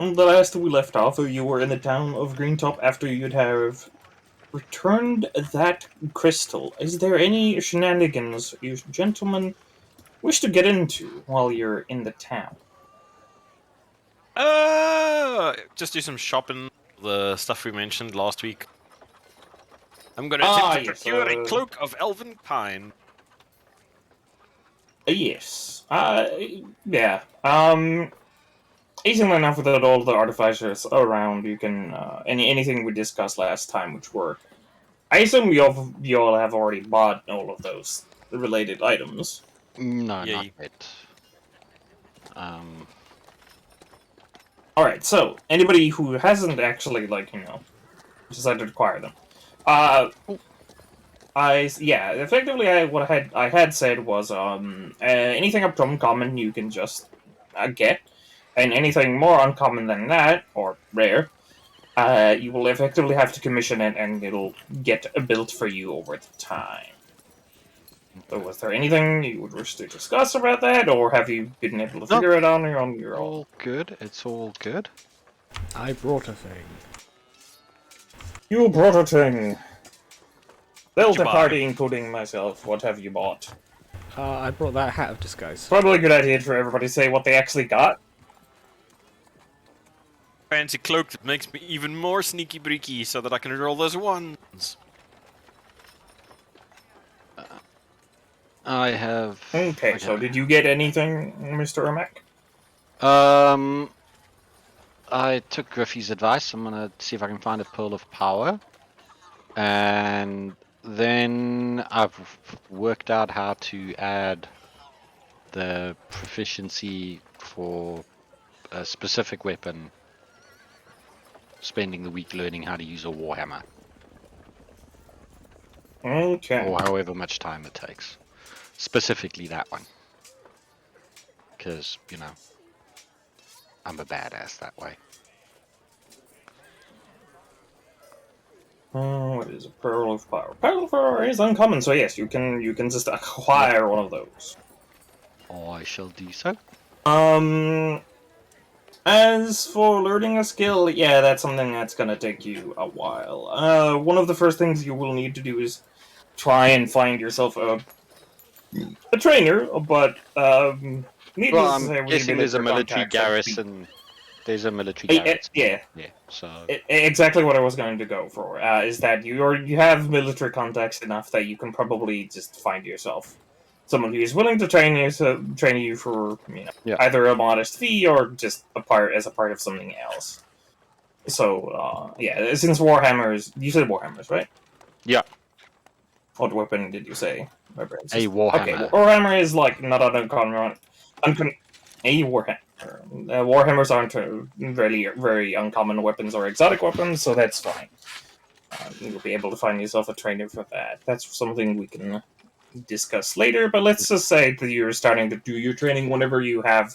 The last we left off, you were in the town of Greentop after you'd have returned that crystal. Is there any shenanigans you gentlemen wish to get into while you're in the town? Just do some shopping. The stuff we mentioned last week. I'm going to attempt Ah, to yes, procure a cloak of elven pine. yes. Yeah. Easily enough without all the artificers around, you can, anything we discussed last time, which were, I assume you all have already bought all of those related items. No, Yeah, not yet. Alright, so, anybody who hasn't actually, decided to acquire them. Effectively, what I had said was, anything up to uncommon you can just get, and anything more uncommon than that, or rare, you will effectively have to commission it, and it'll get built for you over the time. So was there anything you would wish to discuss about that, or have you been able to figure it out on your own? All good. It's all good. I brought a thing. You brought a thing. Built you a buy? party, including myself. What have you bought? I brought that hat of disguise. Probably a good idea for everybody to say what they actually got. Fancy cloak that makes me even more sneaky breaky so that I can roll those ones. I have. Okay, so did you get anything, Mr. Ermac? I took Griffey's advice. I'm gonna see if I can find a pearl of power, and then I've worked out how to add the proficiency for a specific weapon. Spending the week learning how to use a warhammer, Okay. or however much time it takes. Specifically that one, because I'm a badass that way. What is a pearl of power? Pearl of power is uncommon, so yes, you can just acquire one of those. I shall do so. As for learning a skill, yeah, that's something that's gonna take you a while. One of the first things you will need to do is try and find yourself a trainer, but needless Well, to I'm say, we guessing there's a military military contacts that garrison. There's a military garrison. yeah. Yeah. So Exactly what I was going to go for. Is that you have military contacts enough that you can probably just find yourself someone who is willing to train you for Yeah. either a modest fee or just as a part of something else. So yeah, since Warhammers, you said Warhammers, right? Yeah. What weapon did you say? A Warhammer. Okay, Warhammer is like not an uncommon. A Warhammer. Warhammers aren't really very uncommon weapons or exotic weapons, so that's fine. You'll be able to find yourself a trainer for that. That's something we can discuss later, but let's just say that you're starting to do your training whenever you have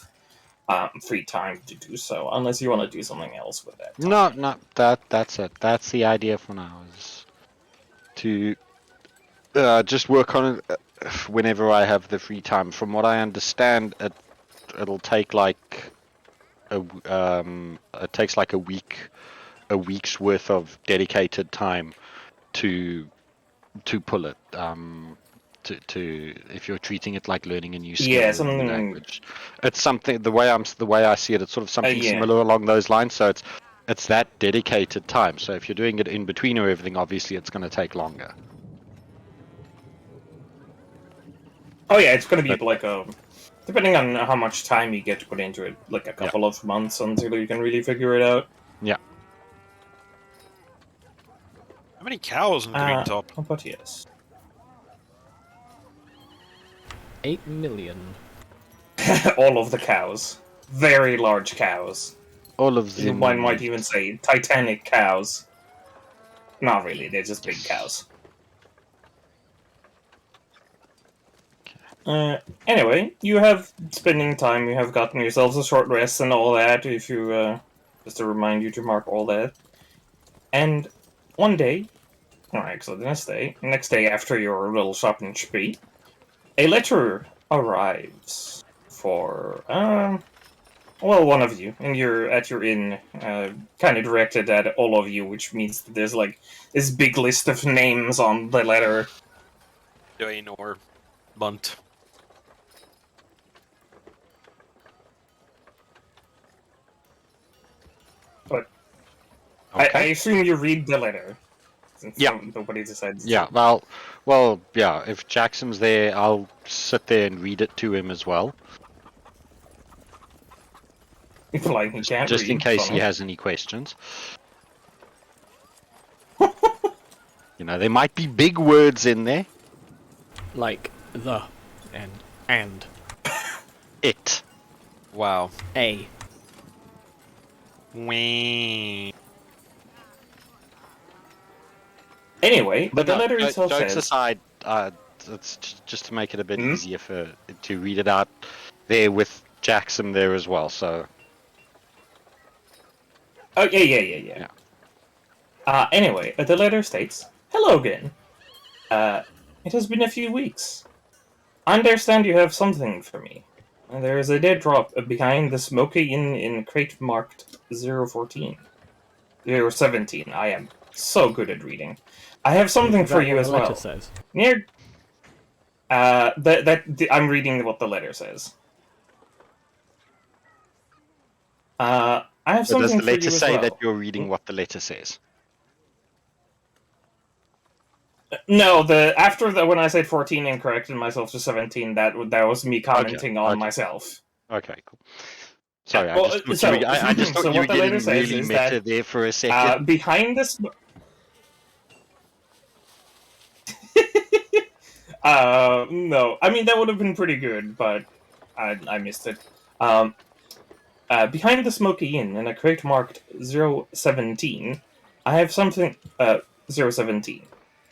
free time to do so, unless you want to do something else with that time. No, that's it. That's the idea for now, is to just work on it whenever I have the free time. From what I understand, it'll take like it takes like a week's worth of dedicated time to pull it. To if you're treating it like learning a new skill, Yeah, or a new something. language, it's something. The way I see it, it's sort of something Yeah. similar along those lines. So it's that dedicated time. So if you're doing it in between or everything, obviously it's going to take longer. Oh yeah, it's going to be like depending on how much time you get to put into it, like a couple of months until you can really figure it out. Yeah. How many cows in Greentop? But yes. 8 million. All of the cows. Very large cows. All of them. One might even say Titanic cows. Not really, they're just big cows. Anyway, you have spending time, you have gotten yourselves a short rest and all that, if you, just to remind you to mark all that. And one day, alright, so the next day after your little shopping spree, a letter arrives for, well, one of you, and you're at your inn, kind of directed at all of you, which means that there's like this big list of names on the letter. Dwayne or Bunt. But Okay. I assume you read the letter. Since Yeah. nobody decides. Yeah, well, yeah. If Jackson's there, I'll sit there and read it to him as well, Like he can't just in read, case he funny. has any questions. There might be big words in there. Like the and It. Wow. a. Wee. Anyway, but the no, letter itself jokes says, aside, it's just to make it a bit Hmm? easier to read it out there with Jackson there as well. So "Oh yeah." Anyway, the letter states, "Hello again. It has been a few weeks. I understand you have something for me. There is a dead drop behind the Smoky Inn in crate marked 014. 017. I am so good at reading. I have something Is for that you what as the letter well. says? Near. I'm reading what the letter says. I have does something the for you letter as say well. that you're reading what the letter says? No, when I said 14 and corrected myself to 17, that was me commenting on okay. myself. Okay, cool. Sorry, Well, I just thought so you were what the letter getting says really is meta that there for a second. behind this. No, I mean that would have been pretty good, but I missed it. Behind the Smoky Inn in a crate marked 017, I have something. 017.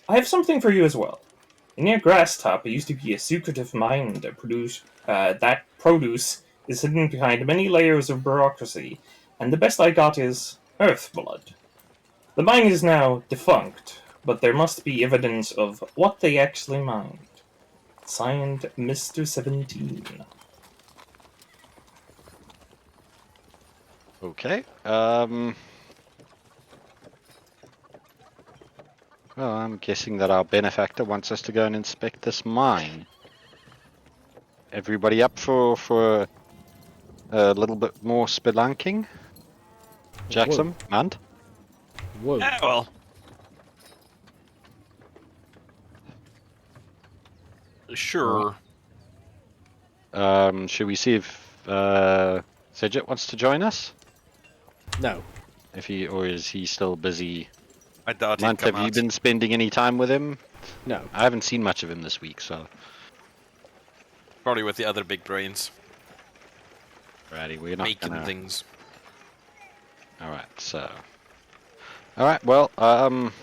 I have something for you as well. Near Grasstop, it used to be a secretive mine that that produce is hidden behind many layers of bureaucracy, and the best I got is Earthblood. The mine is now defunct, but there must be evidence of what they actually mined. Signed, Mr. 17. Okay. Well, I'm guessing that our benefactor wants us to go and inspect this mine. Everybody up for a little bit more spelunking? Jackson, and Whoa. Yeah, well. Sure. should we see if Sedget wants to join us? No. Or is he still busy? I doubt he'd Mant, come have you out. been spending any time with him? No. I haven't seen much of him this week, so. Probably with the other big brains. Righty, we're not Making gonna. things. Alright, so. Alright, well,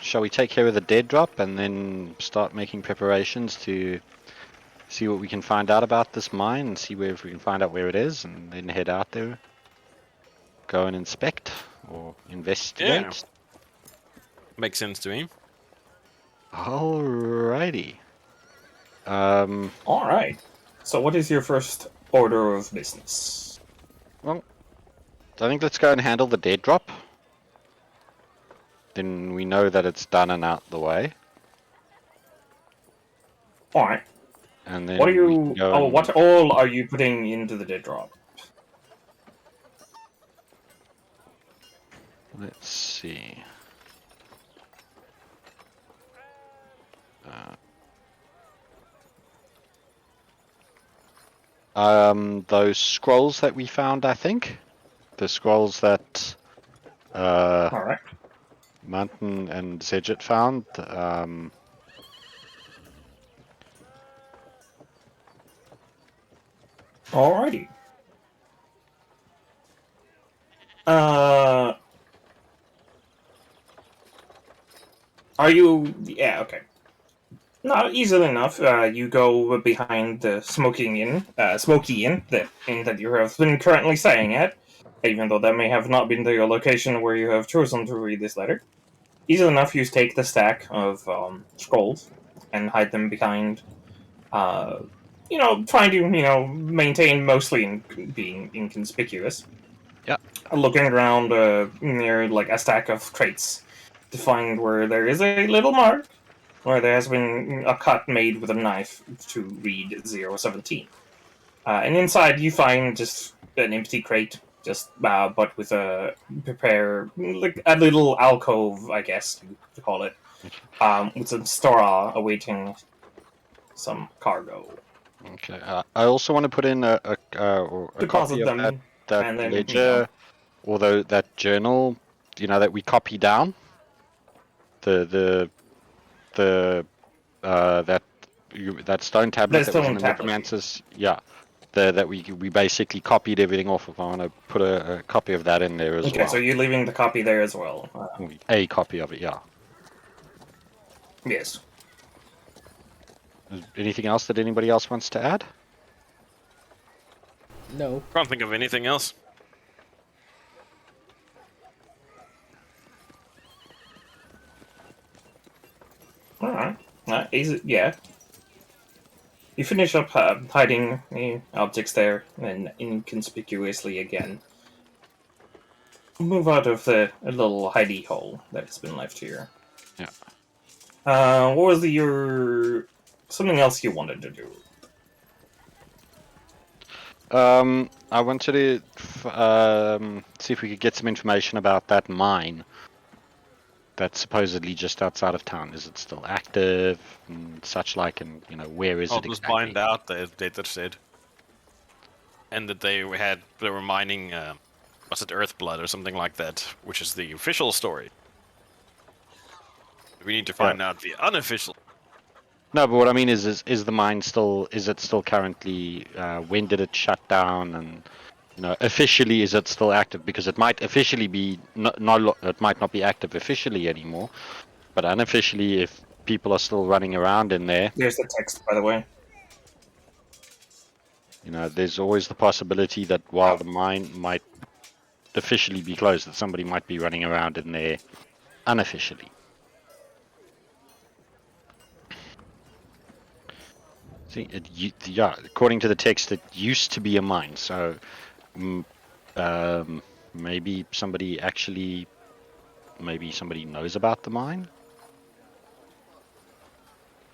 shall we take care of the dead drop and then start making preparations to see what we can find out about this mine and see if we can find out where it is and then head out there? Go and inspect or investigate? Makes sense to me. Alrighty. Alright. So, what is your first order of business? Well, I think let's go and handle the dead drop. Then we know that it's done and out the way. Alright. And then What are we you. can go Oh, and- what all are you putting into the dead drop? Let's see. Those scrolls that we found, I think. The scrolls that Alright. Mountain and Sedget found. Alrighty. Are you? Yeah, okay. No, easily enough. You go behind the Smoky Inn, the inn that you have been currently staying at, even though that may have not been your location where you have chosen to read this letter. Easily enough, you take the stack of scrolls and hide them behind trying to maintain mostly being inconspicuous. Yeah. Looking around near like a stack of crates to find where there is a little mark where there has been a cut made with a knife to read 017. And inside you find just an empty crate, just but with a like a little alcove, I guess you could call it, with some straw awaiting some cargo. Okay. I also want to put in a Deposit copy of them, that and then, ledger, although that journal, that we copy down. The that stone tablet The that was in stone the tablet. necromancers, yeah. That we basically copied everything off of. I want to put a copy of that in there as Okay, well. so you're leaving the copy there as well. A copy of it, yeah. Yes. Anything else that anybody else wants to add? No. Can't think of anything else. All right. Yeah. You finish up hiding the objects there, and inconspicuously again move out of the little hidey hole that's been left here. Yeah. What was your something else you wanted to do? I wanted to see if we could get some information about that mine that's supposedly just outside of town. Is it still active and such like, and where is I'll it just exactly? find out, the data said. And that they were mining, was it Earthblood or something like that, which is the official story. We need to find out the unofficial. No, but what I mean is the mine still? Is it still currently? When did it shut down? And officially, is it still active? Because it might officially be it might not be active officially anymore, but unofficially, if people are still running around in there, There's the text, by the way. there's always the possibility that while the mine might officially be closed, that somebody might be running around in there unofficially. See, according to the text, it used to be a mine, so maybe somebody knows about the mine.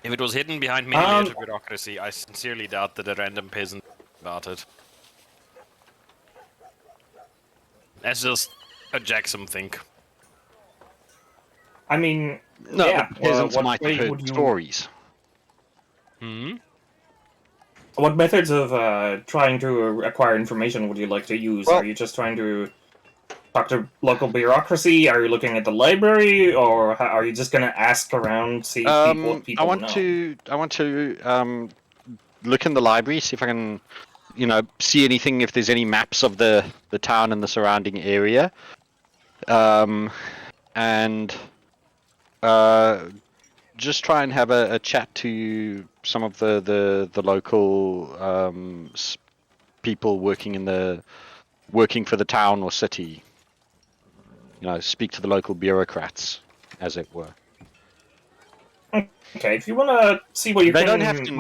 If it was hidden behind many layers of bureaucracy, I sincerely doubt that a random peasant about it. That's just a Jackson think. I mean, No, yeah. but peasants what might have way heard would you- stories. What methods of trying to acquire information would you like to use? Well- Are you just trying to talk to local bureaucracy? Are you looking at the library, or are you just going to ask around, see what people I want know? to look in the library, see if I can, see anything, if there's any maps of the town and the surrounding area, and just try and have a chat to some of the local people working for the town or city. Speak to the local bureaucrats, as it were. Okay, if you want to see what you They can... don't have to.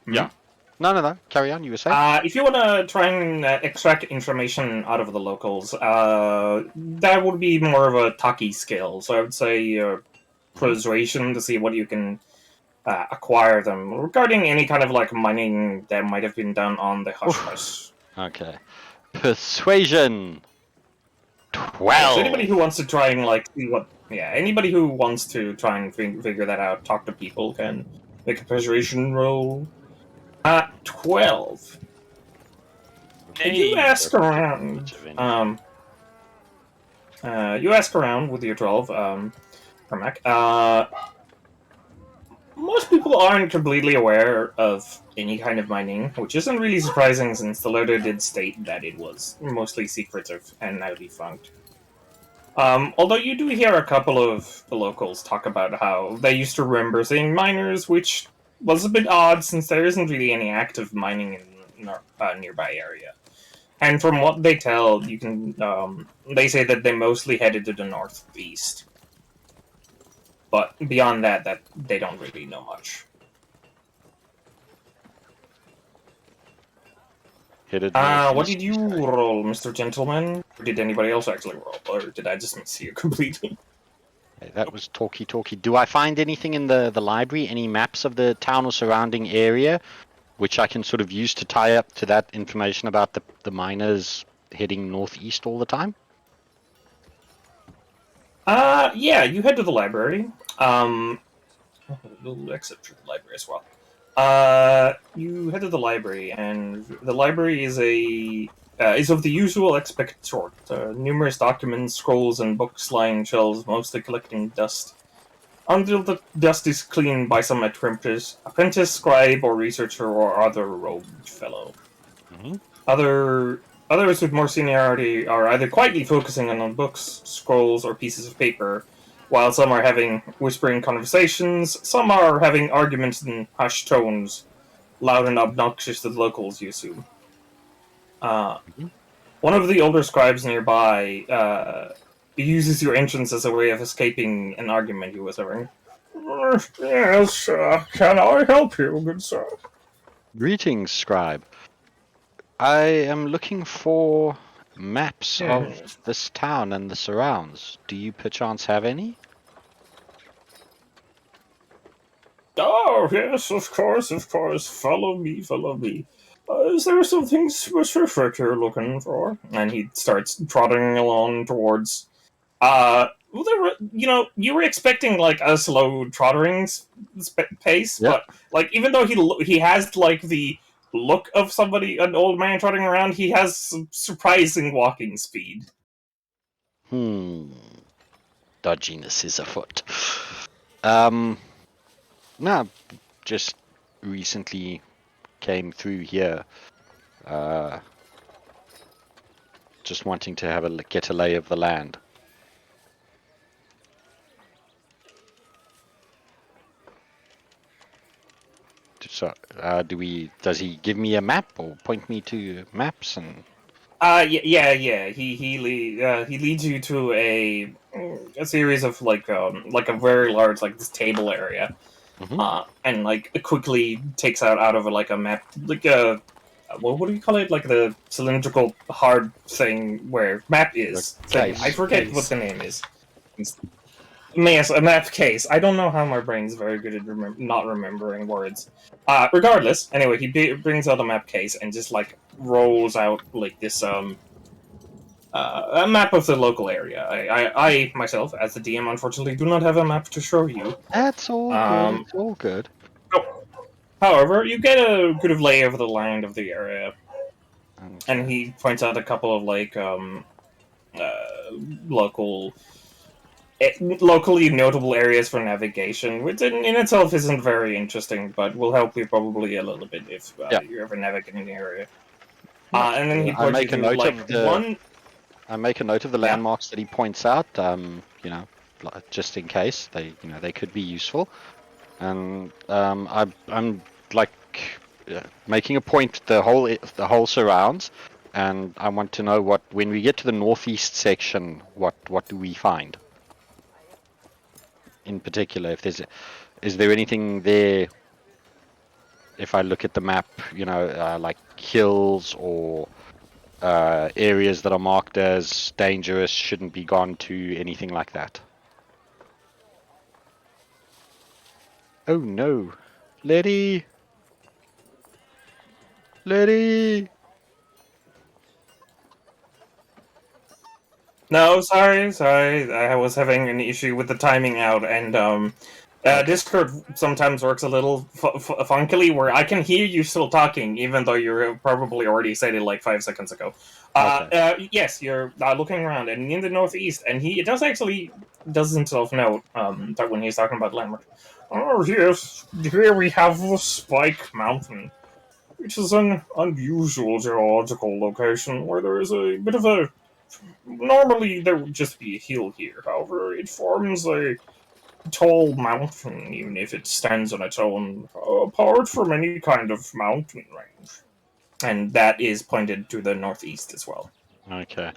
Hmm? Yeah. No. Carry on. You were saying. If you want to try and extract information out of the locals, that would be more of a talky skill. So I would say persuasion to see what you can acquire them regarding any kind of like mining that might have been done on the hush hush. Okay. Persuasion. 12. So anybody who wants to try and like see what, anybody who wants to try and figure that out, talk to people, can make a persuasion roll. 12. And you ask around. You ask around with your 12, Cormac. Most people aren't completely aware of any kind of mining, which isn't really surprising since the letter did state that it was mostly secretive and now defunct. Although you do hear a couple of the locals talk about how they used to remember seeing miners, which was a bit odd since there isn't really any active mining in the nearby area. And from what they tell, you can they say that they mostly headed to the northeast. But beyond that they don't really know much. Headed What northeast. did you roll, Mr. Gentleman? Or did anybody else actually roll? Or did I just miss you completely? Okay, that was talky. Do I find anything in the library? Any maps of the town or surrounding area, which I can sort of use to tie up to that information about the miners heading northeast all the time? Yeah, you head to the library. We'll exit through the library as well. You head to the library, and the library is of the usual expected sort. Numerous documents, scrolls, and books line shelves, mostly collecting dust. Until the dust is cleaned by some apprentice, scribe, or researcher, or other robed fellow. Mm-hmm. Others with more seniority are either quietly focusing on books, scrolls, or pieces of paper, while some are having whispering conversations, some are having arguments in hushed tones, loud and obnoxious to the locals, you assume. Mm-hmm. One of the older scribes nearby uses your entrance as a way of escaping an argument he was having. Yes, can I help you, good sir? Greetings, scribe. I am looking for maps of this town and the surrounds. Do you perchance have any? Oh, yes, of course, of course. Follow me, follow me. Is there something specific you're looking for? And he starts trotting along towards. Well, you were expecting like a slow trottering pace, Yep. but like even though he has like the look of somebody, an old man trotting around, he has some surprising walking speed. Dodginess is afoot. No, just recently came through here. Just wanting to have get a lay of the land. So, does he give me a map or point me to maps and? Yeah. He leads you to a series of like a very large like this table area, Mhm. and like it quickly takes out of like a map, like a what do you call it, like the cylindrical hard thing where map is thing. case. I forget Case. what the name is. Yes, a map case. I don't know how my brain's very good at not remembering words. Regardless, anyway, he brings out a map case and just like rolls out like this a map of the local area. I myself, as the DM, unfortunately, do not have a map to show you. That's all good. It's all good. However, you get a good of lay of the land of the area, and Okay. he points out a couple of like local, locally notable areas for navigation, which in itself isn't very interesting, but will help you probably a little bit if Yeah. you're ever navigating the area. No, And then he I points you make a to note like of the. one. I make a note of the Yeah. landmarks that he points out. Just in case they could be useful. And I'm like making a point the whole surrounds, and I want to know what when we get to the northeast section, what do we find in particular? Is there anything there? If I look at the map, like hills or areas that are marked as dangerous, shouldn't be gone to, anything like that. Oh no, Letty. No, sorry. I was having an issue with the timing out, and Okay. Discord sometimes works a little funkily, where I can hear you still talking, even though you probably already said it like 5 seconds ago. Yes, you're looking around, and in the northeast, and it does himself note that when he's talking about landmark. Oh yes, here we have the Spike Mountain, which is an unusual geological location where there is a bit of a. Normally, there would just be a hill here. However, it forms a tall mountain, even if it stands on its own, apart from any kind of mountain range. And that is pointed to the northeast as well. Okay.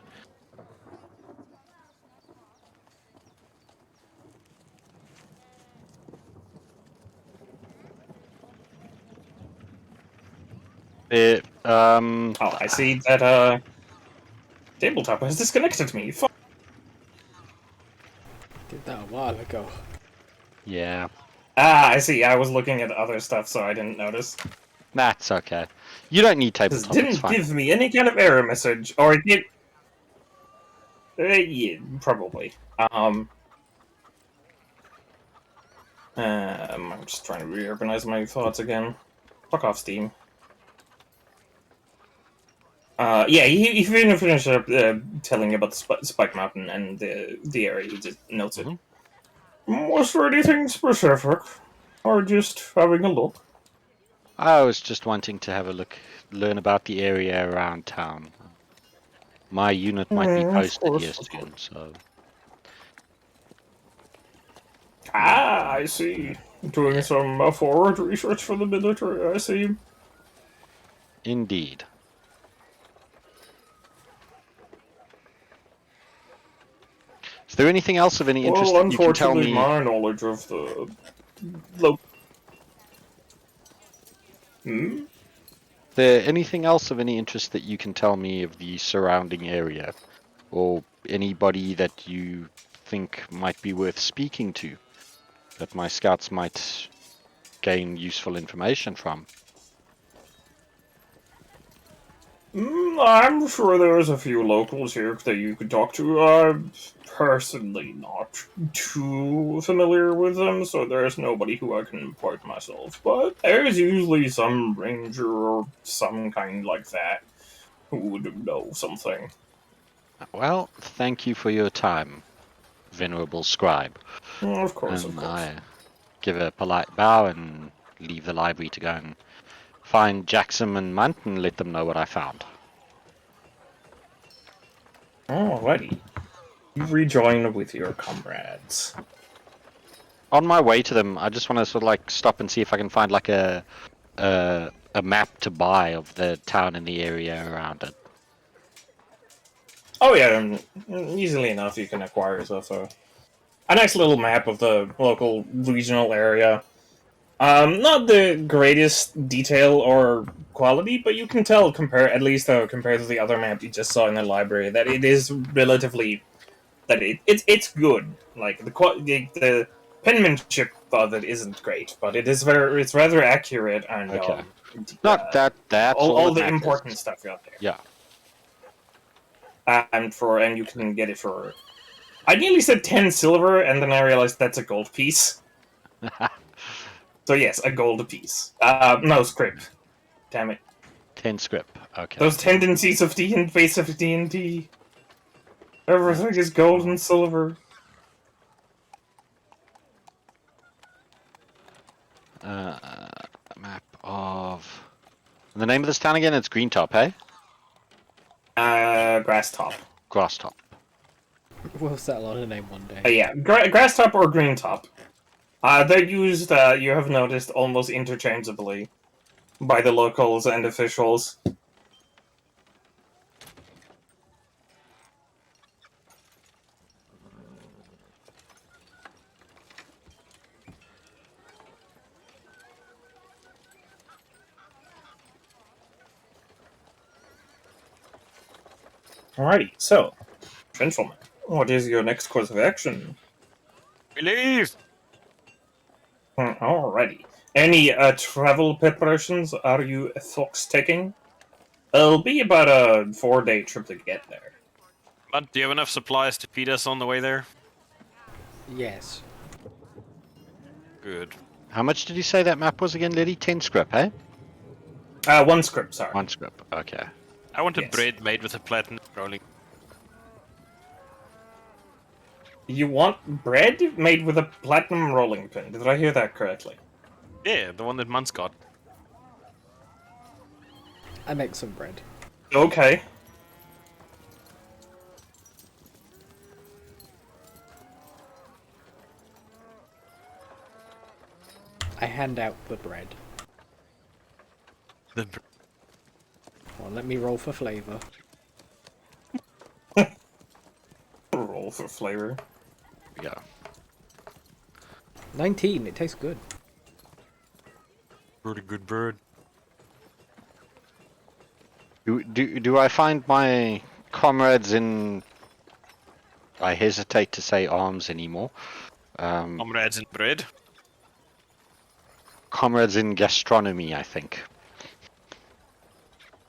Um, Oh, I see that tabletop has disconnected me. Fuck. Did that a while ago. yeah, Ah, I see. I was looking at other stuff, so I didn't notice. that's okay. You don't need This tabletop, it's didn't fine. give me any kind of error message, or it did. Yeah, probably. I'm just trying to reorganize my thoughts again. Fuck off, Steam. Yeah, he finished up telling you about the Spike Mountain and the area. He just notes it. Mhm. Was there anything specific, or just having a look? I was just wanting to have a look, learn about the area around town. My unit might be Of posted here course, of soon, course. so Ah, I see. Doing some forward research for the military. I see. indeed. Is there anything else of any interest Well, that you can tell unfortunately, me? my knowledge of the lo- Hmm? There anything else of any interest that you can tell me of the surrounding area, or anybody that you think might be worth speaking to, that my scouts might gain useful information from? I'm sure there's a few locals here that you could talk to. I'm personally not too familiar with them, so there's nobody who I can impart myself. But there's usually some ranger or some kind like that who would know something. Well, thank you for your time, venerable scribe. Of course, of And course. I give a polite bow and leave the library to go and find Jackson and Munt and let them know what I found. Alrighty. You rejoin with your comrades. On my way to them, I just want to sort of like stop and see if I can find like a map to buy of the town and the area around it. Oh yeah, easily enough you can acquire yourself a nice little map of the local regional area. Not the greatest detail or quality, but you can tell compared to the other map you just saw in the library that it is relatively it's good. Like the penmanship of it isn't great, but it's rather accurate and Okay. Not that that's all all that the important matters. stuff got there. Yeah. And you can get it for. I nearly said 10 silver, and then I realized that's a gold piece. So yes, a gold piece. No script. Damn it. 10 script. Okay. Those tendencies of base of D&D. Everything is gold and silver. Map of the name of this town again? It's Green Top, hey? Grass top. Grass Top. We'll settle on a name one day. Yeah, grass top or green top. They're used, you have noticed, almost interchangeably by the locals and officials. Alrighty, so, gentlemen, what is your next course of action? We leave! Alrighty. Any travel preparations are you folks taking? It'll be about a 4-day trip to get there. But do you have enough supplies to feed us on the way there? Yes. Good. How much did you say that map was again, Liddy? 10 script, hey? 1 script, sorry. 1 script. Okay. I want a Yes. bread made with a platinum rolling. You want bread made with a platinum rolling pin? Did I hear that correctly? Yeah, the one that Munt's got. I make some bread. Okay. I hand out the bread. The Well, let me roll for flavor. Roll for flavor. Yeah. 19, it tastes good. pretty good bird. Do I find my comrades in? I hesitate to say arms anymore. Comrades in bread. Comrades in gastronomy, I think.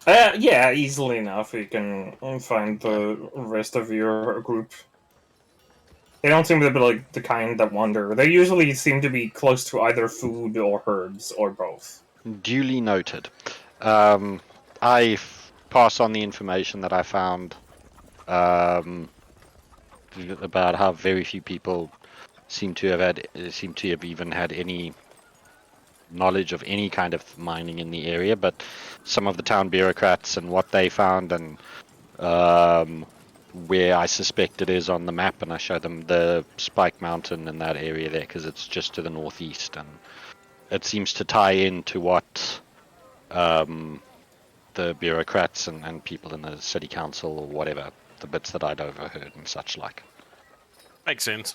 Yeah, easily enough. You can find the rest of your group. They don't seem to be like the kind that wander. They usually seem to be close to either food or herbs or both. Duly noted. Pass on the information that I found about how very few people seem to have even had any knowledge of any kind of mining in the area, but some of the town bureaucrats and what they found and where I suspect it is on the map, and I show them the Spike Mountain in that area there because it's just to the northeast, and it seems to tie into what the bureaucrats and people in the city council or whatever, the bits that I'd overheard and such like. Makes sense.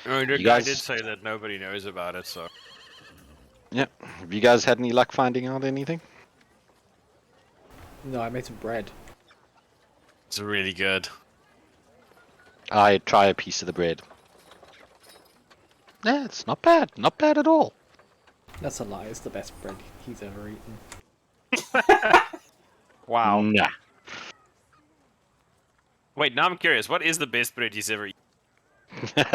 I mean, the You guy guys- did say that nobody knows about it, so. Yep. Have you guys had any luck finding out anything? No, I made some bread. It's really good. I try a piece of the bread. Yeah, it's not bad. Not bad at all. That's a lie. It's the best bread he's ever eaten. Wow. Nah. Wait, now I'm curious. What is the best bread he's ever eaten?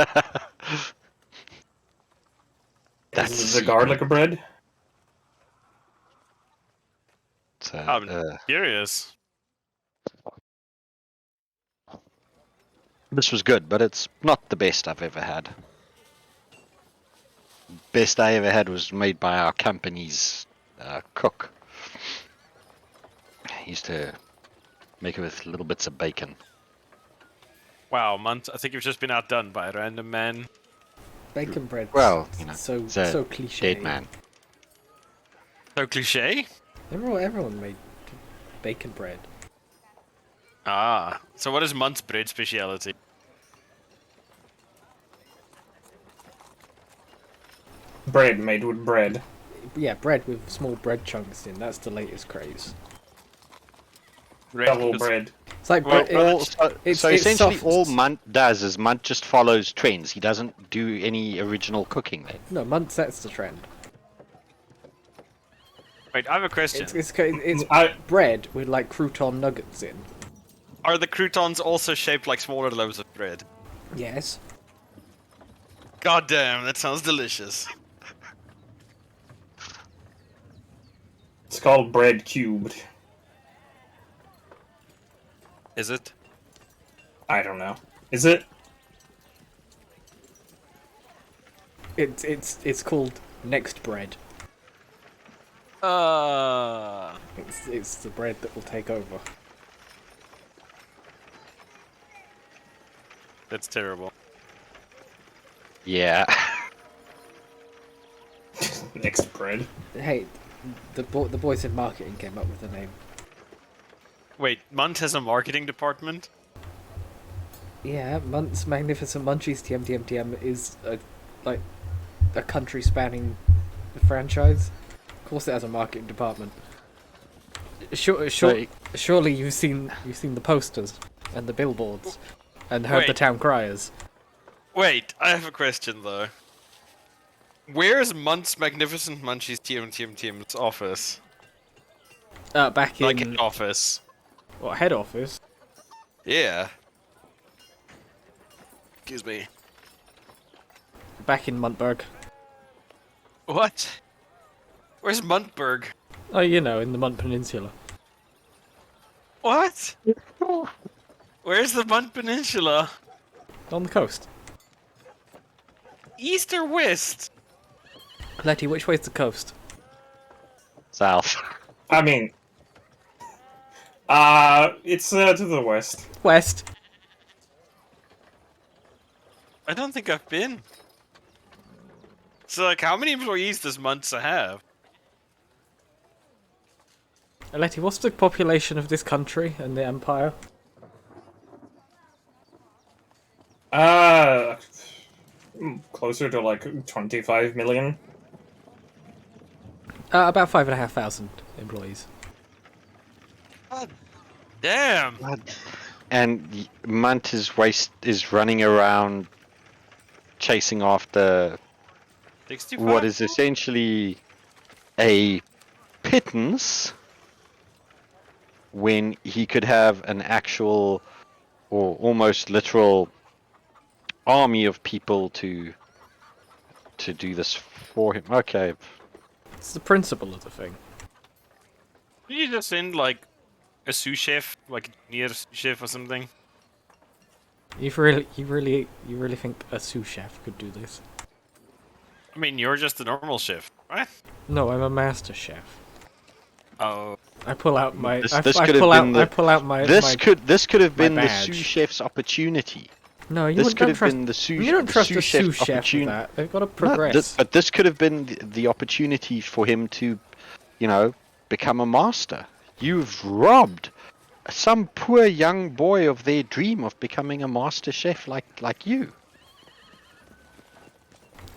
Is the garlic bread? I'm curious. This was good, but it's not the best I've ever had. Best I ever had was made by our company's cook. He used to make it with little bits of bacon. Wow, Munt, I think you've just been outdone by a random man. Bacon bread. Well, you know, so it's a so cliche. dead man. So cliche? Everyone made bacon bread. Ah, so what is Munt's bread speciality? Bread made with bread. Yeah, bread with small bread chunks in. That's the latest craze. Double bread. It's like Well, bread. All, it's essentially, soft. all Munt does is Munt just follows trends. He doesn't do any original cooking there. No, Munt sets the trend. Wait, I have a question. It's I, bread with like crouton nuggets in. Are the croutons also shaped like smaller loaves of bread? Yes. God damn, that sounds delicious. it's called bread cubed. Is it? I don't know. Is it? It's called next bread. It's the bread that will take over. That's terrible. Yeah. Next bread. Hey, the boys in marketing came up with the name. Wait, Munt has a marketing department? Yeah, Munt's Magnificent Munchies TM is a country spanning franchise. Of course, it has a marketing department. Surely you've seen the posters and the billboards and heard the Wait. town criers. Wait, I have a question though. Where's Munt's Magnificent Munchies TM's office? Back in Like an office. what, head office? Yeah. Excuse me. Back in Muntberg. What? Where's Muntberg? Oh, you know, in the Munt Peninsula. What? Where's the Munt Peninsula? On the coast. East or west? Letty, which way's the coast? South. I mean, it's to the west. West. I don't think I've been. So, like, how many employees does Muntz have? Letty, what's the population of this country and the empire? Closer to like 25 million. About 5,500 employees. Damn. And Munt is running around chasing after 65? what is essentially a pittance when he could have an actual or almost literal army of people to do this for him. Okay. It's the principle of the thing. Did you just send like a sous chef, like near sous chef or something? You really think a sous chef could do this? I mean, you're just a normal chef, right? No, I'm a master chef. Oh, I pull out my. This I could have been the- I pull out my. This could have been the badge. sous chef's opportunity. No, you This wouldn't could don't have trust. been the sous. You don't the trust a sous sous chef's chef with opportunity. that. They've got to No, progress. but this could have been the opportunity for him to, become a master. You've robbed some poor young boy of their dream of becoming a master chef like you.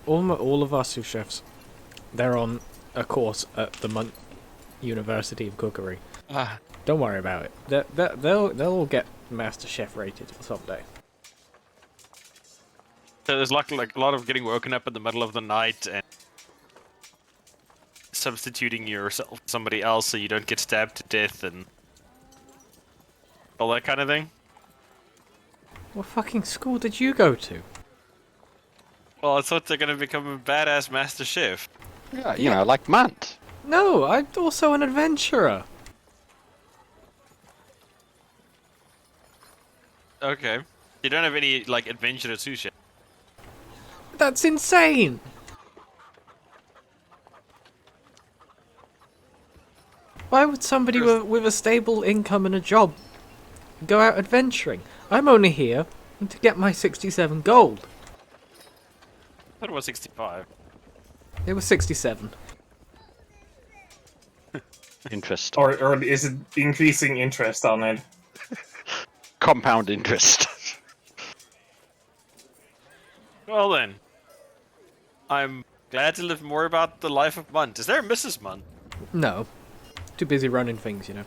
All of our sous chefs, they're on a course at the Munt University of Cookery. Don't worry about it. They'll all get master chef rated someday. so there's like a lot of getting woken up in the middle of the night and substituting yourself for somebody else so you don't get stabbed to death and all that kind of thing. What fucking school did you go to? Well, I thought they're gonna become a badass master chef. Yeah, like Munt. No, I'm also an adventurer. Okay. You don't have any like adventurous sous chef. That's insane. Why would somebody with a stable income and a job go out adventuring? I'm only here to get my 67 gold. I thought it was 65. It was 67. Interest. Or is it increasing interest on it? Compound interest. Well then, I'm glad to live more about the life of Munt. Is there a Mrs. Munt? No. Too busy running things, you know.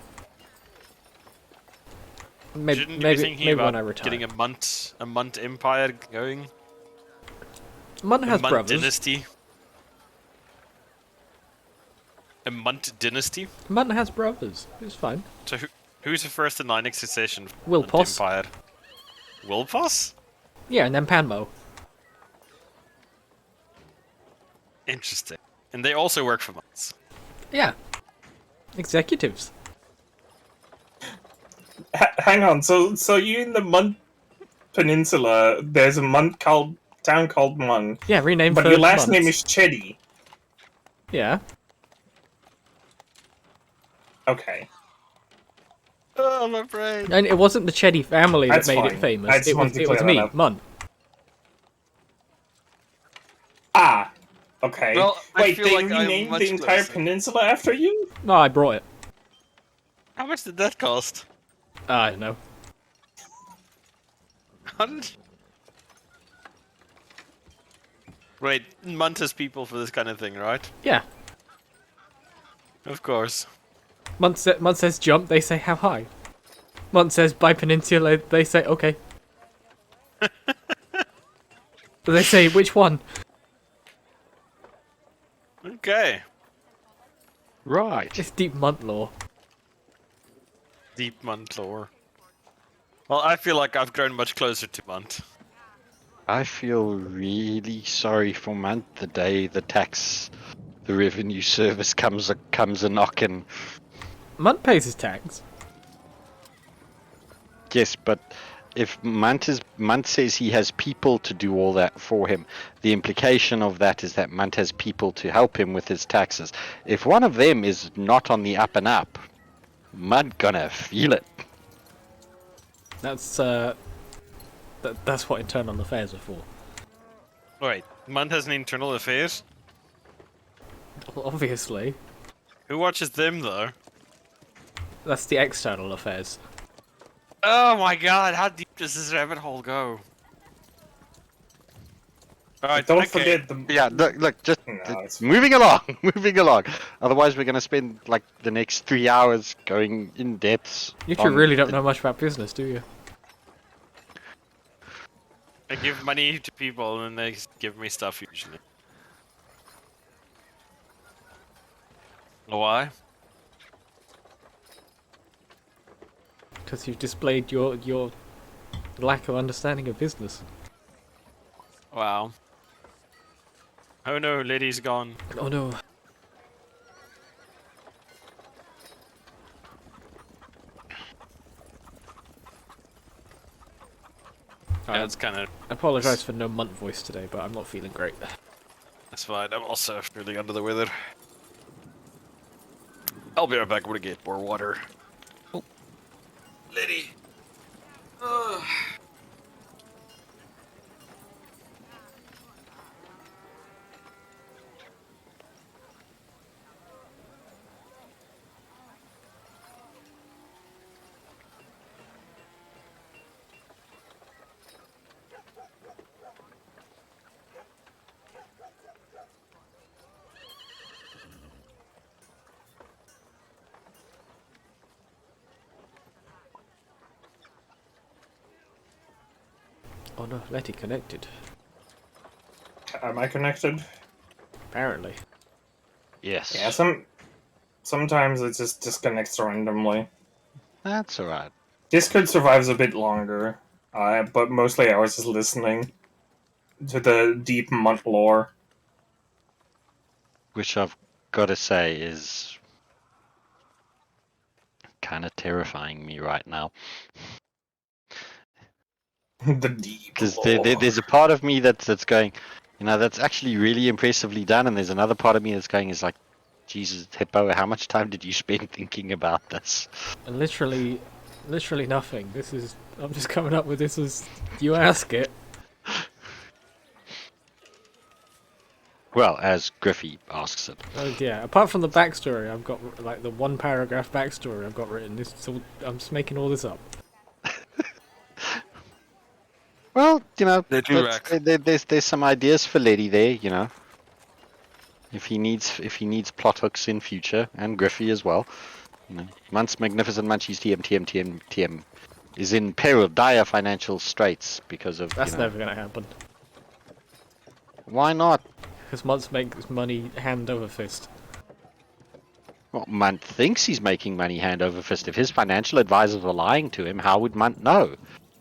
Maybe, Shouldn't you be thinking maybe about when I retire. getting a Munt empire going? Munt A has Munt brothers. dynasty? A Munt dynasty? Munt has brothers. It's fine. So who's the first in line in succession? for the Munt Wilpos. Empire? Wilpos? Yeah, and then Panmo. Interesting. And they also work for Munts. Yeah. Executives. Hang on, so you in the Munt Peninsula, there's a town called Munt, Yeah, renamed but for your last Munts. name is Chetty. Yeah. Okay. Oh, my brain. And it wasn't the Chetty family that That's made fine. it famous. I just It was, wanted to it was clear that me, up. Munt. Ah, okay. Well, I Wait, feel they like I'm renamed much the entire closer. peninsula after you? No, I brought it. How much did that cost? I don't know. How did... Wait, Munt has people for this kind of thing, right? Yeah. Of course. Munt says jump, they say how high. Munt says by peninsula, they say okay. They say which one? Okay. Right. It's deep Munt lore. Deep Munt lore. Well, I feel like I've grown much closer to Munt. I feel really sorry for Munt the day the revenue service comes a knocking. Munt pays his tax. Yes, but if Munt says he has people to do all that for him, the implication of that is that Munt has people to help him with his taxes. If one of them is not on the up and up, Munt gonna feel it. That's that's what internal affairs are for. Wait, Munt has an internal affairs? Well, obviously, Who watches them, though? that's the external affairs. Oh my god, how deep does this rabbit hole go? Alright, Don't okay. forget the. Yeah, look, just No, it's moving along, moving along. Otherwise, we're gonna spend like the next 3 hours going in depths. You two really don't know much about business, do you? I give money to people and they give me stuff usually. Why? Because you've displayed your lack of understanding of business. Wow. Oh no, lady's gone. Oh no. Yeah, it's kind of. I apologise for no Munt voice today, but I'm not feeling great. That's fine. I'm also really under the weather. I'll be right back. I'm gonna get more water. Oh. Lady. Oh no, Letty connected. Am I connected? Apparently. Yes. Yeah, sometimes it just disconnects randomly. That's alright. Discord survives a bit longer, but mostly I was just listening to the deep Munt lore. Which I've got to say is kind of terrifying me right now. The deep Because lore. there's a part of me that's going, you know, that's actually really impressively done, and there's another part of me that's going, is like, Jesus, Hippo, how much time did you spend thinking about this? And literally nothing. I'm just coming up with this as you ask it. Well, as Griffey asks it. Oh yeah, apart from the backstory, I've got like the one paragraph backstory I've got written. I'm just making all this up. Well, you know, They do there's some ideas for Letty there, you know. If he needs plot hooks in future, and Griffey as well. You know, Munt's Magnificent Munchies TM is in peril, dire financial straits because of. That's you know, never gonna happen. Why not? Because Muntz makes money hand over fist. Well, Munt thinks he's making money hand over fist. If his financial advisors are lying to him, how would Munt know?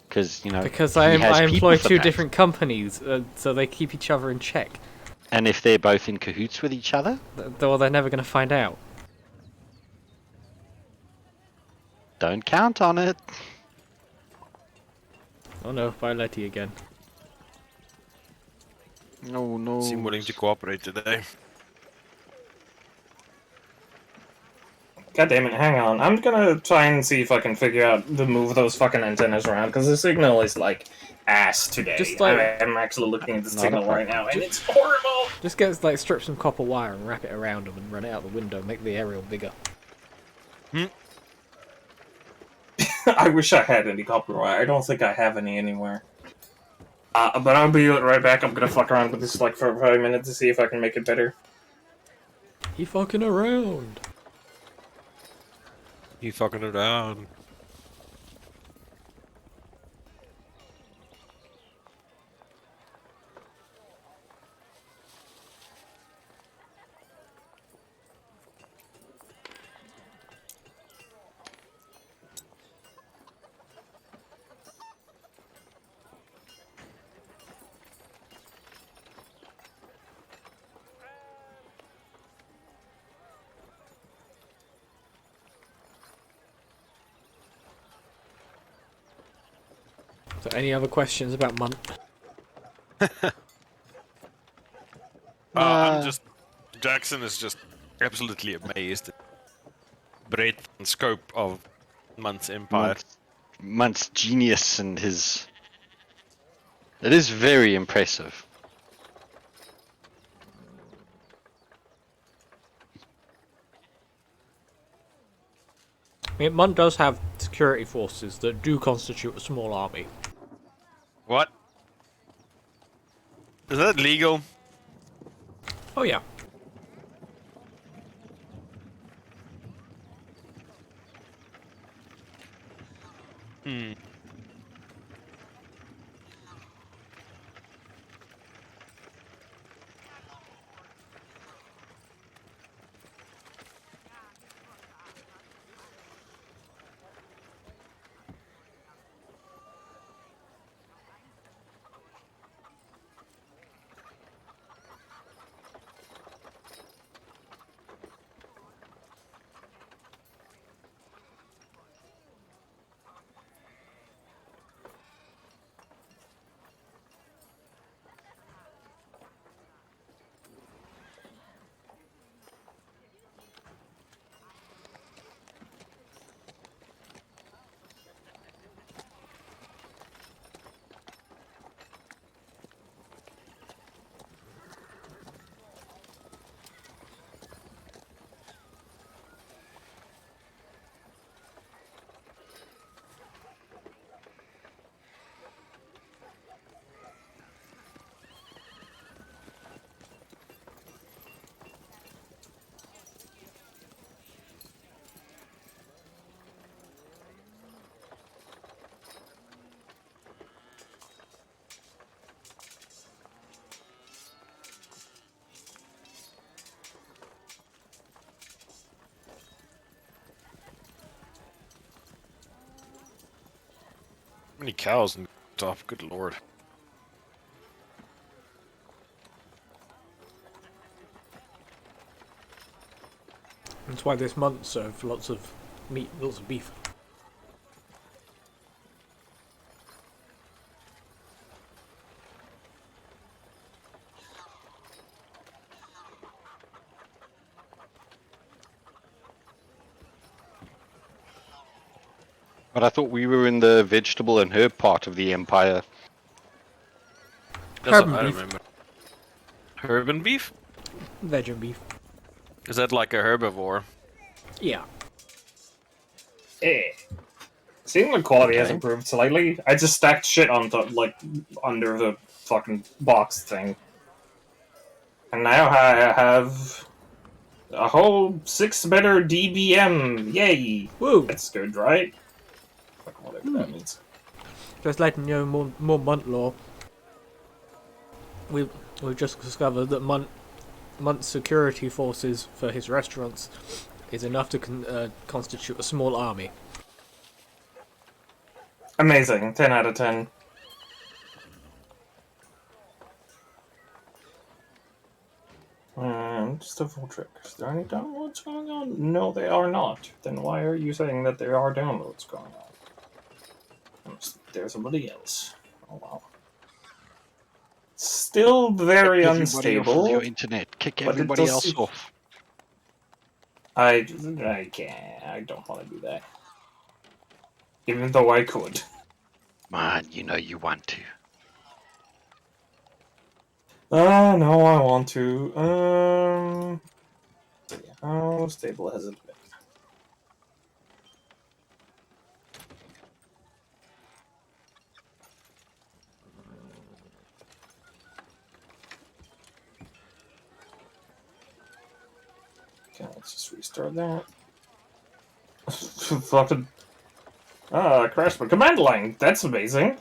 Because you know. Because he I has employ people for two that. different companies, so they keep each other in check. And if they're both in cahoots with each other, Though they're never gonna find out. don't count on it. Oh no, by Letty again. No. Seem willing to cooperate today. God damn it, hang on. I'm gonna try and see if I can figure out to move those fucking antennas around, because the signal is like ass today. Just like- I'm actually looking at the Not a signal right now, and it's horrible! Just get like strip some copper wire and wrap it around them and run it out the window. Make the aerial bigger. I wish I had any copper wire. I don't think I have any anywhere. But I'll be right back. I'm gonna fuck around with this like for 5 minutes to see if I can make it better. He fucking around. You fucking around. So any other questions about Munt? I'm just. Jackson is just absolutely amazed at the breadth and scope of Munt's empire. Munt's genius and his. It is very impressive. I mean, Munt does have security forces that do constitute a small army. What? Is that legal? Oh yeah. Hmm. How many cows and stuff? Good lord. That's why this month served lots of meat, lots of beef. But I thought we were in the vegetable and herb part of the empire. That's Herb what and I beef. remember. Herb and beef? Veg and beef. Is that like a herbivore? Yeah. Eh. Seeing the quality has Okay. improved slightly. I just stacked shit on the, like, under the fucking box thing. And now I have a whole 6 better DBM. Yay! Woo! That's good, right? Fuck, whatever that means. Just letting you know more Munt lore. We've just discovered that Munt's security forces for his restaurants is enough to constitute a small army. Amazing. 10 out of 10. Just a full trick. Is there any downloads going on? No, they are not. Then why are you saying that there are downloads going on? Unless there's somebody else. Oh wow. Still very Kick everybody off of unstable. your internet. Kick but it everybody does else seem- off. I can't. I don't want to do that. Even though I could. Man, you know you want to. No, I want to. How stable has it been? Okay, let's just restart that. Fucking. Crashed my command line. That's amazing.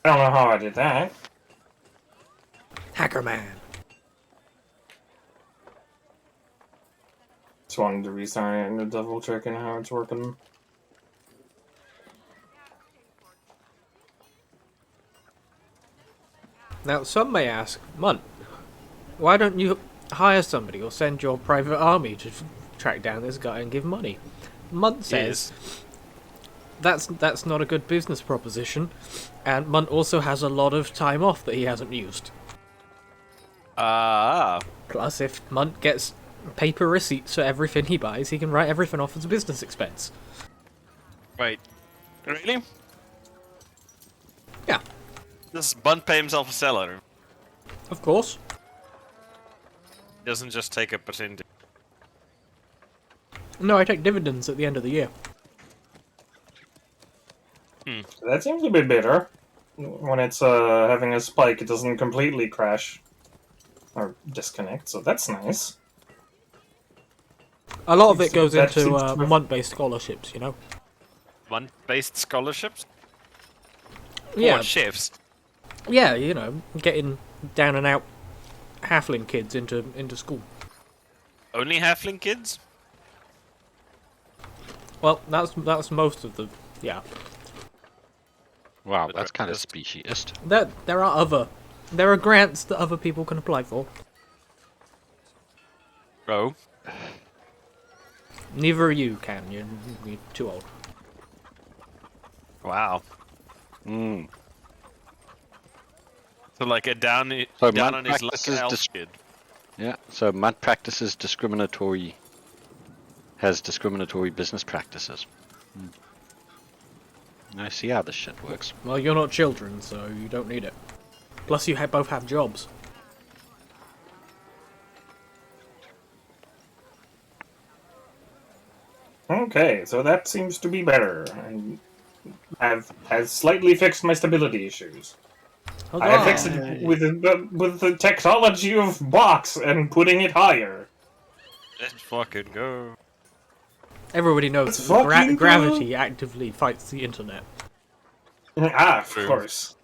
I don't know how I did that. Hacker man. Just wanted to restart it and double checking how it's working. Now, some may ask, Munt, why don't you hire somebody or send your private army to track down this guy and give money? Munt says that's not a good business proposition, and Munt also has a lot of time off that he hasn't used. Ah. Plus, if Munt gets paper receipts for everything he buys, he can write everything off as a business expense. Wait. Really? Yeah, Does Bunt pay himself a seller? of course. He doesn't just take a percentage. No, I take dividends at the end of the year. That seems a bit better. when it's having a spike, it doesn't completely crash or disconnect. So that's nice. A lot of it Seems- goes that into seems to have- month-based scholarships, you know. Month-based scholarships? Yeah, Or shifts? yeah, you know, getting down and out halfling kids into school. Only halfling kids? Well, that's most of the yeah. Wow, But that's kind of just- speciesist. There are grants that other people can apply for. Oh. Neither of you can. You're too old. Wow. Mm. So like a down So on monk his luck practices elf dis- kid. Yeah, so MUD practices discriminatory, has discriminatory business practices. I see how this shit works. Well, you're not children, so you don't need it. Plus, you both have jobs. Okay, so that seems to be better. I has slightly fixed my stability issues. I have fixed it with the technology of box and putting it higher. Let's fucking go. Everybody knows Let's that fucking go. gravity actively fights the internet. Ah, of True. course.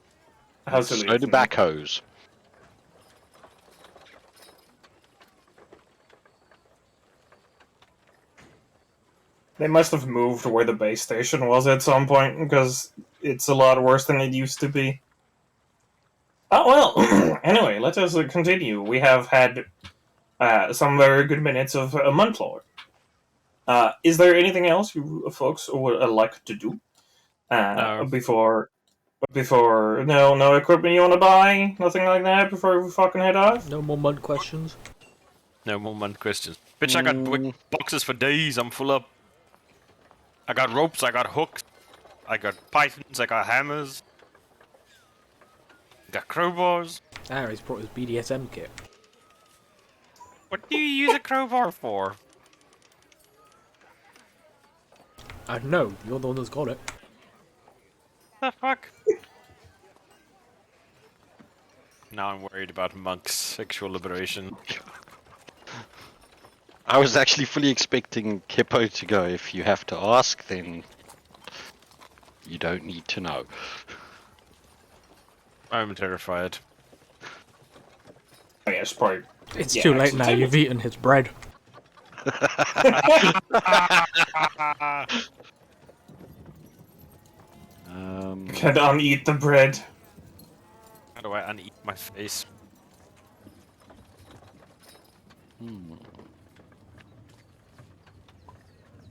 How So silly. do backhoes. They must have moved to where the base station was at some point, because it's a lot worse than it used to be. Oh, well, anyway, let us continue. We have had some very good minutes of Muntlore. Is there anything else you folks would like to do? No. Before, no equipment you want to buy? Nothing like that before we fucking head off? No more mud questions. No more month questions. Bitch, I got Mm. boxes for days. I'm full up. I got ropes, I got hooks, I got pythons, I got hammers. Got crowbars. Ah, he's brought his BDSM kit. What do you use a crowbar for? I don't know. You're the one that's got it. The fuck? Now I'm worried about monks' sexual liberation. I was actually fully expecting Kippo to go, if you have to ask, then you don't need to know. I'm terrified. Oh, yeah, it's probably. It's Yeah, too late actually, now. You've eaten his bread. Can uneat the bread. How do I uneat my face?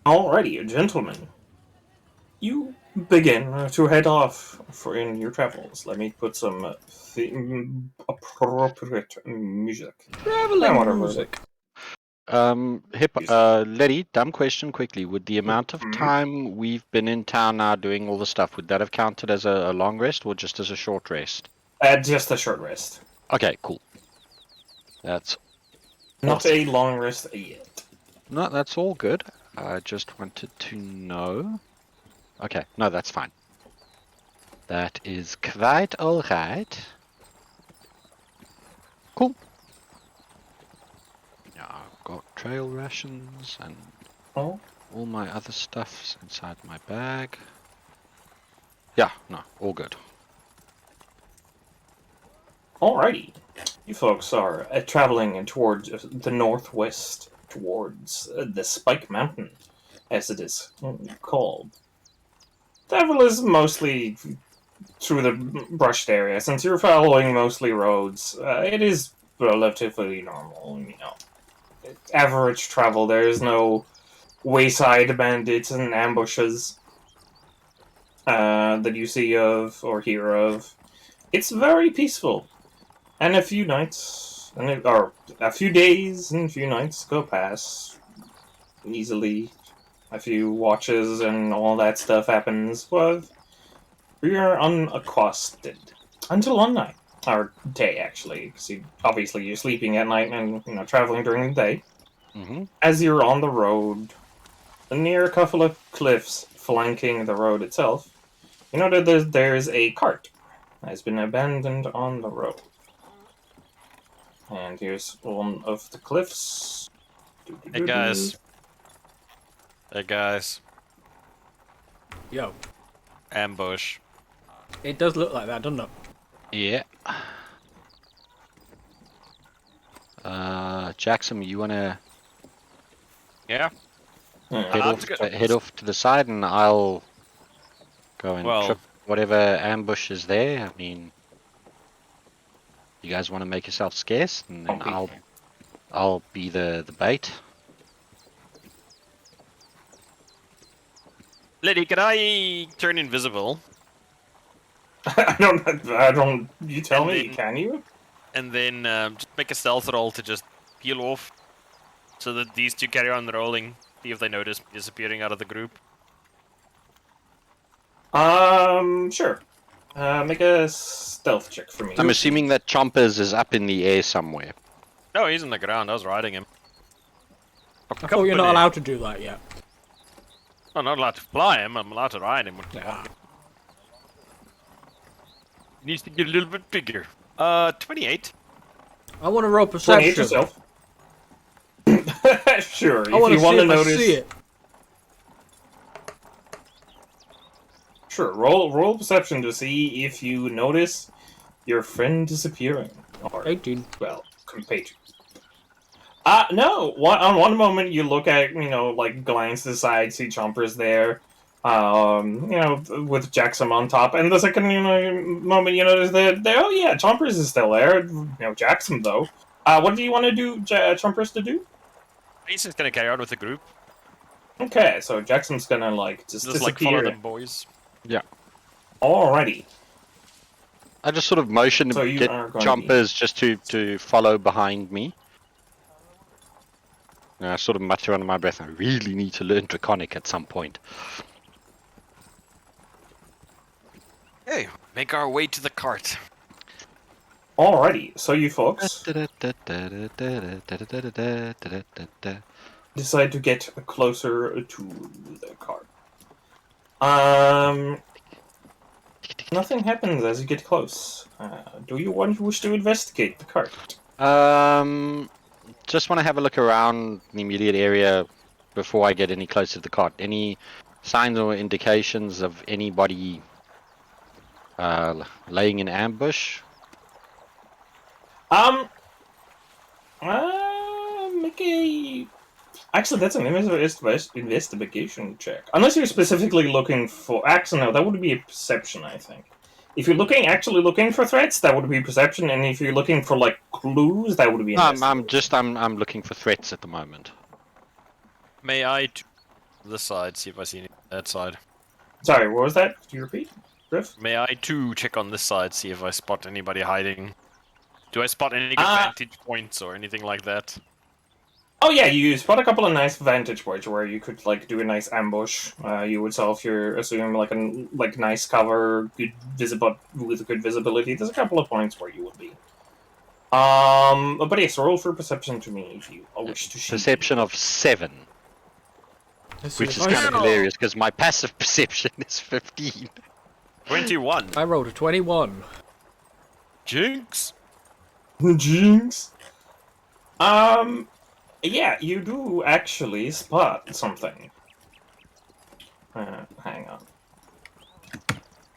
Alrighty, gentlemen. You begin to head off for in your travels. Let me put some appropriate music. Traveling whatever. music. Letty, dumb question quickly. Would the amount of Mhm. time we've been in town now doing all the stuff, would that have counted as a long rest or just as a short rest? Just a short rest. Okay, cool. That's Not a long rest yet. no, that's all good. I just wanted to know. Okay, no, that's fine. That is quite alright. Cool. Yeah, I've got trail rations and Oh, all my other stuff's inside my bag. Yeah, no, all good. alrighty. You folks are traveling towards the northwest, towards the Spike Mountain, as it is called. Travel is mostly through the brushed area. Since you're following mostly roads, it is relatively normal, you know. Average travel. There is no wayside bandits and ambushes that you see of or hear of. It's very peaceful. And a few nights, or a few days and a few nights go past easily. A few watches and all that stuff happens, but you're unaccosted. Until one night. Or day, actually. Because obviously you're sleeping at night and traveling during the day. Mm-hmm. As you're on the road, near a couple of cliffs flanking the road itself, you know that there's a cart has been abandoned on the road. And here's one of the cliffs. Hey guys. Hey guys. Yo, Ambush. it does look like that, doesn't it? Yeah. Jackson, you wanna Yeah. Yeah. head off to the side, and I'll go and Well- trip whatever ambush is there. I mean, you guys want to make yourself scarce, and then I'll be the bait. Liddy, can I turn invisible? I don't. You tell And me, then- can you? And then just make a stealth roll to just peel off, so that these two carry on rolling. See if they notice me disappearing out of the group. Sure. Make a stealth check for me. I'm assuming that Chompers is up in the air somewhere. No, he's on the ground. I was riding him. I thought you're not allowed to do that yet. I'm not allowed to fly him. I'm allowed to ride him. Yeah. He needs to get a little bit bigger. 28. I want to roll 28 perception. yourself. Sure. I want if to you want see to if I notice, see it. sure. Roll perception to see if you notice your friend disappearing. Or 18. well, compatriot. No. On one moment you look at, like glance to the side, see Chompers there, with Jackson on top, and the second moment you notice that, oh yeah, Chompers is still there. Jackson though. What do you want to do, Chompers to do? He's just gonna carry on with the group. Okay, so Jackson's gonna just Just like follow disappear. them boys. Alrighty. I just sort of motion So to you get are going Chompers just to follow behind me. And I sort of mutter under my breath, I really need to learn Draconic at some point. Hey, make our way to the cart. Alrighty, so you folks decide to get closer to the cart. Nothing happens as you get close. Do you wish to investigate the cart? Just want to have a look around the immediate area before I get any closer to the cart. Any signs or indications of anybody laying in ambush? Make a... Actually, that's an investigation check. Unless you're specifically looking for... Actually, no, that would be a perception, I think. If you're actually looking for threats, that would be perception, and if you're looking for, like, clues, that would be investigation. I'm looking for threats at the moment. May I to this side, see if I see any that side. Sorry, what was that? Could you repeat, Griff? May I too check on this side, see if I spot anybody hiding? Do I spot any good vantage points or anything like that? Oh yeah, you spot a couple of nice vantage points where you could do a nice ambush. You would if you're assuming nice cover, good visibility. There's a couple of points where you would be. But yes, roll for perception to me if you wish to see. Perception of 7, which is kind of hilarious because my passive perception is 15. 21. I rolled a 21. Jinx. Jinx. Yeah, you do actually spot something. Hang on.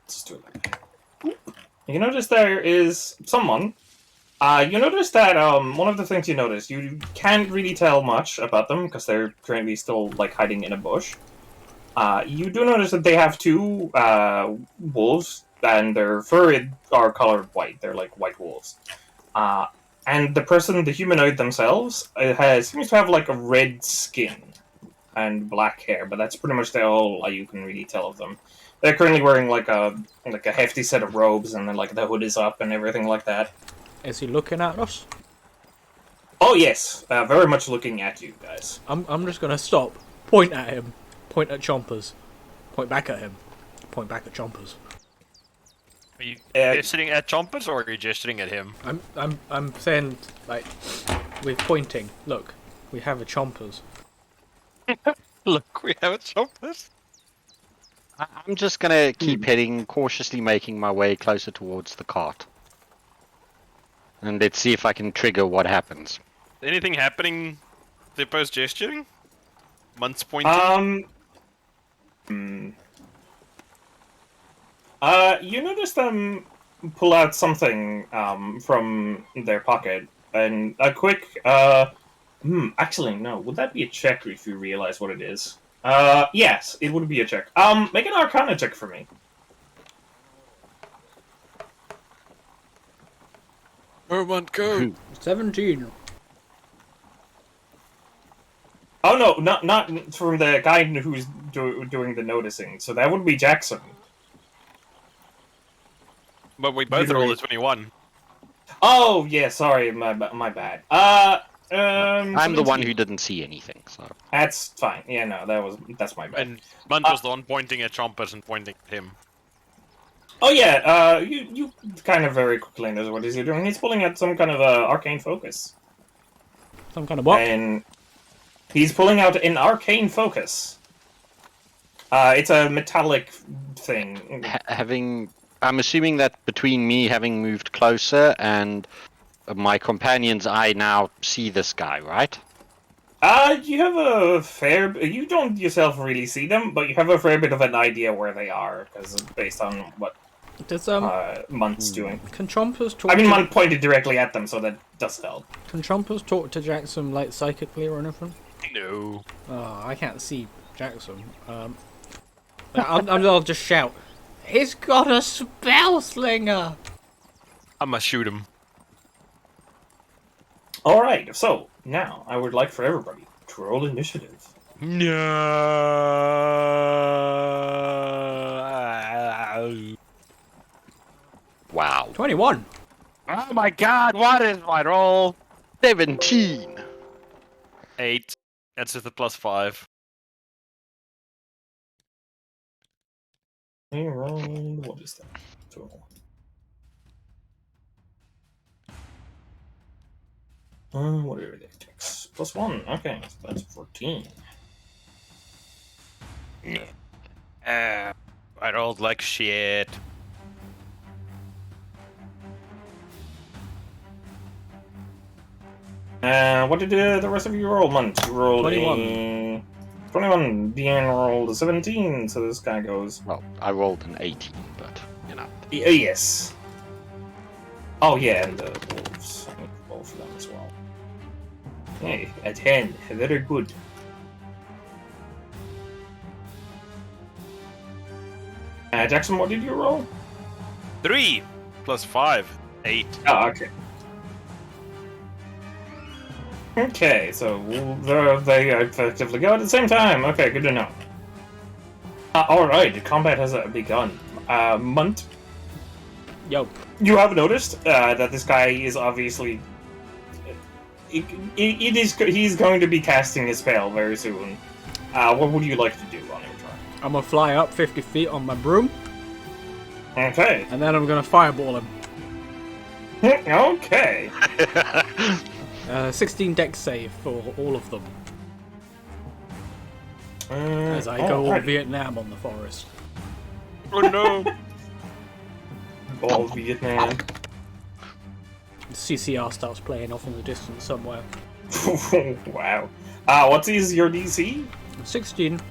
Let's do it. You notice there is someone. You notice that one of the things you notice, you can't really tell much about them because they're currently still hiding in a bush. You do notice that they have two wolves, and their fur are colored white. They're like white wolves. And the humanoid themselves, seems to have a red skin and black hair, but that's pretty much all you can really tell of them. They're currently wearing a hefty set of robes, and then the hood is up and everything like that. Is he looking at us? Oh yes, very much looking at you guys. I'm just gonna stop, point at him, point at Chompers, point back at him, point back at Chompers. Are you gesturing at Chompers or are you gesturing at him? I'm saying with pointing. Look, we have a Chompers. Look, we have a Chompers. I'm just gonna keep heading, cautiously making my way closer towards the cart. And let's see if I can trigger what happens. Anything happening? Zippo's gesturing? Months pointing? You notice them pull out something from their pocket, and a quick actually no, would that be a check if you realize what it is? Yes, it would be a check. Make an Arcana check for me. Vermont, go! 17. Oh no, not from the guy who's doing the noticing. So that would be Jackson. But we both rolled a 21. Oh yeah, sorry, my bad. I'm the one who didn't see anything, so. That's fine. Yeah, no, that's my bad. And Munt was the one pointing at Chompers and pointing at him. Oh yeah, you kind of very quickly knows what he's doing. He's pulling out some kind of arcane focus. Some kind of what? And he's pulling out an arcane focus. It's a metallic thing. I'm assuming that between me having moved closer and my companions, I now see this guy, right? You have a fair. You don't yourself really see them, but you have a fair bit of an idea where they are, because based on what Does Munt's doing. can Chompers talk? I mean, to... Munt pointed directly at them, so that does help. Can Chompers talk to Jackson like psychically or anything? No. Oh, I can't see Jackson. I'll just shout. He's got a spell slinger. I'ma shoot him. All right, so now I would like for everybody to roll initiative. No. Wow. 21. Oh my god, what is my roll? 17. 8. That's with a +5. Hey, roll. What is that? Total. What are the attacks? +1. Okay, so that's 14. I rolled like shit. What did the rest of you roll, Munt? You rolled 21. a 21. Deanne rolled a 17, so this guy goes. Well, I rolled an 18, but, you know. Yes. Oh, yeah, and the wolves. I need to roll for them as well. Hey, a 10. Very good. Jackson, what did you roll? 3 +5. 8. Oh, okay. Okay, so they effectively go at the same time. Okay, good to know. Alright, combat has begun. Munt, Yo. you have noticed that this guy is obviously... he's going to be casting his spell very soon. What would you like to do on your turn? I'm gonna fly up 50 feet on my broom, Okay. and then I'm gonna fireball him. Okay. 16 dex save for all of them. As I go all alright. Vietnam on the forest. Oh no! All Vietnam. CCR starts playing off in the distance somewhere. Wow. What is your DC? 16.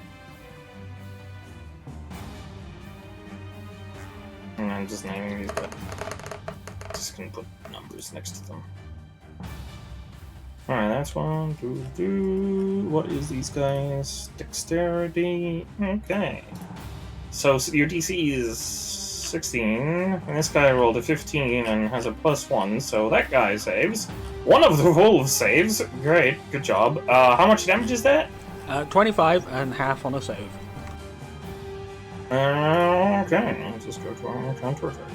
I'm just naming these, but just gonna put numbers next to them. Alright, that's 1, 2, 2. What is these guys? Dexterity. Okay. So your DC is 16, and this guy rolled a 15 and has a +1, so that guy saves. One of the wolves saves. Great, good job. How much damage is that? 25 and half on a save. Okay, let's just go to our counter attack.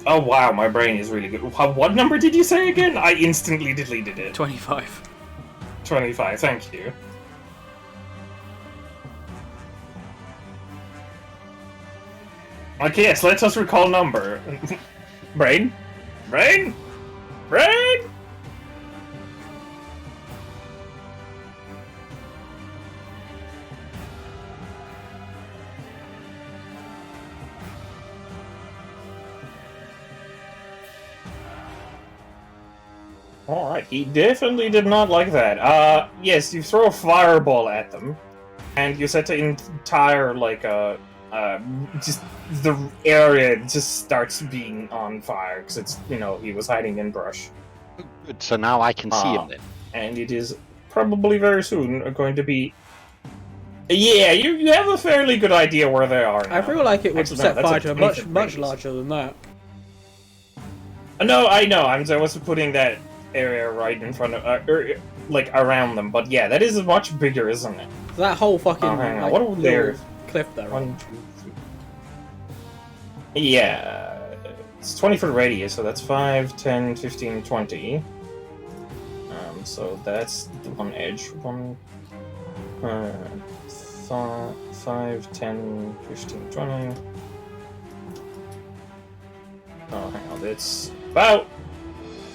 Oh wow, my brain is really good. What number did you say again? I instantly deleted it. 25. 25, thank you. Okay, yes, let us recall number. Brain? Brain? Brain? Alright, he definitely did not like that. Yes, you throw a fireball at them, and you set the entire, like, just the area just starts being on fire, because it's, you know, he was hiding in brush. Good. So now I can see him then. And it is probably very soon going to be... Yeah, you have a fairly good idea where they are now. I feel like it would Actually, no, set that's fire a to a 20 much, foot much radius. larger than that. No, I know. I was putting that area right in front of, like around them. But yeah, that is much bigger, isn't it? That whole fucking hang on. like, What are little there? cliff there. Right? 1, 2, 3. Yeah, it's 20 foot radius, so that's 5, 10, 15, 20. So that's the one edge. 5, 10, 15, 20. Oh, hang on. It's about.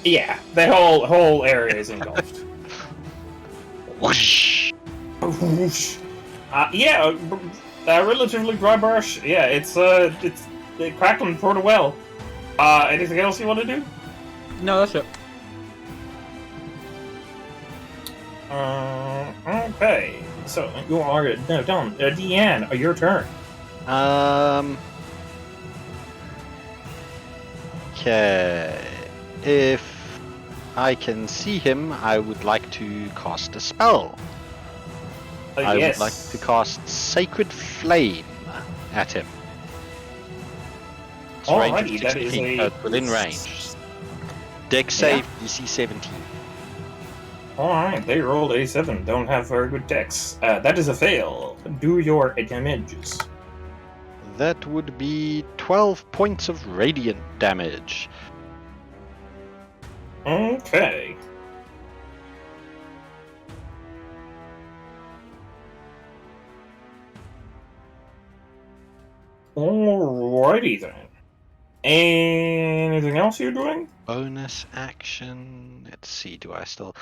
Yeah, the whole area is engulfed. Whoosh! Whoosh. Yeah, relatively dry brush. Yeah, it's crackling pretty well. Anything else you want to do? No, that's it. Okay. So you are no done. Deanne, your turn. Okay. If I can see him, I would like to cast a spell. I Yes. would like to cast Sacred Flame at him. It's range of Alrighty, 60 that is feet, a within range. Dex save DC 17. Alright, they rolled a 7. Don't have very good decks. That is a fail. Do your damages. That would be 12 points of radiant damage. Okay. Alrighty then. Anything else you're doing? Bonus action. Let's see, do I still.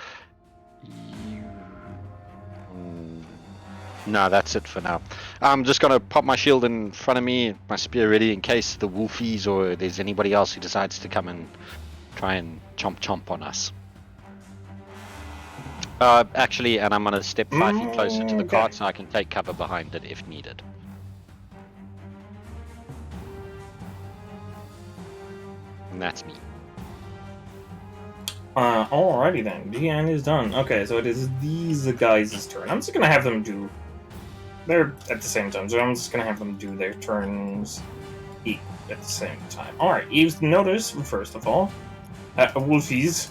No, that's it for now. I'm just gonna pop my shield in front of me, my spear ready in case the wolfies or there's anybody else who decides to come and try and chomp on us. Actually, and I'm gonna step 5 feet closer to the Okay. cart so I can take cover behind it if needed. And that's me. Alrighty then. Deanne is done. Okay, so it is these guys' turn. I'm just gonna have them do. They're at the same time, so I'm just gonna have them do their turns at the same time. Alright, you notice, first of all, Wolfies.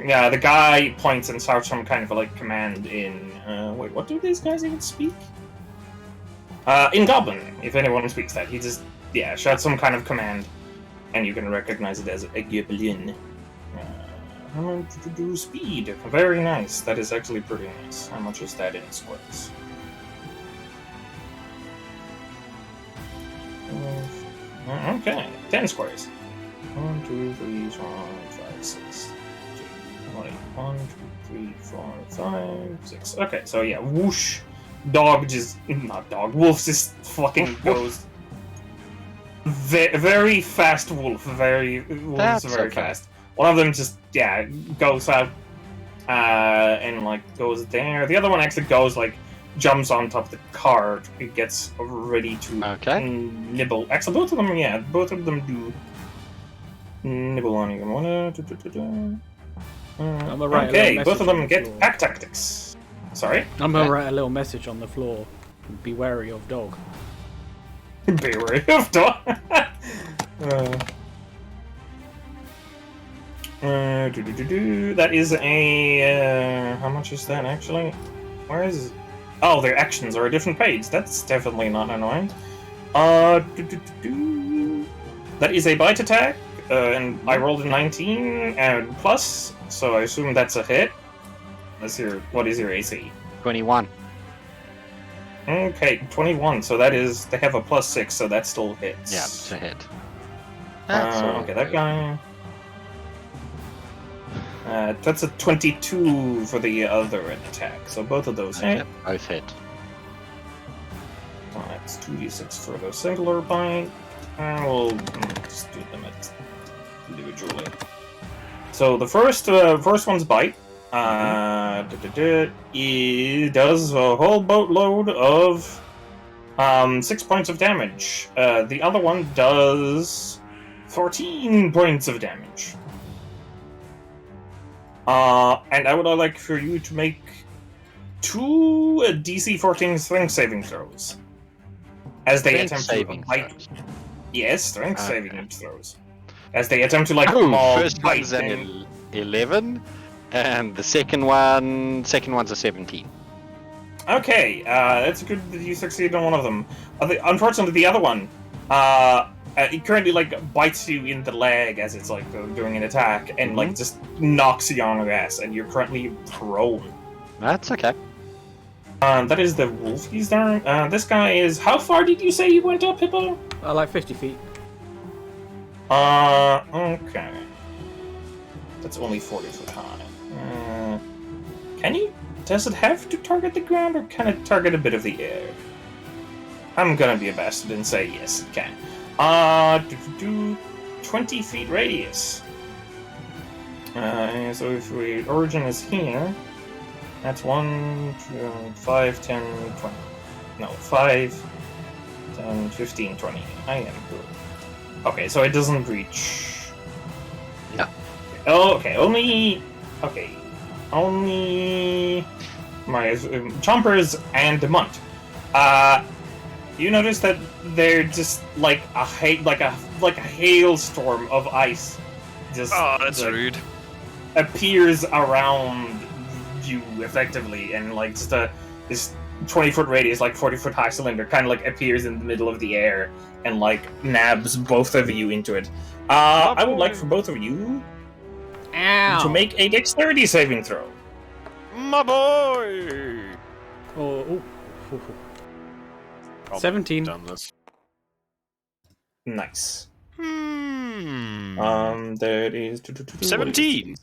Yeah, the guy points and shouts some kind of like command in. Wait, what do these guys even speak? In Goblin, if anyone speaks that. He just, shouts some kind of command, and you can recognize it as a Goblin. I'm going to do speed. Very nice. That is actually pretty nice. How much is that in squares? Okay, 10 squares. 1, 2, 3, 4, 5, 6. 1, 2, 3, 4, 5, 6. Okay, so yeah, whoosh. Wolf just fucking goes. Very fast wolf. Wolf's very fast. One of them just, goes out, and, like, goes there. The other one actually goes, like, jumps on top of the cart. It gets ready to nibble. Actually, both of them do nibble on you. Okay, both of them get pack tactics. Sorry? I'm gonna write a little message on the floor. Be wary of dog. Be wary of dog. That is a. How much is that actually? Where is? Oh, their actions are a different page. That's definitely not annoying. That is a bite attack, and I rolled a 19 and plus, so I assume that's a hit. What is your AC? 21. Okay, 21. So that is they have a +6, so that still hits. Yeah, it's a hit. Okay, that guy. That's a 22 for the other attack, so both of those hit. Yep, both hit. That's 2d6 for the singular bite. We'll just do them individually. So the first one's bite. It does a whole boatload of 6 points of damage. The other one does 14 points of damage. And I would like for you to make 2 DC 14 strength saving throws. As they Strength attempt saving to bite. throws. Yes, strength Okay. saving throws. As they attempt to like Oh, first bite one's and- an 11, and the second one's a 17. Okay, it's good that you succeeded on one of them. Unfortunately, the other one, it currently like bites you in the leg as it's like doing an attack, and like just knocks you on your ass, and you're currently prone. That's okay. That is the Wolfie's turn. This guy is. How far did you say you went up, Hippo? Like 50 feet. Okay. That's only 40 foot high. Can you? Does it have to target the ground, or can it target a bit of the air? I'm gonna be a bastard and say yes, it can. 20 feet radius. So if origin is here, that's 1, 5, 10, 20. No, 5, 10, 15, 20. I am good. Okay, so it doesn't reach. Yeah. Oh, okay. Only my Chompers and the Munt. You notice that they're just like a hailstorm of ice. Just Oh, that's like, rude. appears around you effectively, and like just this 20-foot radius, like 40-foot high cylinder, kind of like appears in the middle of the air and like nabs both of you into it. I would like for both of you to make a dexterity saving throw. My boy! Oh, I'll 17. Done this. Nice. Hmm. That is 17.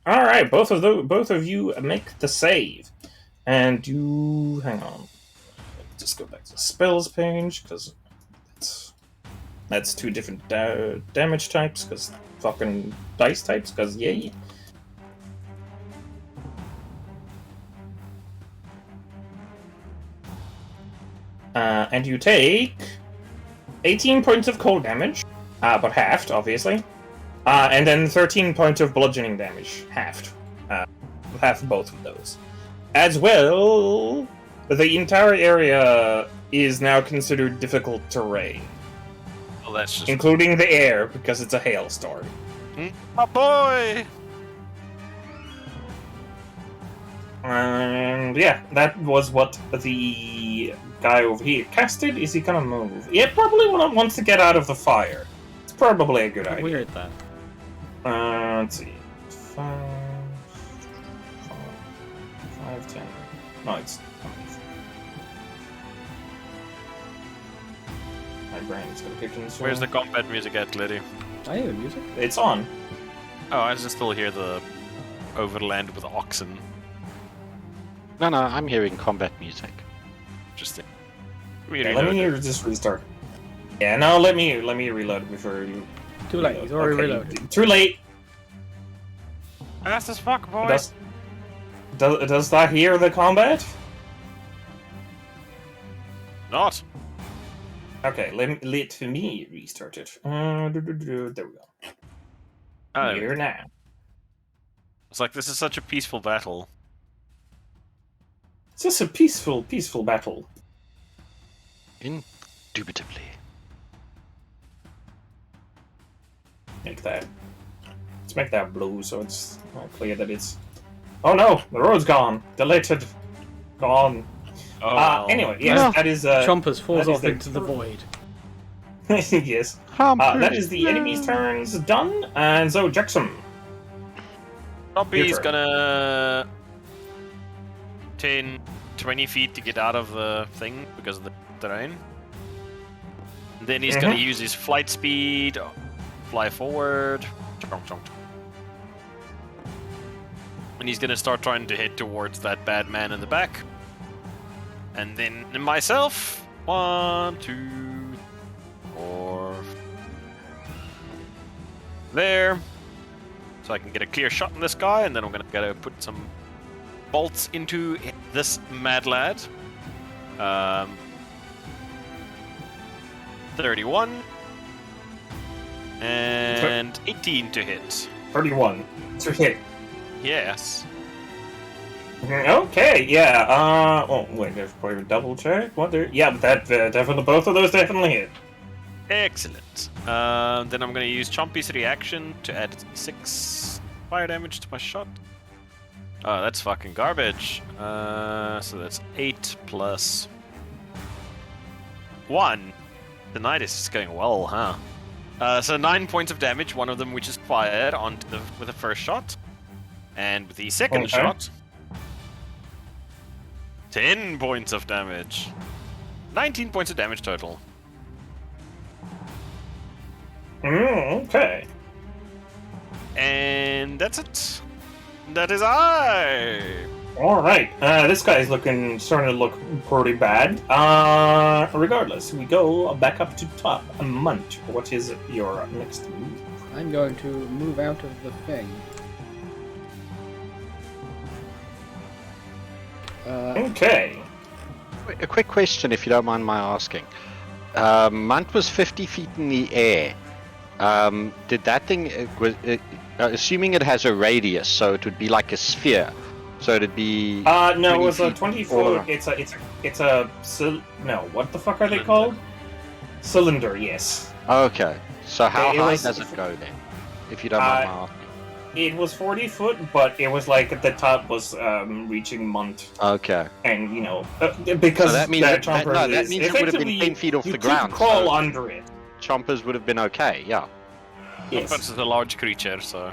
All right, both of you make the save, and you hang on. Just go back to the spells page because that's 2 different damage types. Because fucking dice types. Because yay. And you take 18 points of cold damage, but halved, obviously. And then 13 points of bludgeoning damage, halved. Half both of those. As well, the entire area is now considered difficult terrain, Well, that's just including the air, because it's a hailstorm. my boy. And yeah, that was what the guy over here casted. Is he gonna move? Yeah, probably wants to get out of the fire. It's probably a good idea. Weird that. Let's see. 5, 10. No, it's. My brain's gonna kick in. Where's the combat music at, Liddy? I hear the music. It's on. Oh, I just still hear the overland with oxen. No, I'm hearing combat music. Interesting. Yeah, let me just restart. Yeah, no, let me reload before you. Too late, he's already Okay, reloaded. Too late. That's as fuck, boy. Does that hear the combat? Not. Okay, let me restart it. There we go. Oh, Here now. it's like this is such a peaceful battle. It's just a peaceful battle. Indubitably. Let's make that blue so it's clear that it's. Oh no, the road's gone. Deleted. Gone. Oh, well. Anyway, yes, No. that is. Chompers falls that is off the- into the void. Yes. That is the enemy's turns done, and so Jackson. Chompy's Your turn. gonna 10, 20 feet to get out of the thing because of the terrain. And then he's gonna use his flight speed, fly forward. Chonk, chonk. And he's gonna start trying to head towards that bad man in the back. And then myself. 1, 2, 4. There. so I can get a clear shot on this guy, and then I'm gonna put some bolts into this mad lad. 31 and 18 to hit. 31 to hit. Yes. Okay, yeah. Oh wait, there's probably a double check. What there? Yeah, that definitely, both of those definitely hit. Excellent. Then I'm gonna use Chompy's reaction to add 6 fire damage to my shot. Oh, that's fucking garbage. So that's 8 plus 1. Tonight is just going well, huh? So 9 points of damage, one of them which is fired with the first shot. And with the second shot, 10 points of damage. 19 points of damage total. Okay. And that's it. That is I. Alright, this guy's starting to look pretty bad. Regardless, we go back up to top. Munt, what is your next move? I'm going to move out of the thing. Okay. A quick question, if you don't mind my asking. Munt was 50 feet in the air. Did that thing, assuming it has a radius, so it would be like a sphere. So it'd be. No, it was a 20 20 foot. No, what the fuck are they called? Cylinder, yes. Okay. So how It high was- does it go then? If you don't mind my asking. It was 40 foot, but it was like the top was reaching Munt. Okay. And, because So that means that that chomper means is it would have been effectively, 10 feet off you the could ground. crawl So under it. chompers would have been okay, yeah. Yes. But it's a large creature, so.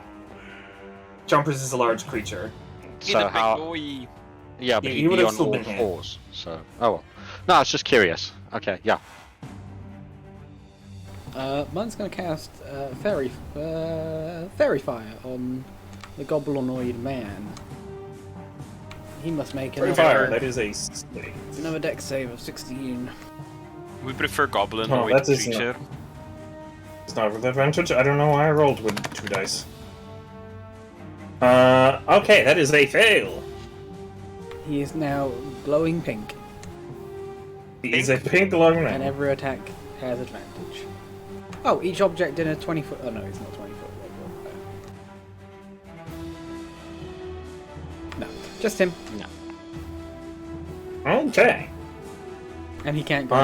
Chompers is a large creature. So how? Yeah, but he he'd would be have on still all been hit. fours. So, oh well. No, I was just curious. Okay, yeah. Mine's going to cast fairy fire on the goblinoid man. He must make Very fire, that another, is a save. another dex save of 16. We prefer goblin Oh, or that is creature. It's not with advantage. I don't know why I rolled with 2 dice. Okay, that is a fail. He is now glowing pink, He's a pink glowing and man. every attack has advantage. Oh, each object in a 20 foot. Oh no, he's not 20 foot. No, just him. Okay. And he can't go.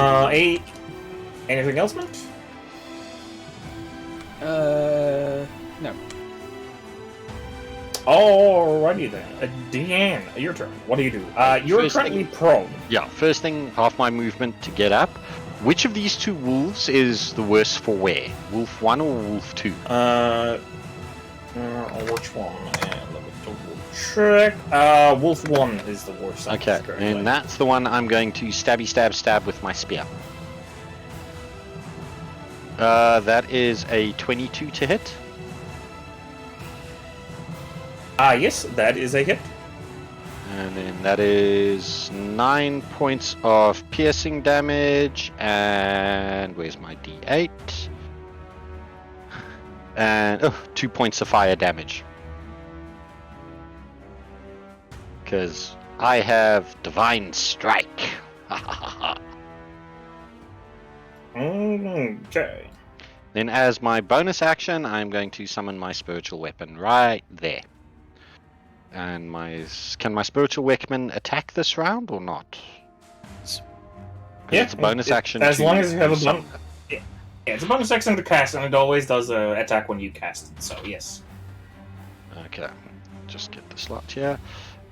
Anything else, Matt? No. Alrighty then. Deanne, your turn. What do you do? You're First currently thing- prone. Yeah, first thing, half my movement to get up. Which of these 2 wolves is the worst for wear? Wolf 1 or Wolf 2? Which one? Let me double check. Wolf 1 is the worst. Okay, and that's the one I'm going to stab with my spear. That is a 22 to hit. Yes, that is a hit. And then that is 9 points of piercing damage, and where's my d8? And 2 points of fire damage. Because I have Divine Strike. Okay. Then as my bonus action, I'm going to summon my spiritual weapon right there. And can my spiritual weapon attack this round or not? 'Cause it's a bonus action. As to long as you have a summon. bonus. Yeah, it's a bonus action to cast, and it always does attack when you cast it. So yes. Okay, just get the slot here.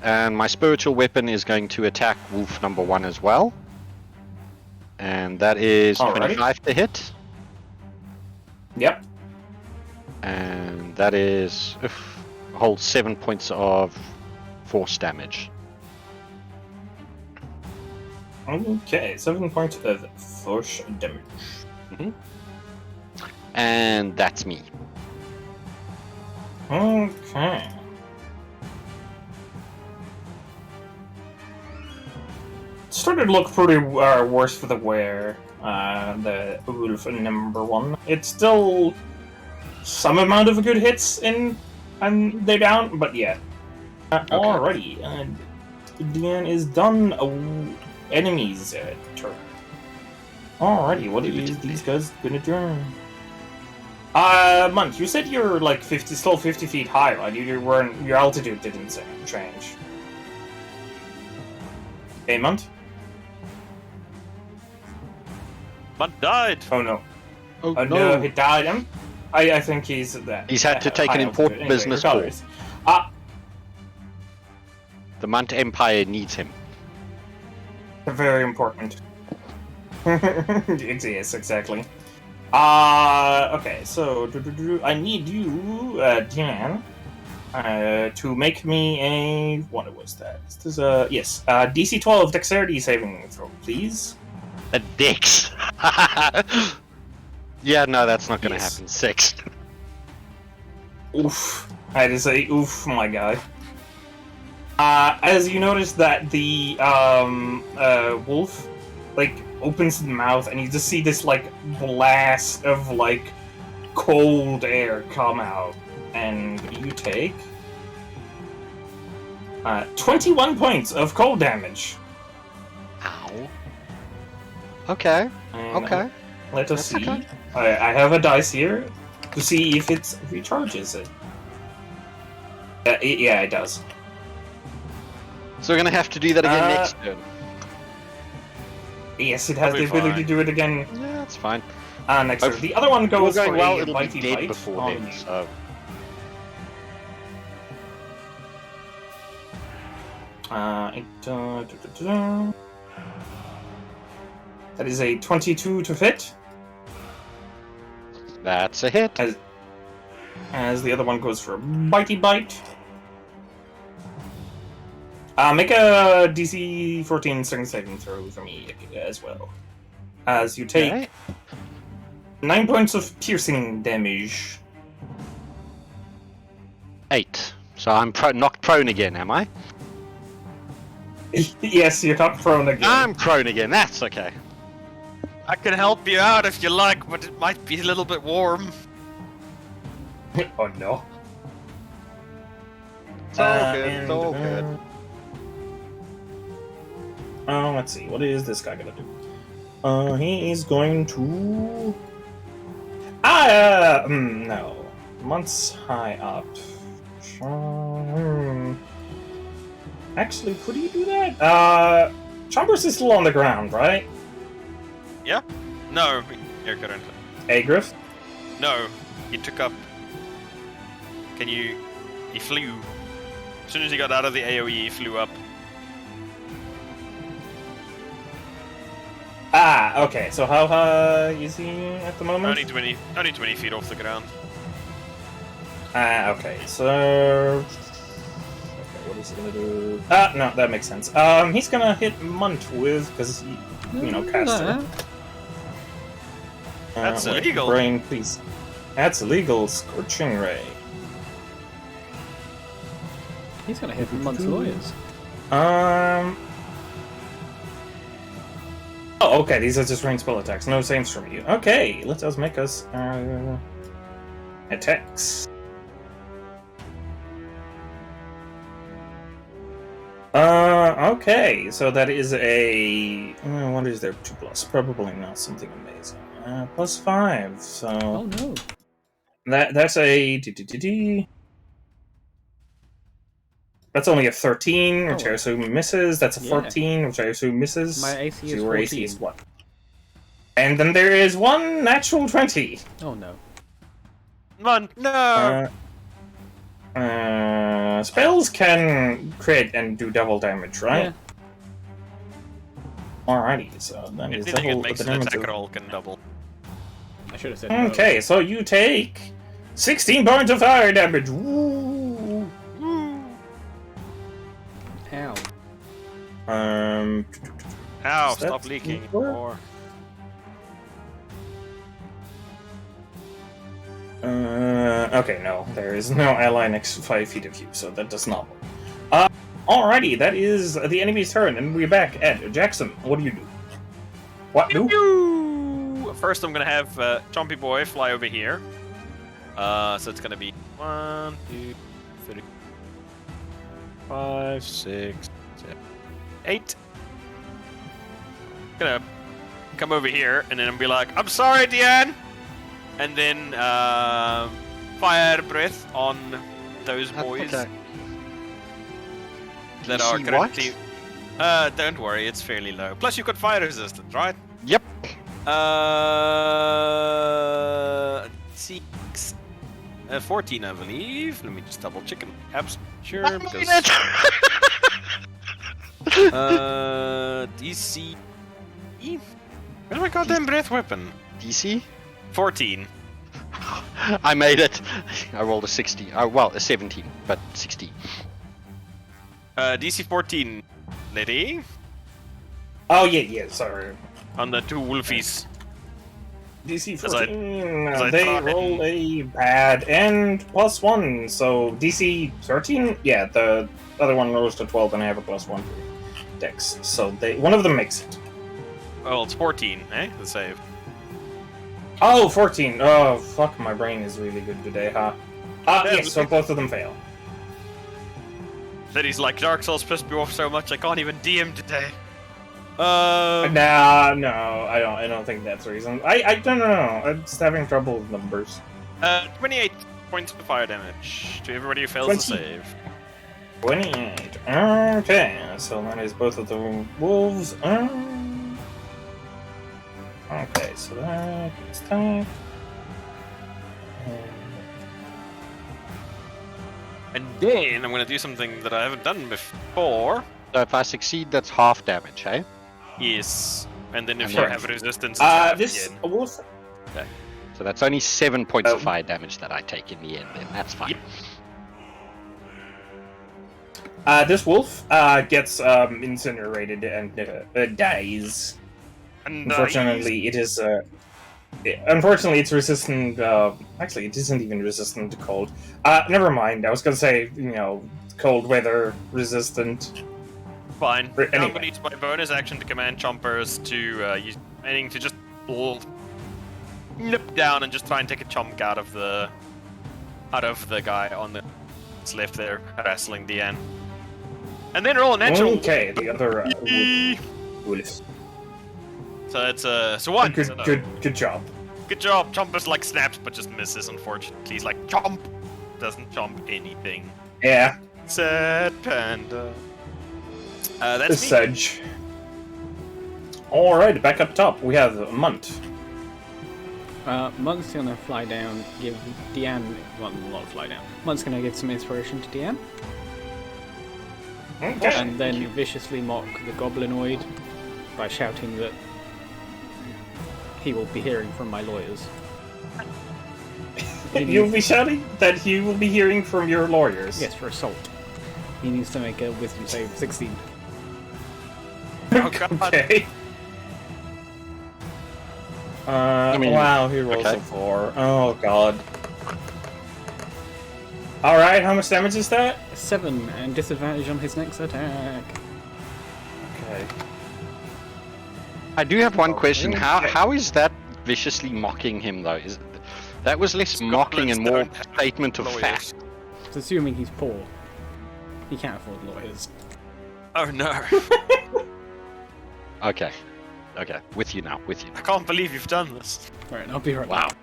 And my spiritual weapon is going to attack wolf number 1 as well. And that is Alrighty. 25 to hit. Yep. And that is a whole 7 points of force damage. Okay, 7 points of force damage. And that's me. Okay. Started to look pretty worse for the wear. The wolf number 1. It's still some amount of good hits in And they're down, but yeah. Okay. Alrighty. Deanne is done. Enemies turn. Alrighty, what is these guys gonna do? Monk, you said you're like 50, still 50 feet high, right? Your altitude didn't change. Hey, Munt? Munt died. Oh no. Oh, Oh no, he died him? I think he's that. He's had to take an high important altitude. business Anyway, call. regardless. The Munt Empire needs him. Very important. Yes, exactly. Okay, so I need you, Dan, to make me a what was that? This is yes, DC 12 Dexterity saving throw, please. A Dex. Yeah, no, that's not gonna Yes. happen. 6. Oof. I had to say oof, my guy. As you notice that the wolf like opens the mouth and you just see this like blast of like cold air come out, and you take 21 points of cold damage. Ow. Okay. And Okay. let us That's see. okay. I have a dice here to see if it recharges it. Yeah, it does. So we're gonna have to do that again Uh, next turn. Yes, it has That'll the be ability fine. to do it again Yeah, that's fine. next turn. The other one If we're goes going for well, a it'll be bitey dead bite before on then. you. So That is a 22 to fit, that's a hit. as the other one goes for a bitey bite. Make a DC 14 strength saving throw for me as well. As you take Okay. 9 points of piercing damage. 8. So I'm knocked prone again, am I? Yes, you're not prone again. I'm prone again. That's okay. I can help you out if you like, but it might be a little bit warm. Oh no. It's all good. It's and, all good. Let's see. What is this guy gonna do? He is going to. No. Months high up. Actually, could he do that? Chompers is still on the ground, right? Yeah? No, you're currently. Hey, Griff. No, he took up. He flew. As soon as he got out of the AoE, he flew up. Okay. So how high is he at the moment? Only 20 feet off the ground. Okay, so... Okay, what is he gonna do? No, that makes sense. He's gonna hit Munt with, because, caster. That's wait, illegal. Brain, please. That's illegal. Scorching Ray. He's gonna hit Munt's lawyers. Oh, okay, these are just ranged spell attacks. No saves from you. Okay, let us make us, attacks. Okay, so that is a... what is their 2+? Probably not something amazing. +5, so... Oh no. That's a... That's only a 13, which I assume misses. That's a Yeah. 14, which I assume misses. My AC So is your 14. AC is what? And then there is one natural 20. Oh no. Man, no! Spells can crit and do double damage, right? Yeah. Alrighty, so then it's Anything double that makes the an damage attack of- roll can double. I should have said no. Okay, so you take 16 points of fire damage. Woo! Ow. Ow, Is that stop leaking. equal? More. Okay, no, there is no ally next 5 feet of you, so that does not work. Alrighty, that is the enemy's turn, and we're back at Jackson. What do you do? What do? Pew! First, I'm gonna have Chompy Boy fly over here. So it's gonna be 1, 2, 3, 5, 6, 7, 8. Gonna come over here and then be like, I'm sorry, Deanne! And then fire breath on those boys Okay. that You are see currently. Don't worry, it's fairly low. Plus, you've got fire resistance, right? Yep. 6, 14, I believe. Let me just double check. Abs sure. I Because, made it! DC. Where's my goddamn breath weapon? DC? 14. I made it. I rolled a 60. Well, a 17, but 60. DC 14. Lady. Oh yeah, sorry. On the 2 wolfies. DC As I- 14. as I They thought. rolled a bad and +1. So DC 13. Yeah, the other one rose to 12, and I have a +1 for Dex. So one of them makes it. Well, it's 14, eh? The save. Oh, 14. Oh, fuck, my brain is really good today, huh? Yes, so both of them fail. That he's like, Dark Souls pissed me off so much I can't even DM today. Nah, no, I don't think that's the reason. I don't know. I'm just having trouble with numbers. 28 points of fire damage to everybody who fails 20. the save. 28. Okay, so that is both of the wolves. Okay, so that's time. And then I'm gonna do something that I haven't done before. So if I succeed, that's half damage, eh? Yes. And then if And you then- have resistance, it's half This again. wolf. So that's only 7 points Oh. of fire damage that I take in the end, then that's fine. This wolf gets incinerated and dies. And Unfortunately, it is. Unfortunately, it's resistant. Actually, it isn't even resistant to cold. Never mind. I was gonna say, cold weather resistant. fine. Anyway. Now I'm gonna use my bonus action to command chompers to use aiming to just nip down and just try and take a chomp out of the guy on the that's left there wrestling the end. And then roll a natural. Okay, the other wolf. So it's so 1. Good, so no. good job. Good job. Chompers like snaps, but just misses. Unfortunately, he's like chomp, doesn't chomp anything. Yeah, Sad panda. the That's me. sedge. All right, back up top we have Munt. Munt's gonna fly down, give Deanne. Well, not fly down. Munt's gonna give some inspiration to Deanne, Okay. and then viciously mock the goblinoid by shouting that he will be hearing from my lawyers. You'll be shouting that you will be hearing from your lawyers. Yes, for assault. He needs to make a wisdom save of 16. Oh, God. Okay. Wow, he rolls okay. a 4. Oh god. Alright, how much damage is that? 7 and disadvantage on his next attack. Okay. I do have one question. Okay. How is that viciously mocking him though? That was less mocking and more Goblins don't statement of lawyers. fact. It's assuming he's poor. He can't afford lawyers. Oh no! Okay. Okay. With you now. With you I now. can't believe you've done this. Right, I'll be right Wow. back.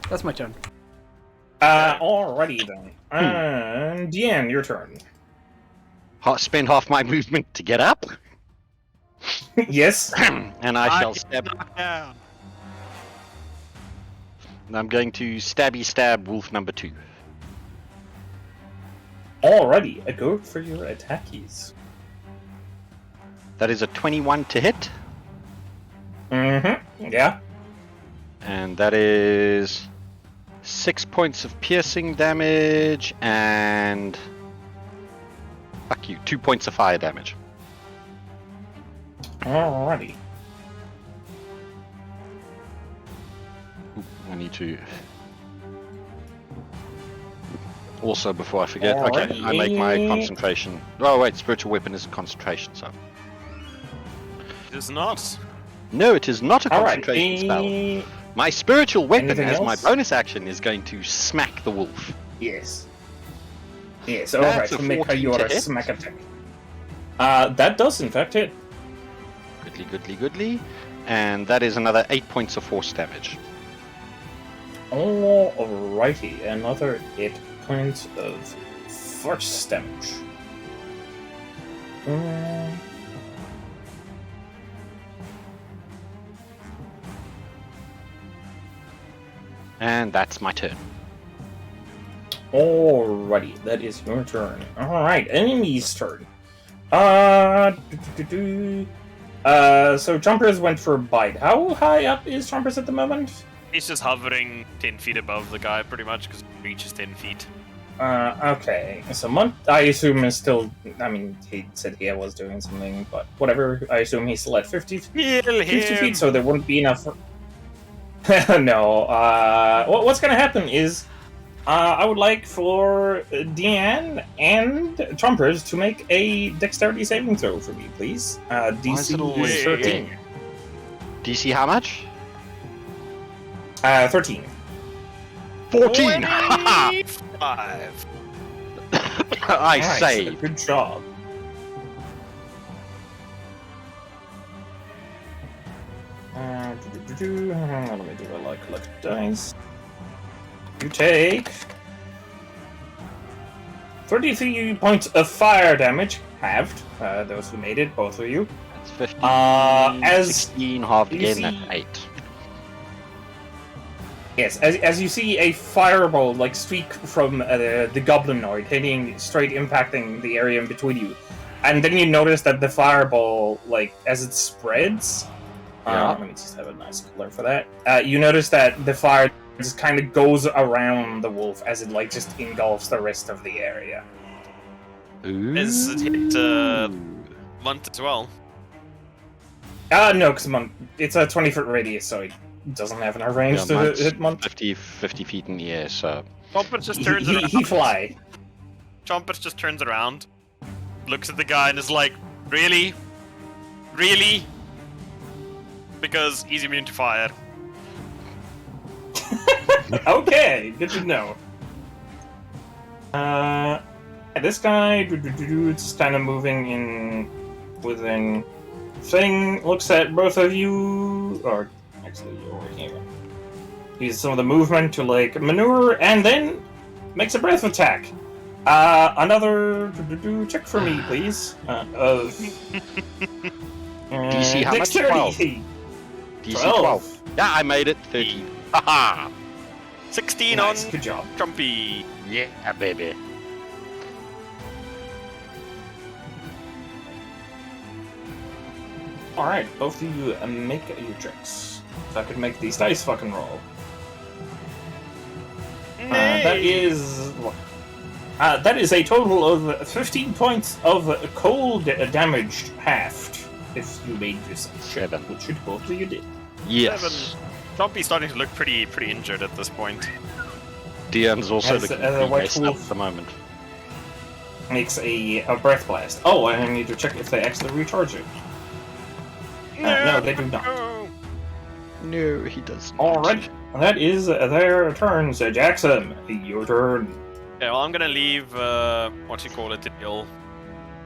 That's my turn. Alrighty then. And Deanne, your turn. Spend half my movement to get up, Yes. and I shall stab. Knock down. And I'm going to stab wolf number 2. Alrighty, go for your attackies. That is a 21 to hit, Mm-hmm. Yeah. and that is 6 points of piercing damage and fuck you, 2 points of fire damage. Alrighty. I need to. Also, before I forget, okay, I make my Alrighty. concentration. Oh wait, spiritual weapon is a concentration, so. It is not. No, it is not a Alright. concentration spell. My spiritual weapon Anything as my else? bonus action is going to smack the wolf. Yes. Yes, alright, That's a so make 14 your to hit. smack attack. That does in fact hit. Goodly, goodly, goodly. And that is another 8 points of force damage. Alrighty, another 8 points of force damage. And that's my turn. Alrighty, that is your turn. Alright, enemy's turn. So Chompers went for bite. How high up is Chompers at the moment? He's just hovering 10 feet above the guy, pretty much, because reach is 10 feet. Okay. So Munt, I assume, is still... I mean, he said he was doing something, but whatever. I assume he's still at 50 feet, so there wouldn't be enough... No. What's gonna happen is... I would like for Deanne and Chompers to make a dexterity saving throw for me, please. is it DC always is 13. DC how much? 13. 14! 25. I Nice, saved. good job. Let me do a like dice. You take 33 points of fire damage, halved. Those who made it, both of you. That's 15, as 16 halved you again, see- that's 8. Yes, as you see a fireball like streak from the goblinoid hitting straight, impacting the area in between you, and then you notice that the fireball, like as it spreads, Yeah. let me just have a nice color for that. You notice that the fire just kind of goes around the wolf as it like just engulfs the rest of the area. Ooh. Is it hit Munt as well? No, because it's a 20-foot radius, so it doesn't have enough range Yeah, to mine's hit Munt. 50 feet in the air, so... Chompers just turns around. He fly. Chompers just turns around, looks at the guy, and is like, "Really? Really?" Because he's immune to fire. Okay, good to know. This guy, it's kind of moving in within thing. Looks at both of you, or actually over here. Uses some of the movement to like maneuver, and then makes a breath attack. Another check for me, please. Of DC how much? dexterity. 12. DC 12. Yeah, I made it. 13. Haha! 16 Nice, on good job. Trumpy. Yeah, baby. Alright, both of you make your checks. So I could make these dice fucking roll. That is a total of 15 points of cold damage halved if you made this check, 7. which both of you did. Yes. Trumpy's starting to look pretty injured at this point. Deanne's also As- looking as a pretty white messed up wolf. at the moment. Makes a breath blast. Oh, and I need to check if they actually recharge it. No, they do not. No. No, he does not. Alright, that is their turns. Jackson, your turn. Yeah, well, I'm gonna leave, what you call it, to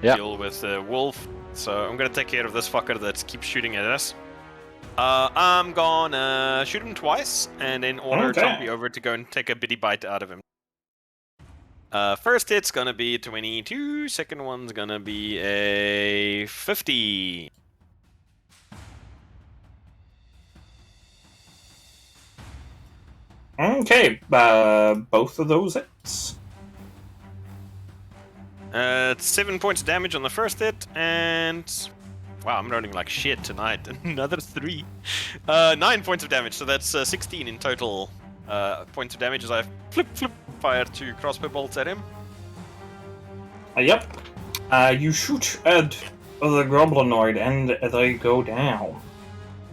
Yeah. deal with the wolf. So I'm gonna take care of this fucker that keeps shooting at us. I'm gonna shoot him twice, and then order Okay. Chompy over to go and take a bitty bite out of him. First hit's gonna be 22, second one's gonna be a 50. Okay, both of those hits. It's 7 points of damage on the first hit, and... Wow, I'm rolling like shit tonight. Another 3. 9 points of damage, so that's 16 in total points of damage as I flip, fire 2 crossbow bolts at him. Yep. You shoot at the goblinoid and they go down.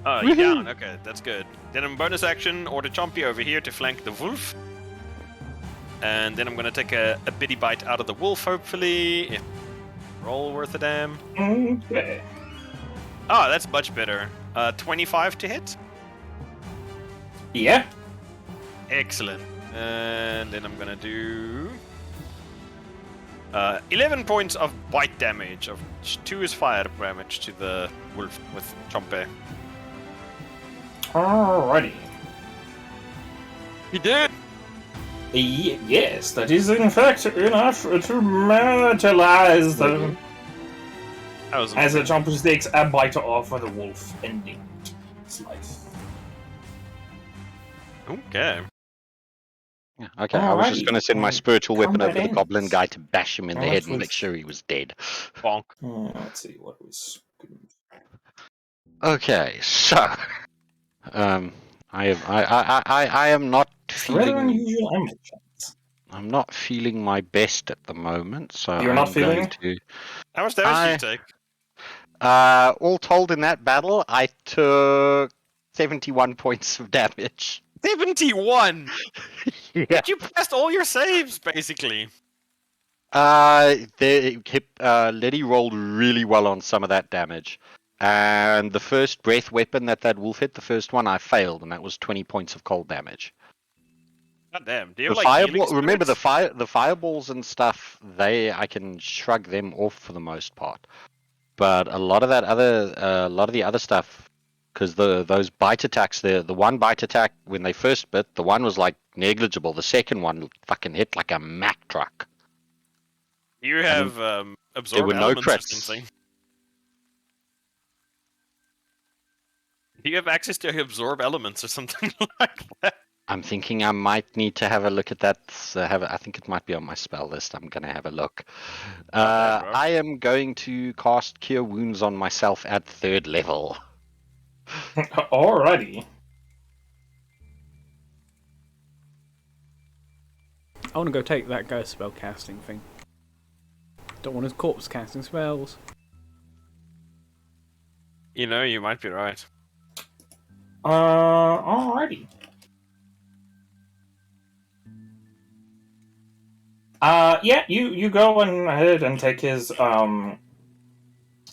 Oh, you're down. Okay, that's good. Then I'm bonus action, order Chompy over here to flank the wolf. And then I'm gonna take a bitty bite out of the wolf, hopefully. If roll worth a damn. Okay. Oh, that's much better. 25 to hit. Yeah. Excellent. And then I'm gonna do 11 points of bite damage, of which 2 is fire damage to the wolf with Chompe. Alrighty. He did! Yes, that is in fact enough to materialize them. That was As the Chomper takes a bite off of the wolf, ending its life. Okay. Yeah, okay, I was just Alrighty. going to send my spiritual weapon Combat over to the ends. goblin guy to bash him in the Well, head that and was- make sure he was dead. Bonk. Let's see what was. Okay, so I am not Rather feeling unusual emotions. I'm not feeling my best at the moment, so You're not I'm going feeling to How much damage did you take? all told in that battle I took 71 points of damage. 71! Yeah. You passed all your saves, basically. Letty rolled really well on some of that damage. And the first breath weapon that wolf hit, the first one, I failed, and that was 20 points of cold damage. God damn. Do you The have, like, healing fireball, remember spirits? the fireballs and stuff, I can shrug them off for the most part. But a lot of the other stuff, because those bite attacks, the one bite attack when they first bit, the one was like negligible. The second one fucking hit like a Mack truck. You have absorb were no elements or crits. something. Do you have access to absorb elements or something like that? I'm thinking I might need to have a look at that. I think it might be on my spell list. I'm going to have a look. bad, bro. I am going to cast Cure Wounds on myself at 3rd level. Alrighty. I want to go take that guy's spell casting thing. Don't want his corpse casting spells. You know, you might be right. Alrighty. Yeah, you go ahead and take his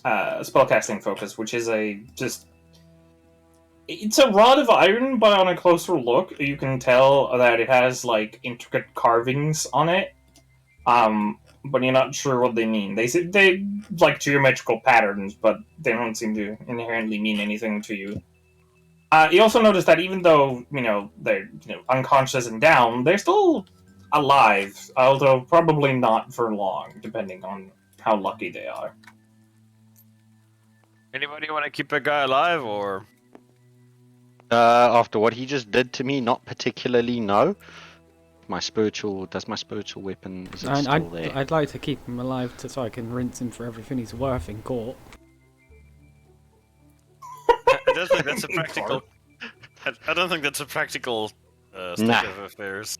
spellcasting focus, which is it's a rod of iron, but on a closer look, you can tell that it has like intricate carvings on it. But you're not sure what they mean. They like geometrical patterns, but they don't seem to inherently mean anything to you. You also notice that even though they're unconscious and down, they're still alive, although probably not for long, depending on how lucky they are. Anybody want to keep a guy alive, or After what he just did to me, not particularly, no. Does my spiritual weapon, is it still there? I'd like to keep him alive so I can rinse him for everything he's worth in court. I don't think that's a practical. I don't think that's a practical state Nah. of affairs.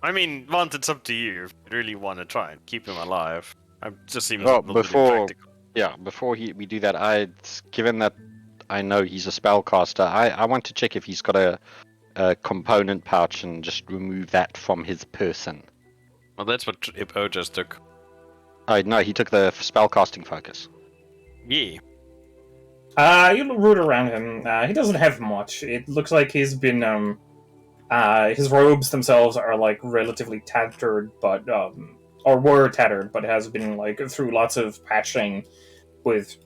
I mean, Vaunt, it's up to you. If you really want to try and keep him alive, it just seems Well, a little bit before- impractical. Yeah, before we do that, given that I know he's a spellcaster, I want to check if he's got a component pouch and just remove that from his person. Well, that's what Ippo just took. Oh, no, he took the spellcasting focus. Yeah. You root around him. He doesn't have much. It looks like he's been his robes themselves are like relatively tattered, but or were tattered, but has been like through lots of patching with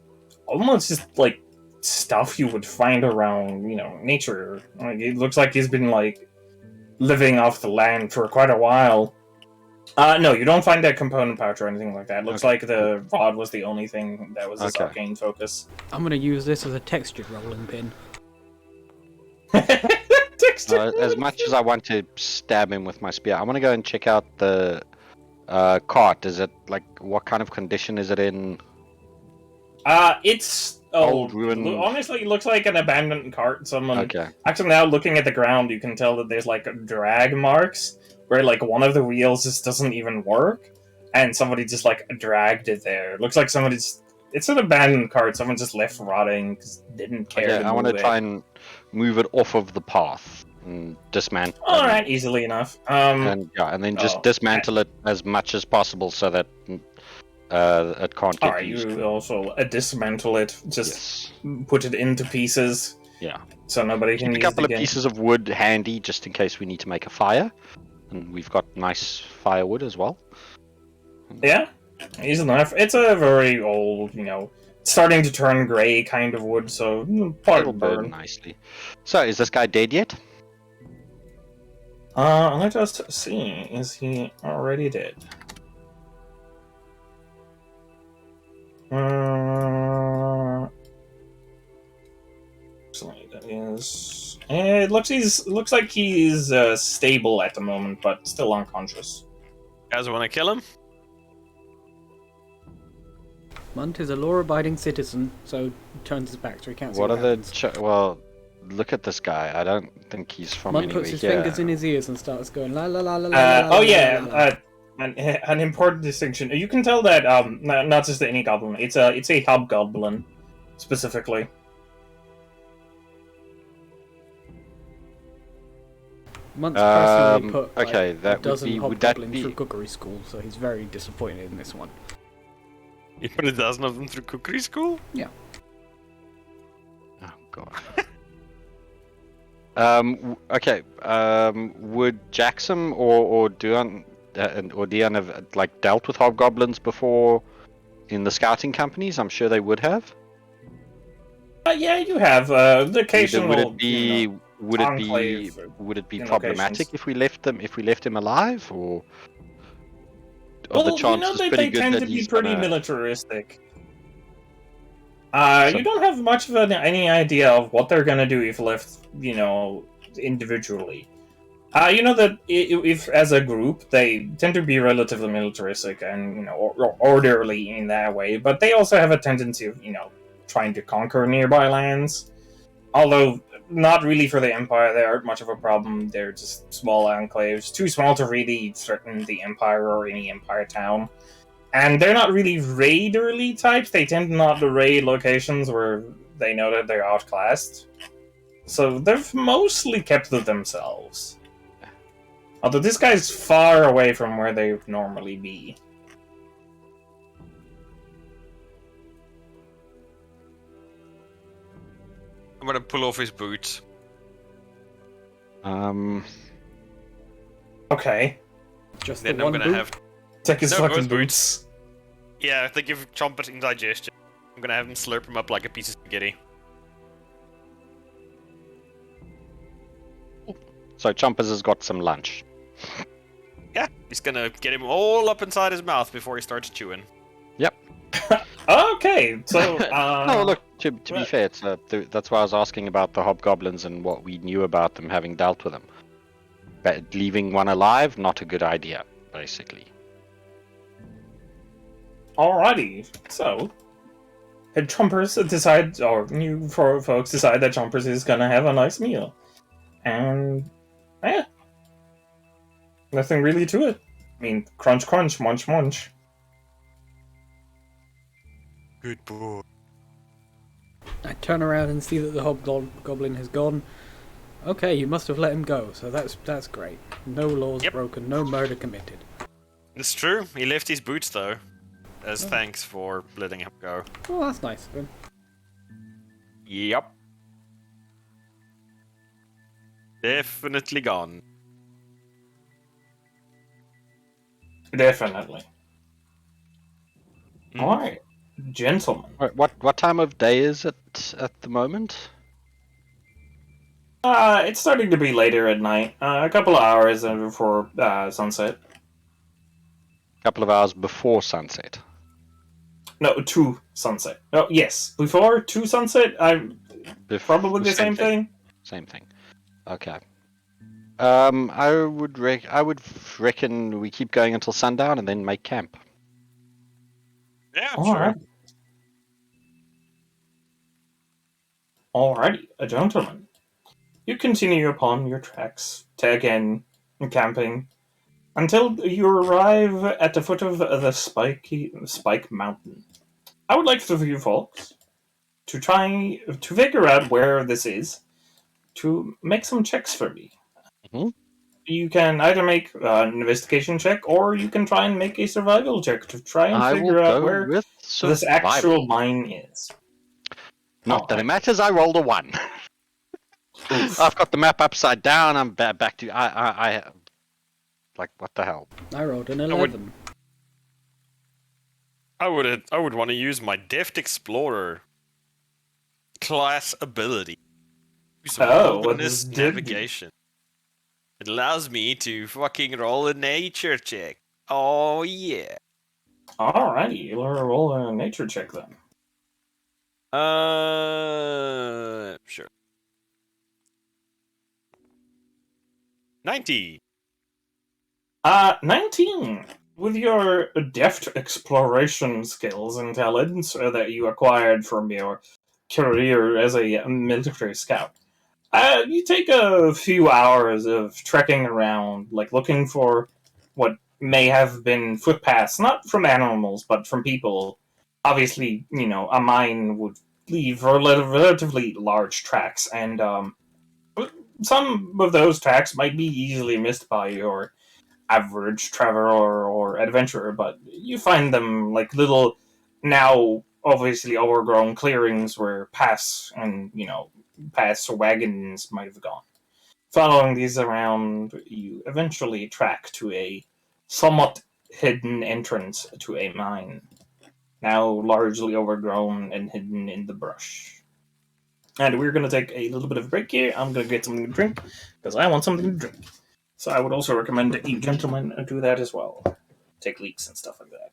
almost just like stuff you would find around nature. Like, it looks like he's been like living off the land for quite a while. No, you don't find that component pouch or anything like that. It looks like the rod was the only thing that was his Okay. arcane focus. I'm gonna use this as a textured rolling pin. As much as I want to stab him with my spear, I want to go and check out the cart. Is it like, what kind of condition is it in? It's Old ruined- Honestly, it looks like an abandoned cart. Someone Okay. actually, now looking at the ground, you can tell that there's like drag marks where like one of the wheels just doesn't even work, and somebody just like dragged it there. It looks like it's an abandoned cart. Someone just left rotting because didn't care. Okay, I want to try and move it off of the path and dismantle. All right, easily enough. And then just Oh, dismantle it as much as possible so that it can't get all right, used. you also dismantle it. Just Yes. put it into pieces. Yeah. So nobody can Keep a use couple the of game. pieces of wood handy just in case we need to make a fire. And we've got nice firewood as well. Yeah, easy enough. It's a very old, starting to turn gray kind of wood, so part It'll burn burn. nicely. So, is this guy dead yet? Let's just see. Is he already dead? Actually, that is. It looks like he's stable at the moment, but still unconscious. Guys want to kill him? Munt is a law-abiding citizen, so he turns his back so he can't see What what are the... happens. Well, look at this guy. I don't think he's from Munt anywhere puts his here. fingers in his ears and starts going la la la la la la la. Oh la, yeah, la, la. an important distinction. You can tell that not just any goblin. It's a hobgoblin specifically. Munt's personally Um, put okay, like, that a would dozen be- would that hobgoblins be- through cookery school, so he's very disappointed in this one. You put a dozen of them through cookery school? Oh, God. Okay. Would Jackson or Dion have like dealt with hobgoblins before in the scouting companies? I'm sure they would have. Yeah, you have the Would occasional. it be enclave in problematic locations. if we left him alive, or are Well, the chances they pretty good tend that to be he's pretty gonna... militaristic. So- You don't have much of any idea of what they're gonna do if left, individually. You know that if as a group they tend to be relatively militaristic and or orderly in that way, but they also have a tendency of trying to conquer nearby lands. Although not really for the Empire, they aren't much of a problem. They're just small enclaves, too small to really threaten the Empire or any Empire town. And they're not really raiderly types. They tend not to raid locations where they know that they're outclassed. So they've mostly kept to themselves. Although this guy's far away from where they would normally be. I'm gonna pull off his boots. Okay. Just Then the I'm one gonna boot. have... Take his No, fucking both boots. Yeah, if they give Chompet indigestion, I'm gonna have him slurp him up like a piece of spaghetti. So Chompers has got some lunch. Yeah, he's gonna get him all up inside his mouth before he starts chewing. Okay, so No, look. To be right. fair, it's that's why I was asking about the hobgoblins and what we knew about them, having dealt with them. But leaving one alive, not a good idea, basically. Alrighty, so Chompers decide, or you folks decide that Chompers is gonna have a nice meal, and nothing really to it. I mean, crunch, crunch, munch, munch. Good boy. I turn around and see that the hobgoblin has gone. Okay, you must have let him go, so that's great. No laws Yep. broken, no murder committed. It's true. He left his boots though, as thanks for letting him go. Well, that's nice of him. Yep. Definitely gone. Definitely. Mm. Alright, gentlemen. Wait, what time of day is it at the moment? It's starting to be later at night. A couple of hours before sunset. A couple of hours before sunset. No, to sunset. Oh, yes, before to sunset. Probably the same thing. Same thing. Okay. I would reckon we keep going until sundown and then make camp. Yeah, Alright. Alrighty, gentlemen. You continue upon your tracks, tag in, and camping, until you arrive at the foot of the Spike Mountain. I would like for you folks to try to figure out where this is, to make some checks for me. Mhm. You can either make an investigation check, or you can try and make a survival check to try and I will figure out go where with this actual survival. mine is. Not that it matters. I rolled a 1. Oof. I've got the map upside down. I'm back to like what the hell? I rolled an would- 11. I would want to use my Deft Explorer class ability. Use some Oh, what wilderness does Div do? navigation. It allows me to fucking roll a nature check. Oh yeah. Alrighty, you'll roll a nature check then. Sure. 19. 19. With your deft exploration skills and talents that you acquired from your career as a military scout, you take a few hours of trekking around, like looking for what may have been footpaths, not from animals, but from people. Obviously, a mine would leave relatively large tracks, and some of those tracks might be easily missed by your average traveler or adventurer, but you find them like little, now obviously overgrown clearings where paths and paths or wagons might have gone. Following these around, you eventually track to a somewhat hidden entrance to a mine, now largely overgrown and hidden in the brush. And we're going to take a little bit of a break here. I'm going to get something to drink, because I want something to drink. So I would also recommend that you gentlemen do that as well. Take leaks and stuff like that.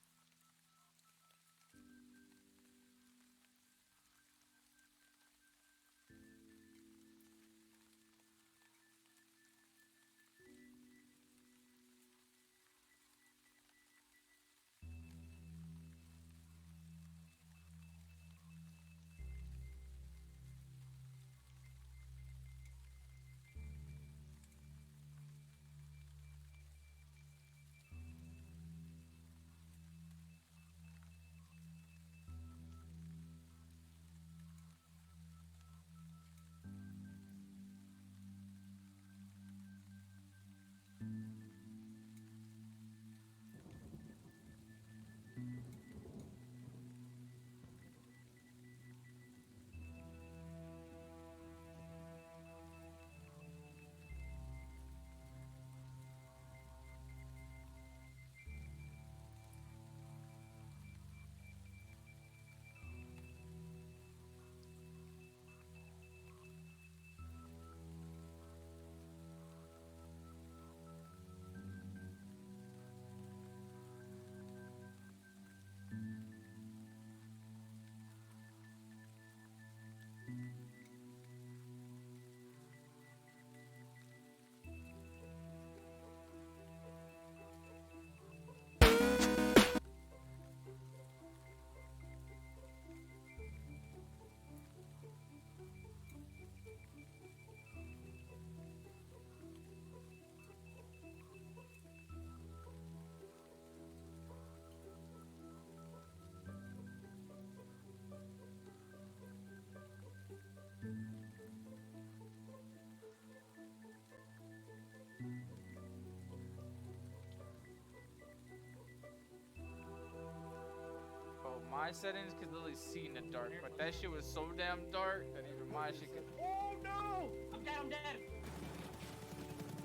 Oh, my settings could literally see in the dark, but that shit was so damn dark that even my shit could. Oh no! I'm dead, I'm dead!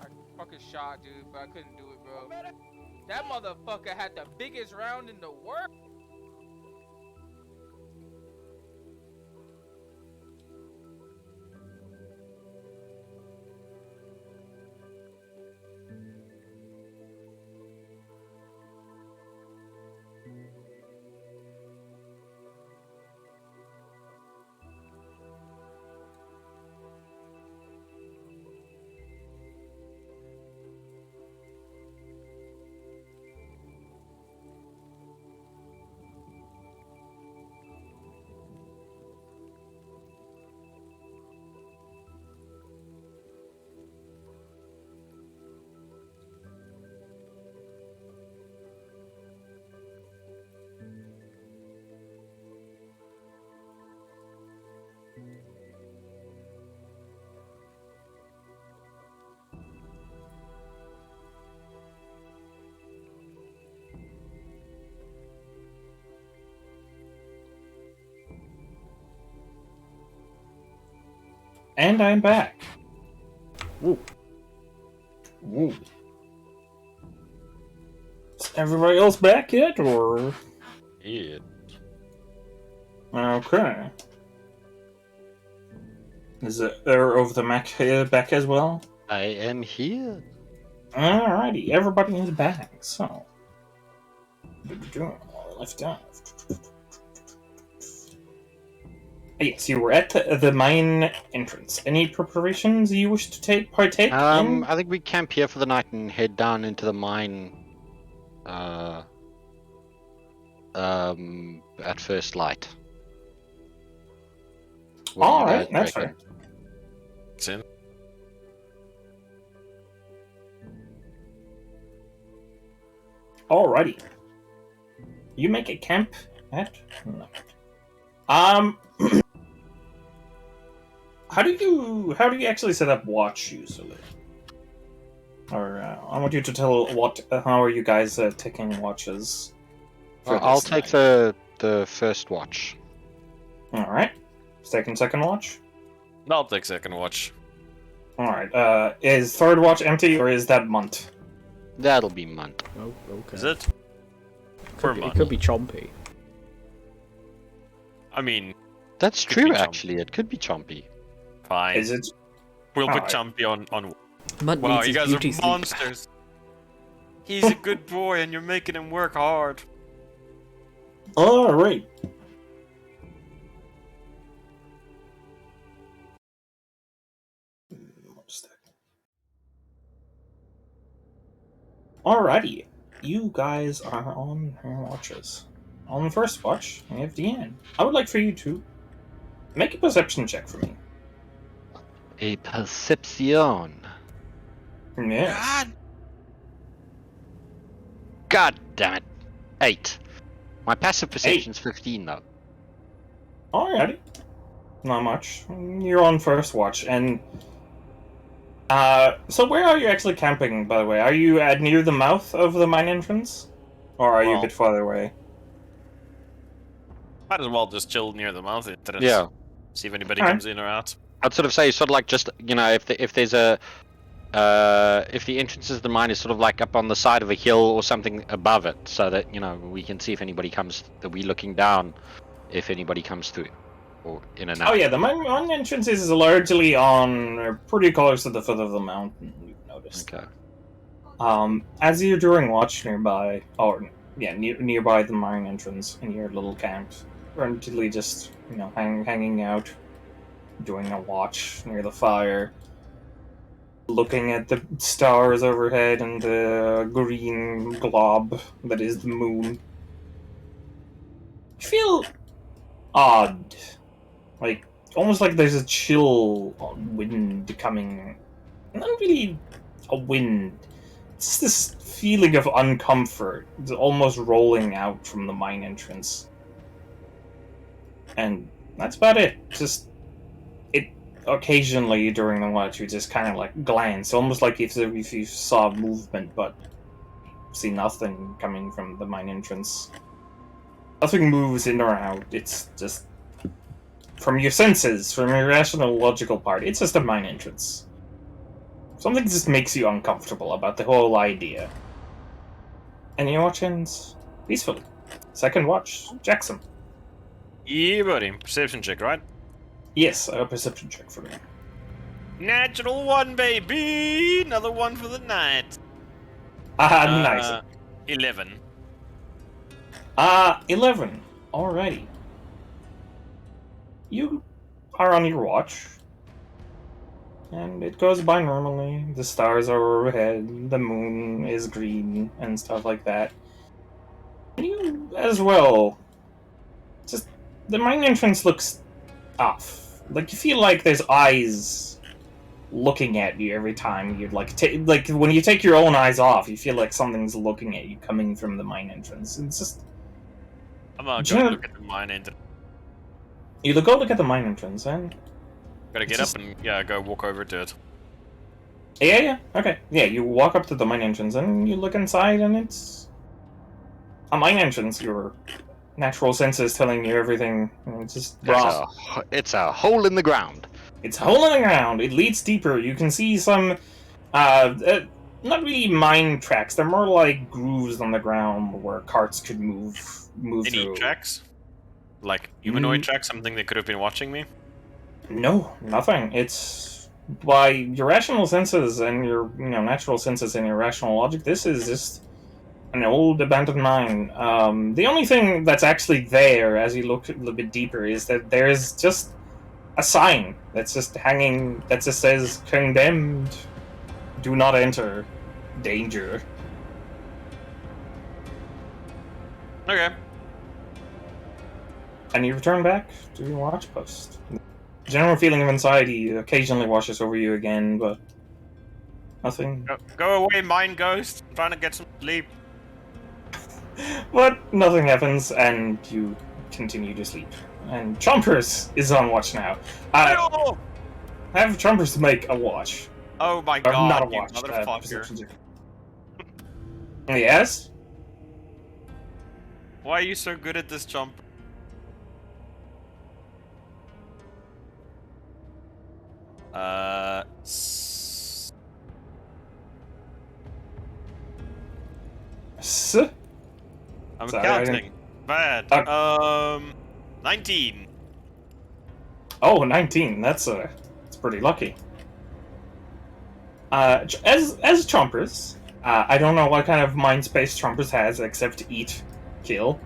I fucking shot, dude, but I couldn't do it, bro. That motherfucker had the biggest round in the world! And I'm back. Ooh. Is everybody else back yet, or? Yeah. Okay. Is it there over the Mac back as well? I am here. Alrighty, everybody is back. So, left out. Yes, you were at the mine entrance. Any preparations you wish to partake in? I think we camp here for the night and head down into the mine. At first light. What do you Alright, guys that's reckon? fair. It's in. Alrighty. You make a camp at night. How do you actually set up watch usually? Or I want you to tell how are you guys taking watches? for I'll this take night? the first watch. All right. Second watch. I'll take second watch. All right. Is third watch empty or is that month? That'll be month. Oh, okay. Is it? Could be, it could be chompy. I mean, That's Could true, be Chompy. actually. It could be Chompy. fine. Is it? We'll put Alright. Chumpy on. Munt Wow, needs you his guys beauty are sleep. monsters. He's a good boy, and you're making him work hard. All right. Alrighty, you guys are on your watches. On the first watch, we have Deanne. I would like for you to make a perception check for me. A perception. Yes. God damn it. 8. My passive perception's 15, though. Alrighty. Not much. You're on first watch, and so where are you actually camping, by the way? Are you at near the mouth of the mine entrance? Or are you a Well- bit farther away? Might as well just chill near the mouth entrance. Yeah. See if anybody Alright. comes in or out. I'd sort of say, sort of like just, you know, if there's a... if the entrance to the mine is sort of like up on the side of a hill or something above it, so that, you know, we can see if anybody comes, that we're looking down if anybody comes through, or in and out. Oh yeah, the mine entrance is largely on pretty close to the foot of the mountain, you've noticed. Okay. As you're doing watch nearby, or yeah, nearby the mine entrance in your little camp, relatively just, you know, hanging out, doing a watch near the fire, looking at the stars overhead and the green glob that is the moon. You feel odd. Like, almost like there's a chill wind coming. Not really a wind. It's this feeling of uncomfort. It's almost rolling out from the mine entrance. And that's about it. Just, it occasionally during the watch you just kind of like glance, almost like if you saw movement, but see nothing coming from the mine entrance. Nothing moves in or out. It's just from your senses, from your rational, logical part. It's just a mine entrance. Something just makes you uncomfortable about the whole idea. And your watch ends peacefully. Second watch, Jackson. Yeah, buddy. Perception check, right? Yes, a perception check for me. Natural 1, baby! Another one for the night. Nice. 11. 11. Alrighty. You are on your watch. And it goes by normally. The stars are overhead, the moon is green, and stuff like that. And you, as well, just, the mine entrance looks off. Like, you feel like there's eyes looking at you every time you, like, like, when you take your own eyes off, you feel like something's looking at you coming from the mine entrance. It's just, I'm gonna Jen- go look at the mine entrance. you go look at the mine entrance, and Gotta get Just- up and, yeah, go walk over to it. yeah, okay. Yeah, you walk up to the mine entrance and you look inside and it's a mine entrance. Your natural senses telling you everything. And it's just raw. It's a hole in the ground. It's a hole in the ground. It leads deeper. You can see some not really mine tracks. They're more like grooves on the ground where carts could move Any through. tracks? Like humanoid tracks? Something they could have been watching me? No, nothing. It's by your rational senses and your natural senses and your rational logic. This is just an old abandoned mine. The only thing that's actually there, as you look a little bit deeper, is that there's just a sign that's just hanging that just says "Condemned. Do not enter. Danger." Okay. And you return back to your watch post. General feeling of anxiety occasionally washes over you again, but nothing. Go away, mind ghost. I'm trying to get some sleep. But nothing happens, and you continue to sleep. And Chompers is on watch now. Oh! Have Chompers make a watch. Oh my Or god, not a you watch. motherfucker. Perception check. Yes? Why are you so good at this jump? S? I'm Sorry, I counting. Bad. 19. Oh, 19. That's pretty lucky. As Chompers, I don't know what kind of mind space Chompers has except eat, kill,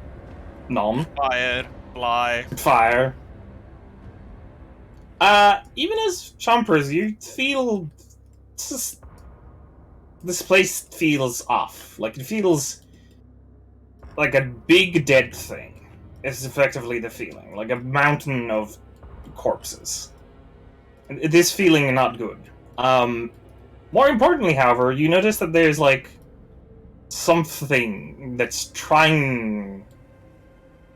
nom, Fire. Fly. fire. Even as Chompers, you feel just this place feels off. Like it feels like a big dead thing. Is effectively the feeling, like a mountain of corpses. This feeling not good. More importantly, however, you notice that there's like something that's trying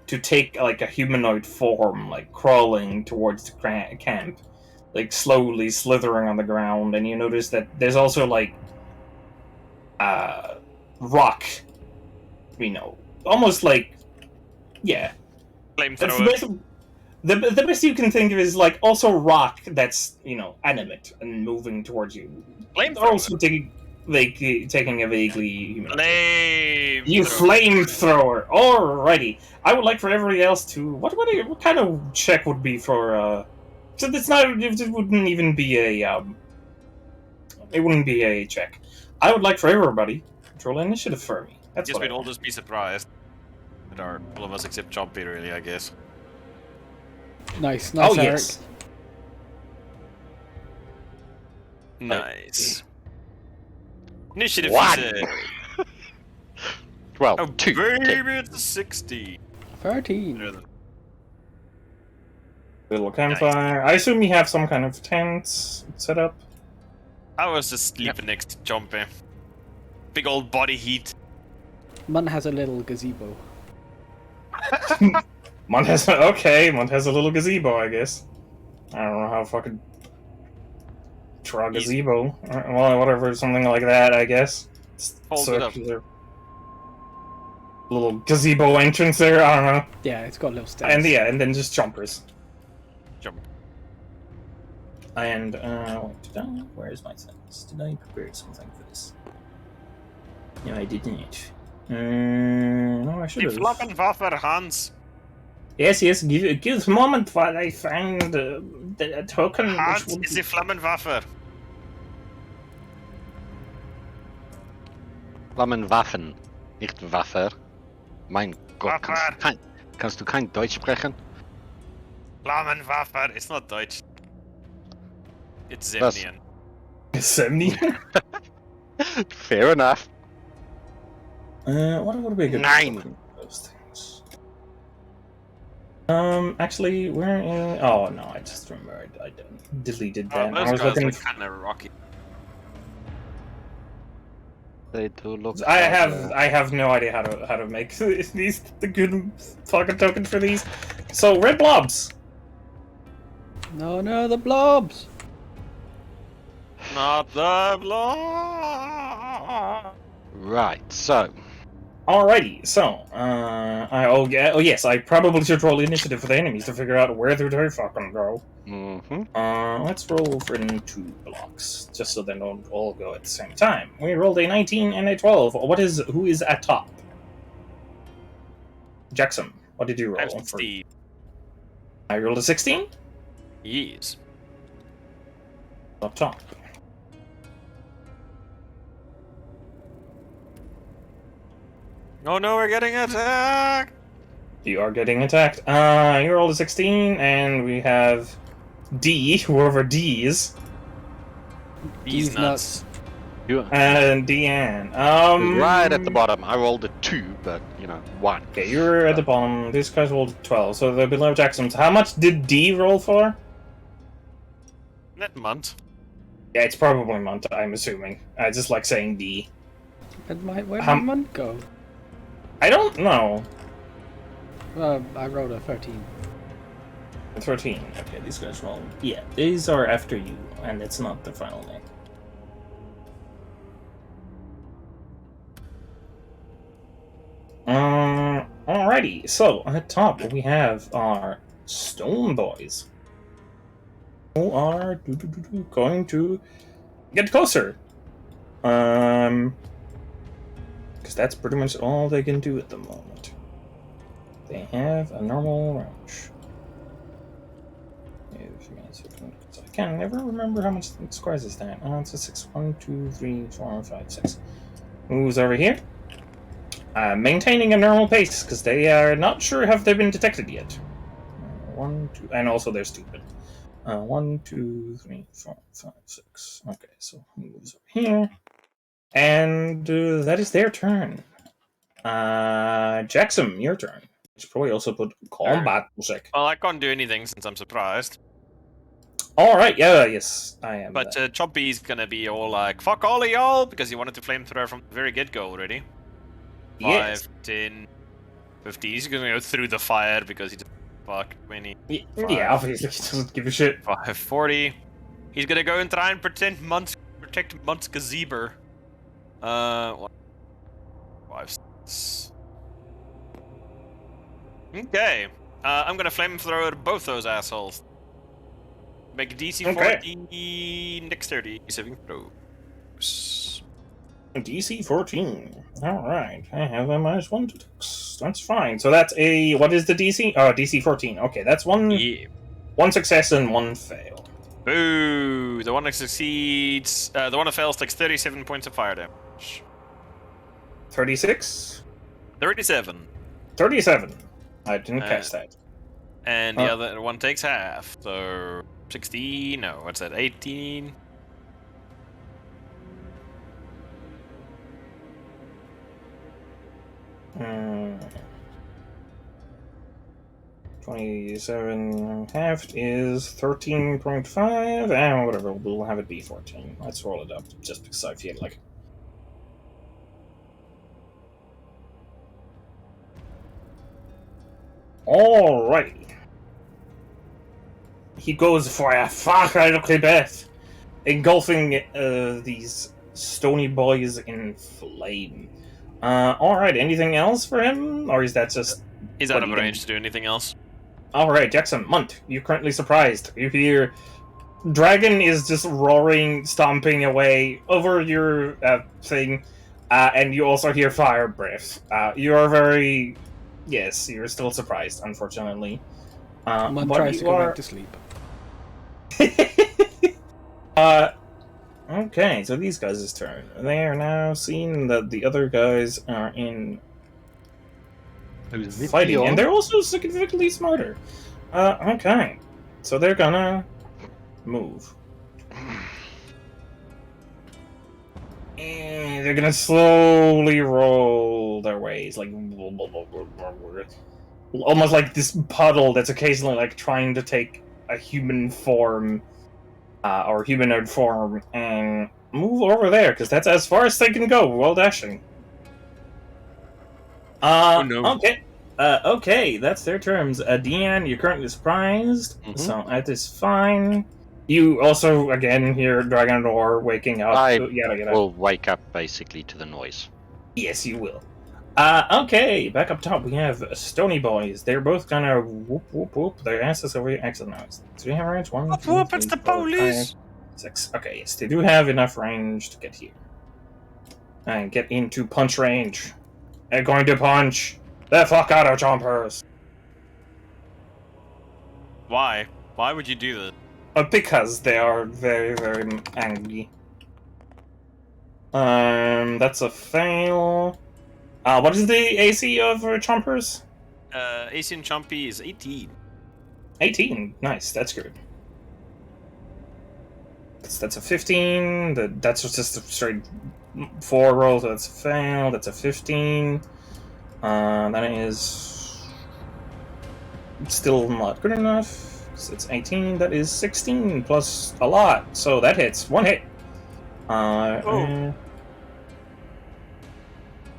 to take like a humanoid form, like crawling towards the camp, like slowly slithering on the ground, and you notice that there's also like rock, almost like that's Flamethrower. the best you can think of is like also rock that's animate and moving towards you. They're also taking a vaguely human. Flame. You flamethrower. Alrighty. I would like for everybody else to what kind of check would be for so it's not it wouldn't even be a it wouldn't be a check. I would like for everybody to roll initiative for me. That's Guess what we'd all just be surprised. That are all of us except Chompy, really, I guess. Nice, Oh Eric. yes. Nice. Initiative, One. you said. Well, Oh, 2. baby, it's a 60. 13. Better than- Little campfire. I assume you have some kind of tent set up. I was just sleeping next to Chompy. Big old body heat. Mun has a little gazebo. Mont has a little gazebo, I guess. I don't know how fucking draw a gazebo. Well, whatever, something like that, I guess. Fold it up. Circular. Little gazebo entrance there. I don't know. Yeah, it's got little stairs. And then just jumpers. Jump. And where's my sentence? Did I prepare something for this? No, I didn't. No, I should Die have. Flammenwaffe, Hans. Yes. Give a moment while I find the token. Hans which would is die Flammenwaffe. Flammenwaffen, nicht Waffe. Mein Gott, Waffe. kannst du kein Deutsch sprechen? Flammenwaffe. It's not Deutsch. It's Was? Zemnian. Semni. Fair enough. What would be a good 9. token for those things? Actually, we're in. Oh no, I just remembered. I deleted that. Oh, I those was guys looking. look kind of rocky. They do look. I have no idea how to make these the good fucking token for these. So red blobs. No, the blobs! Not the blood. Right, so Alrighty, so, oh yes, I probably should roll initiative for the enemies to figure out where they're fucking go. Let's roll for 2 blocks, just so they don't all go at the same time. We rolled a 19 and a 12. Who is at top? Jackson, what did you roll? I'm 16. I rolled a 16? Yes. Up top. Oh no, we're getting attacked! You are getting attacked. You rolled a 16, and we have D, whoever D is, These nuts. You and Deanne. right at the bottom. I rolled a 2, but, 1. Okay, you're at the bottom. These guys rolled 12, so they're below Jackson's. How much did D roll for? That month. Yeah, it's probably month, I'm assuming. I just like saying D. Where did my month go? I don't know. I rolled a 13. 13. Okay, these guys roll. Yeah, these are after you, and it's not the final name. Alrighty, so at top we have our Stone Boys, who are going to get closer. Because that's pretty much all they can do at the moment. They have a normal range. I can never remember how much squares is that. It's a 6. 1, 2, 3, 4, 5, 6. Who's over here? Maintaining a normal pace, because they are not sure have they been detected yet. 1, 2, and also they're stupid. 1, 2, 3, 4, 5, 6. Okay, so who moves over here? And that is their turn. Jackson, your turn. You should probably also put combat music. Well, I can't do anything since I'm surprised. Alright, yes, I am. But Chompy's gonna be all like, fuck all of y'all, because he wanted to flamethrower from the very get-go already. 5, Yes. 10, 15. He's gonna go through the fire because he doesn't fuck many. Yeah, obviously, he doesn't give a shit. 5, 40. He's gonna go and try and protect Muntska Zeber. 1, 5, 6. Okay. I'm gonna flamethrower both those assholes. Make a DC 14 dexterity saving throws. DC 14. Alright, I have a -1 to dex. That's fine. So that's a... What is the DC? Oh, DC 14. Okay, that's one success and 1 fail. Boo! The one that succeeds... the one that fails takes 37 points of fire damage. 36? 37. 37. I didn't catch that. And the other one takes half. So... 16? No, what's that? 18? Hmm. 27 halved is 13.5. And whatever, we'll have it be 14. Let's roll it up, just because I feel like. Alrighty. He goes for a fatal bet, engulfing these stony boys in flame. Alright, anything else for him? Or is that just... He's out of range to do anything else. Alright, Jackson, Munt, you're currently surprised. You hear... Dragon is just roaring, stomping away over your thing, and you also hear fire breath. You are very... Yes, you're still surprised, unfortunately. Munt tries to go back to sleep. Okay, so these guys' turn. They are now seeing that the other guys are in fighting, and they're also significantly smarter. Okay, so they're gonna move. And they're gonna slowly roll their ways, like almost like this puddle that's occasionally like trying to take a human form or humanoid form and move over there, because that's as far as they can go while dashing. Oh, no. Okay. Okay, that's their terms. Deanne, you're currently surprised, so that is fine. You also, again, hear Dragonor waking up. I will wake up, basically, to the noise. Yes, you will. Okay, back up top we have Stony Boys. They're both gonna whoop whoop whoop their asses over here. Excellent noise. Do they have range? One, Whoop two, whoop, three, it's the 4, 5, police! 6. Okay, yes, they do have enough range to get here. And get into punch range. They're going to punch the fuck out of Chompers. Why? Why would you do that? Because they are very, very angry. That's a fail. What is the AC of Chompers? Asian Chompy is 18. 18. Nice, that's good. That's a 15. That's just a straight 4 roll, so that's a fail. That's a 15. That is still not good enough. It's 18. That is 16 plus a lot. So that hits. 1 hit.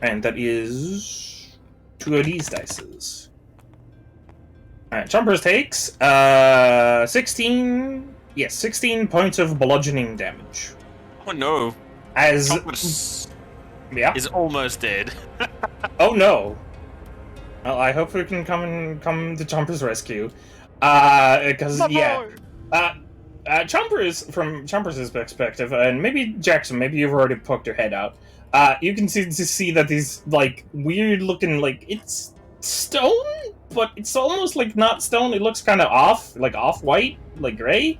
And that is 2 of these dices. Alright, Chompers takes 16. Yes, 16 points of bludgeoning damage. Oh no. As Chompers yeah. is almost dead. Oh no. Well, I hope we can come to Chomper's rescue. Because yeah. Chompers, from Chompers' perspective, and maybe Jackson, maybe you've already poked your head out. You can see that these like weird looking, like it's stone, but it's almost like not stone. It looks kind of off, like off white, like gray.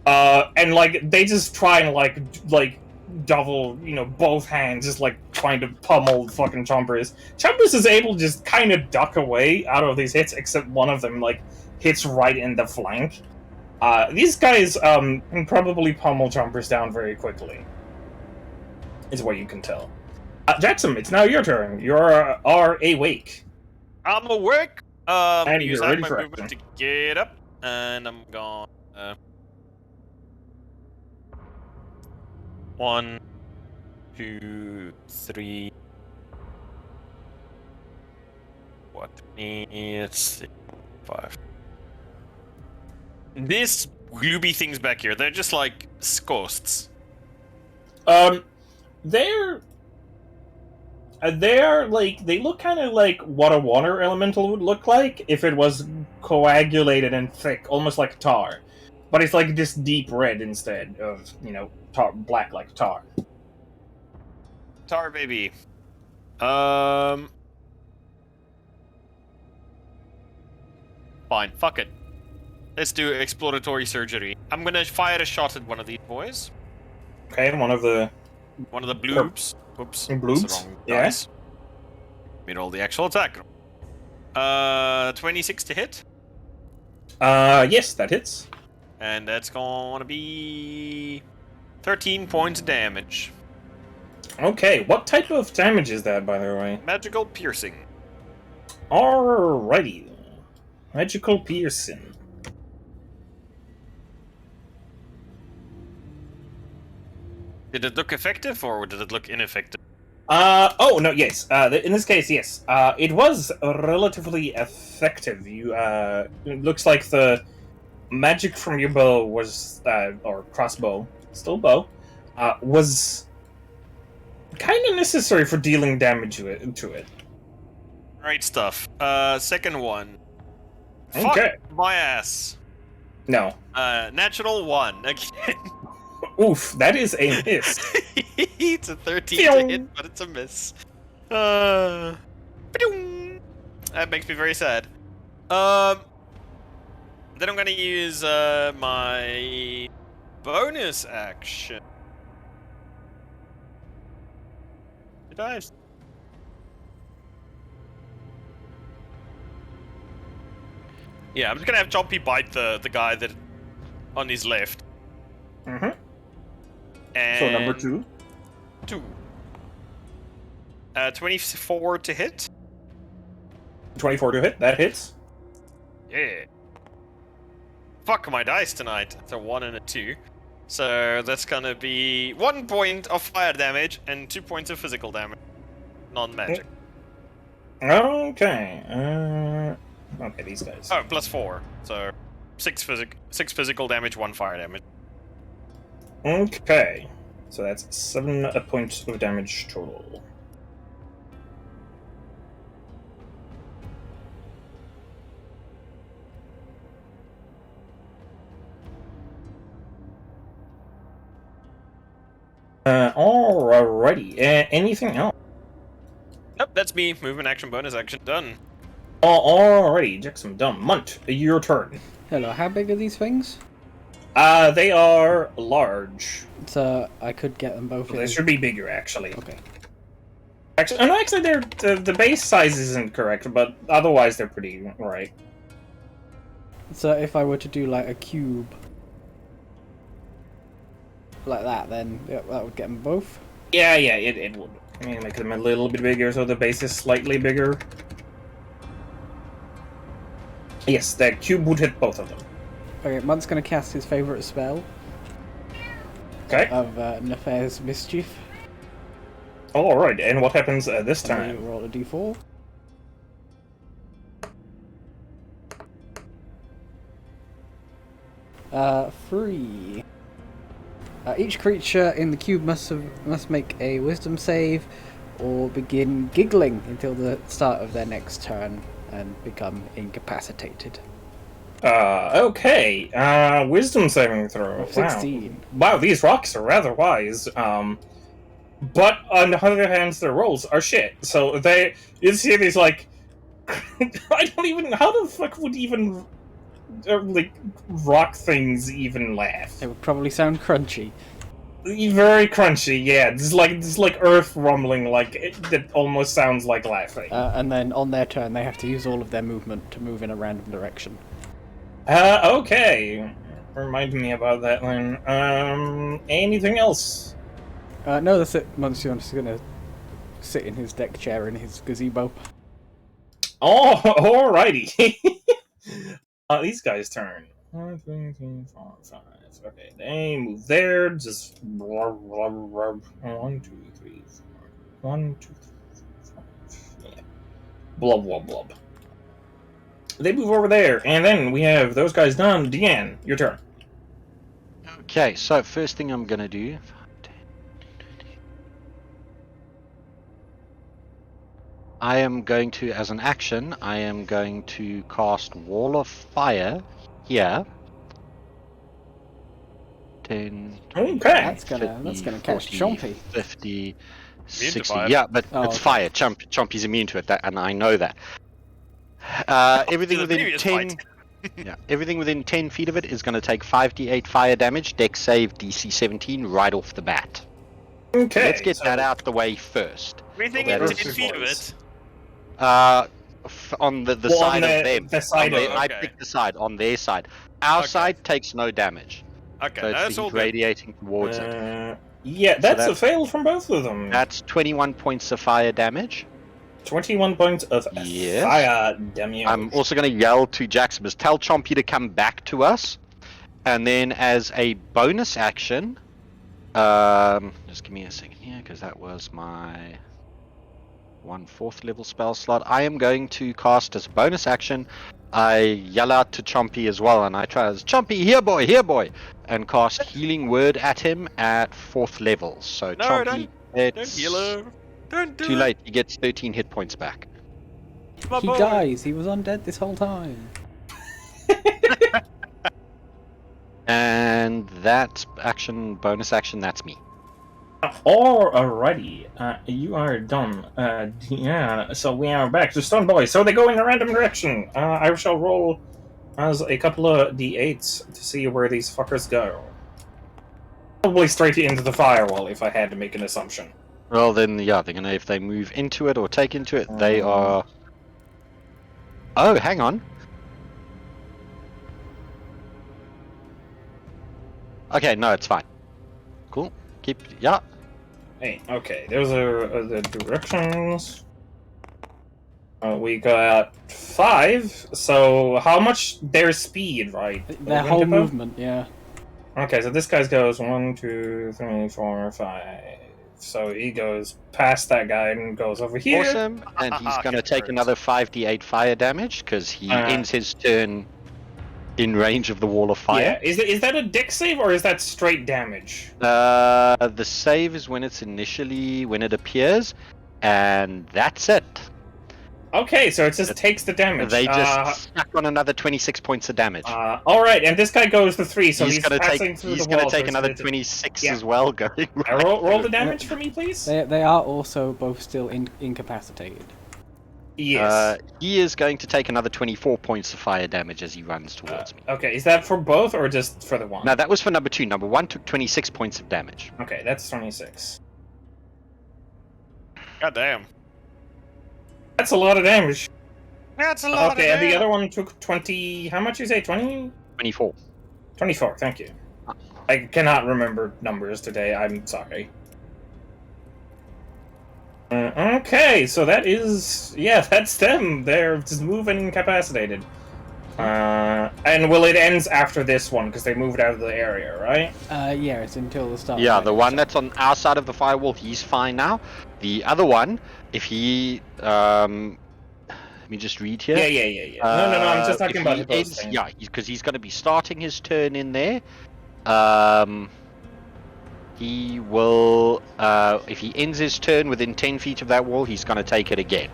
And like they just try and like double, both hands, just like trying to pummel fucking Chompers. Chompers is able to just kind of duck away out of these hits, except one of them like hits right in the flank. These guys can probably pummel Chompers down very quickly. Is what you can tell. Jackson, it's now your turn. You are awake. I'm awake. And Use you're ready my for movement to action. get up, and I'm gone. 1, 2, 3. What? It's 5. This glooby things back here, they're just like ghosts. They're like, they look kind of like what a water elemental would look like if it was coagulated and thick, almost like tar. But it's like this deep red instead of, tar, black like tar. Tar baby. Fine, fuck it. Let's do exploratory surgery. I'm gonna fire a shot at one of these boys. Okay, one of the bloobs. Oops. bloobs? That's the wrong Yeah. dice. Made all the actual attack. 26 to hit. Yes, that hits. And that's gonna be 13 points of damage. Okay, what type of damage is that, by the way? Magical piercing. Alrighty. Magical piercing. Did it look effective or did it look ineffective? Oh, no, yes. In this case, yes. It was relatively effective. It looks like the magic from your bow was, or crossbow, still bow, was kind of necessary for dealing damage to it. Great stuff. Second one. Okay. Fuck my ass. No. Natural 1 again. Oof, that is a miss. It's a 13 to hit, but it's a miss. That makes me very sad. Then I'm gonna use my bonus action. Did I? Yeah, I'm just gonna have Chompy bite the guy that on his left. Mm-hmm. And So number 2. 2. 24 to hit. 24 to hit. That hits. Yeah. Fuck my dice tonight. It's a 1 and a 2. So that's gonna be 1 point of fire damage and 2 points of physical damage. Non-magic. Okay. Okay, these guys. Oh, plus 4. So 6 physical damage, 1 fire damage. Okay. So that's 7 points of damage total. Alrighty. Anything else? Yep, that's me. Movement action, bonus action, done. Alrighty, Jackson, done. Munt, your turn. Hello, how big are these things? They are large. So I could get them both. They in. should be bigger, actually. Okay. Actually, they're the base size isn't correct, but otherwise they're pretty right. So if I were to do like a cube, like that, then yeah, that would get them both. Yeah, it would. I mean, make them a little bit bigger so the base is slightly bigger. Yes, the cube would hit both of them. Okay, Munt's gonna cast his favorite spell Okay. of Nefarious Mischief. Alright, and what happens this And time? you roll a d4. Three. Each creature in the cube must make a Wisdom save, or begin giggling until the start of their next turn and become incapacitated. Okay. Wisdom saving throw. 16. Wow, these rocks are rather wise. But on the other hand, their rolls are shit. So you see these like, I don't even. How the fuck would even like rock things even laugh? It would probably sound crunchy. Very crunchy, yeah. This is like earth rumbling, like that almost sounds like laughing. And then on their turn, they have to use all of their movement to move in a random direction. Okay. Remind me about that then. Anything else? No, that's it. Monsion's gonna sit in his deck chair in his gazebo. Oh, alrighty. These guys' turn. 1, 2, 3, 4, 5. Okay, they move there. Just 1, 2, 3, 4. 1, 2, 3, 4, 5. Yeah. Blub, blub, blub. They move over there, and then we have those guys done. Deanne, your turn. Okay, so first thing I'm gonna do. I am going to, as an action, I am going to cast Wall of Fire here. 10, Okay. That's gonna 50, catch 40, Chompy. 50, to 60. fire. Yeah, but Oh, it's okay. fire. Chompy's immune to it, and I know that. Everything the within previous 10, fight. yeah, everything within 10 feet of it is going to take 5d8 fire damage. Dex save DC 17 right off the bat. Okay. Let's get so- that out the way first. Everything That in is 10 feet of voice. it. On the Well, side on of them. the side On of their- I okay. picked the side on their side. Our Okay. side takes no damage, Okay, so it's that's the all heat good. radiating towards it. Yeah, that's a that- fail from both of them. That's 21 points of fire damage. 21 points of Yes. fire damage. I'm also going to yell to Jaximus, tell Chompy to come back to us, and then as a bonus action, just give me a second here because that was my 1/4 level spell slot. I am going to cast as a bonus action. I yell out to Chompy as well, and I try as Chompy, here boy, and cast Healing Word at him at 4th level. So No, Chompy, don't it's heal her. Don't do too it. late. He gets 13 hit points back. My He boy. dies. He was undead this whole time. And that action, bonus action, that's me. Alrighty, you are done. Yeah, so we are back to Stone Boy. So they go in a random direction. I shall roll as a couple of d8s to see where these fuckers go. Probably straight into the firewall if I had to make an assumption. Well, then, yeah, they're gonna, if they move into it or take into it, they are... Oh, hang on. Okay, no, it's fine. Cool. Keep, yeah. Hey, okay, those are the directions. We got 5, so how much their speed, right? Their whole movement, yeah. Okay, so this guy goes 1, 2, 3, 4, 5. So he goes past that guy and goes over here. Awesome. And he's gonna take Confirmed. another 5d8 fire damage, because he Uh, ends his turn in range of the wall of Yeah, fire. is that a deck save or is that straight damage? The save is when it appears, and that's it. Okay, so it just takes the damage. They just stuck on another 26 points of damage. All right, and this guy goes to 3, so he's gonna passing take. through He's the gonna wall. take so another it's- 26 Yeah. as well, going. Right Roll the through. damage for me, please. They are also both still incapacitated. Yes. He is going to take another 24 points of fire damage as he runs towards me. Okay, is that for both or just for the one? No, that was for number 2. Number 1 took 26 points of damage. Okay, that's 26. God damn. That's a lot of damage. That's a lot. Okay, and the other one took 20. How much you say? 20? 24. 24, thank you. I cannot remember numbers today, I'm sorry. Okay, so that is... Yeah, that's them. They're just moving incapacitated. And well, it ends after this one, because they moved out of the area, right? Yeah, it's until the start. Yeah, of the next one turn. that's on our side of the firewall, he's fine now. The other one, if he... let me just read here. Yeah. No, I'm just talking If about he those ends- things. Yeah, because he's going to be starting his turn in there. He will, if he ends his turn within 10 feet of that wall, he's going to take it again.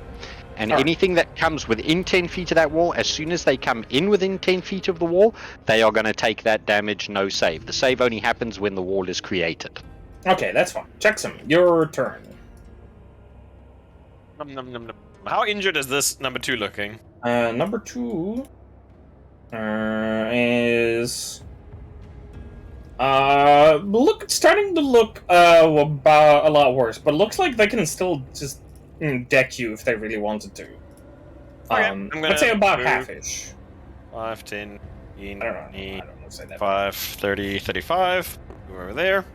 And Alright. anything that comes within 10 feet of that wall, as soon as they come in within 10 feet of the wall, they are going to take that damage, no save. The save only happens when the wall is created. Okay, that's fine. Checksum, your turn. Nom, nom, nom, nom. How injured is this number 2 looking? Number 2 is starting to look about a lot worse, but looks like they can still just deck you if they really wanted to. I'm gonna Let's say about move. half-ish. 5, 10, I don't know. I don't know. Say that. 5, 30, 35. Go over there.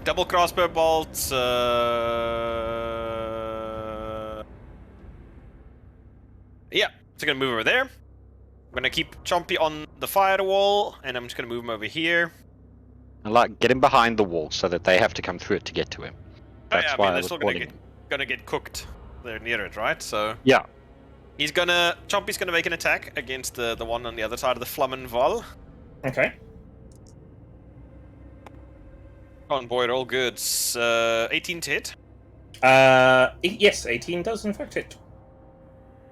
Double crossbow bolts. Yeah, so gonna move over there. I'm gonna keep Chompy on the firewall, and I'm just gonna move him over here. And like, get him behind the wall so that they have to come through it to get to him. That's I why mean, I they're was still calling gonna get cooked. They're near it, right? So Yeah. Chompy's gonna make an attack against the one on the other side of the Flammen Wall. Okay. On boy, all good. 18 to hit. Yes, 18 does in fact hit.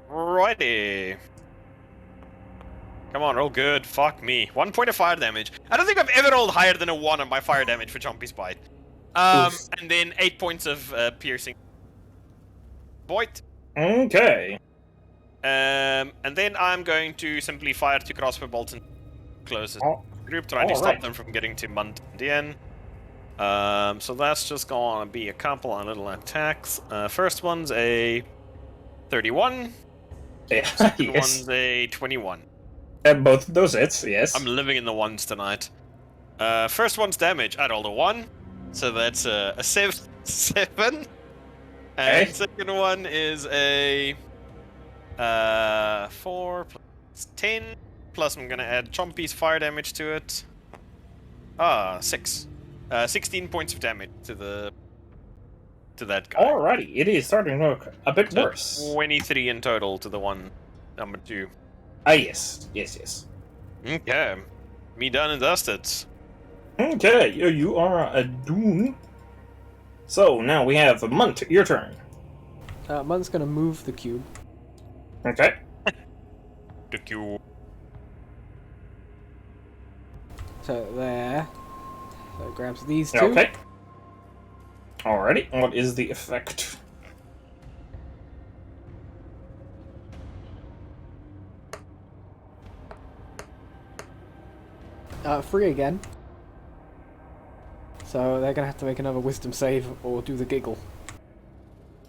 Righty. Come on, roll good. Fuck me. 1 point of fire damage. I don't think I've ever rolled higher than a 1 on my fire damage for Chompy's Bite. Oof. And then 8 points of piercing. Boit. Okay. And then I'm going to simply fire 2 crossbow bolts and close the group, trying to stop alright. them from getting to Mundian. So that's just gonna be a couple of little attacks. First one's a 31. Yeah, Second yes. one's a 21. Both of those hits, yes. I'm living in the ones tonight. First one's damage. I rolled a 1, so that's a 7. And Okay. second one is a 4 plus 10. Plus I'm gonna add Chompy's fire damage to it. 6. 16 points of damage to that guy. Alrighty, it is starting to look a bit So worse. 23 in total to the one number 2. Yes. Okay. Me done and dusted. Okay, you are a Doom. So, now we have Munt, your turn. Munt's gonna move the cube. Okay. Took you. So there. So it grabs these two. Okay. Alrighty, what is the effect? Free again. So they're gonna have to make another wisdom save or do the giggle.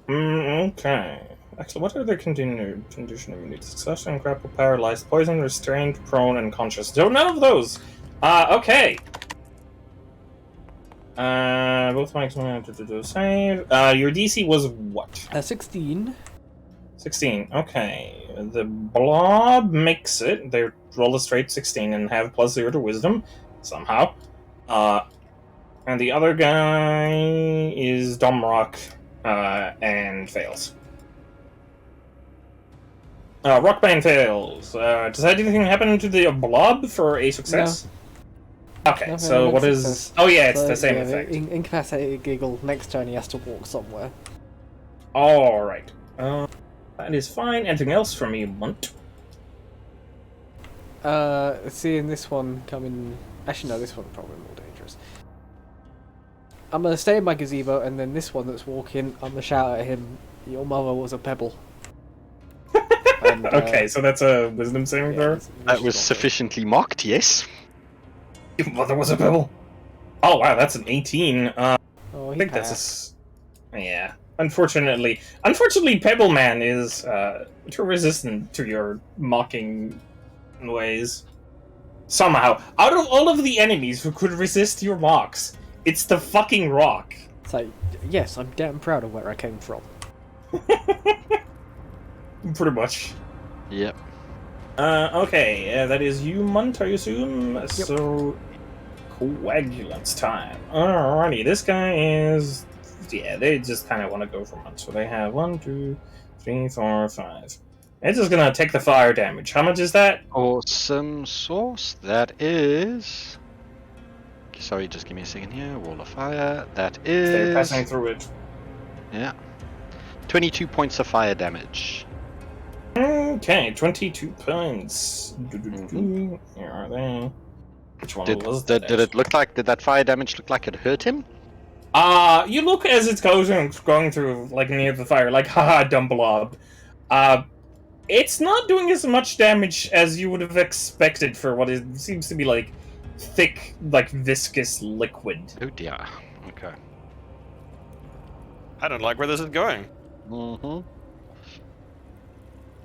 Okay. Actually, what are their continued condition immunity? Succession, grapple, paralyzed, poison, restrained, prone, and conscious. So none of those! Okay. Both mics want to do save. Your DC was what? 16. 16. Okay. The blob makes it. They roll a straight 16 and have +0 to wisdom. Somehow. And the other guy is Domrock, and fails. Rockbane fails. Does anything happen to the blob for a success? Okay, Nothing so but what is... success. Oh yeah, it's So, the same yeah, effect. Incapacitated giggle. Next turn he has to walk somewhere. Alright. That is fine. Anything else from you, Munt? Seeing this one coming. Actually, no, this one's probably more dangerous. I'm gonna stay in my gazebo, and then this one that's walking, I'm gonna shout at him, "Your mother was a pebble." And, Okay, so that's a wisdom saving throw? That was sufficiently mocked, yes. Your mother was a pebble. Oh wow, that's an 18. Oh, I he think passed. yeah. Unfortunately, Pebble Man is too resistant to your mocking ways. Somehow, out of all of the enemies who could resist your mocks, it's the fucking rock. It's like, yes, I'm damn proud of where I came from. Pretty much. Yep. Okay, that is you, Munt, I assume. So, coagulance time. Alrighty, this guy is. Yeah, they just kind of want to go for Munt. So they have 1, 2, 3, 4, 5. It's just gonna take the fire damage. How much is that? Awesome sauce. That is. Sorry, just give me a second here. Wall of fire. That They're is. passing through it. Yeah. 22 points of fire damage. Okay, 22 points. Here are they? Which one was that? Did it look like? Did that fire damage look like it hurt him? You look as it's going through, like, near the fire, like, haha, dumb blob. It's not doing as much damage as you would have expected for what it seems to be, like, thick, like, viscous liquid. Oh dear. Okay. I don't like where this is going. Mm-hmm.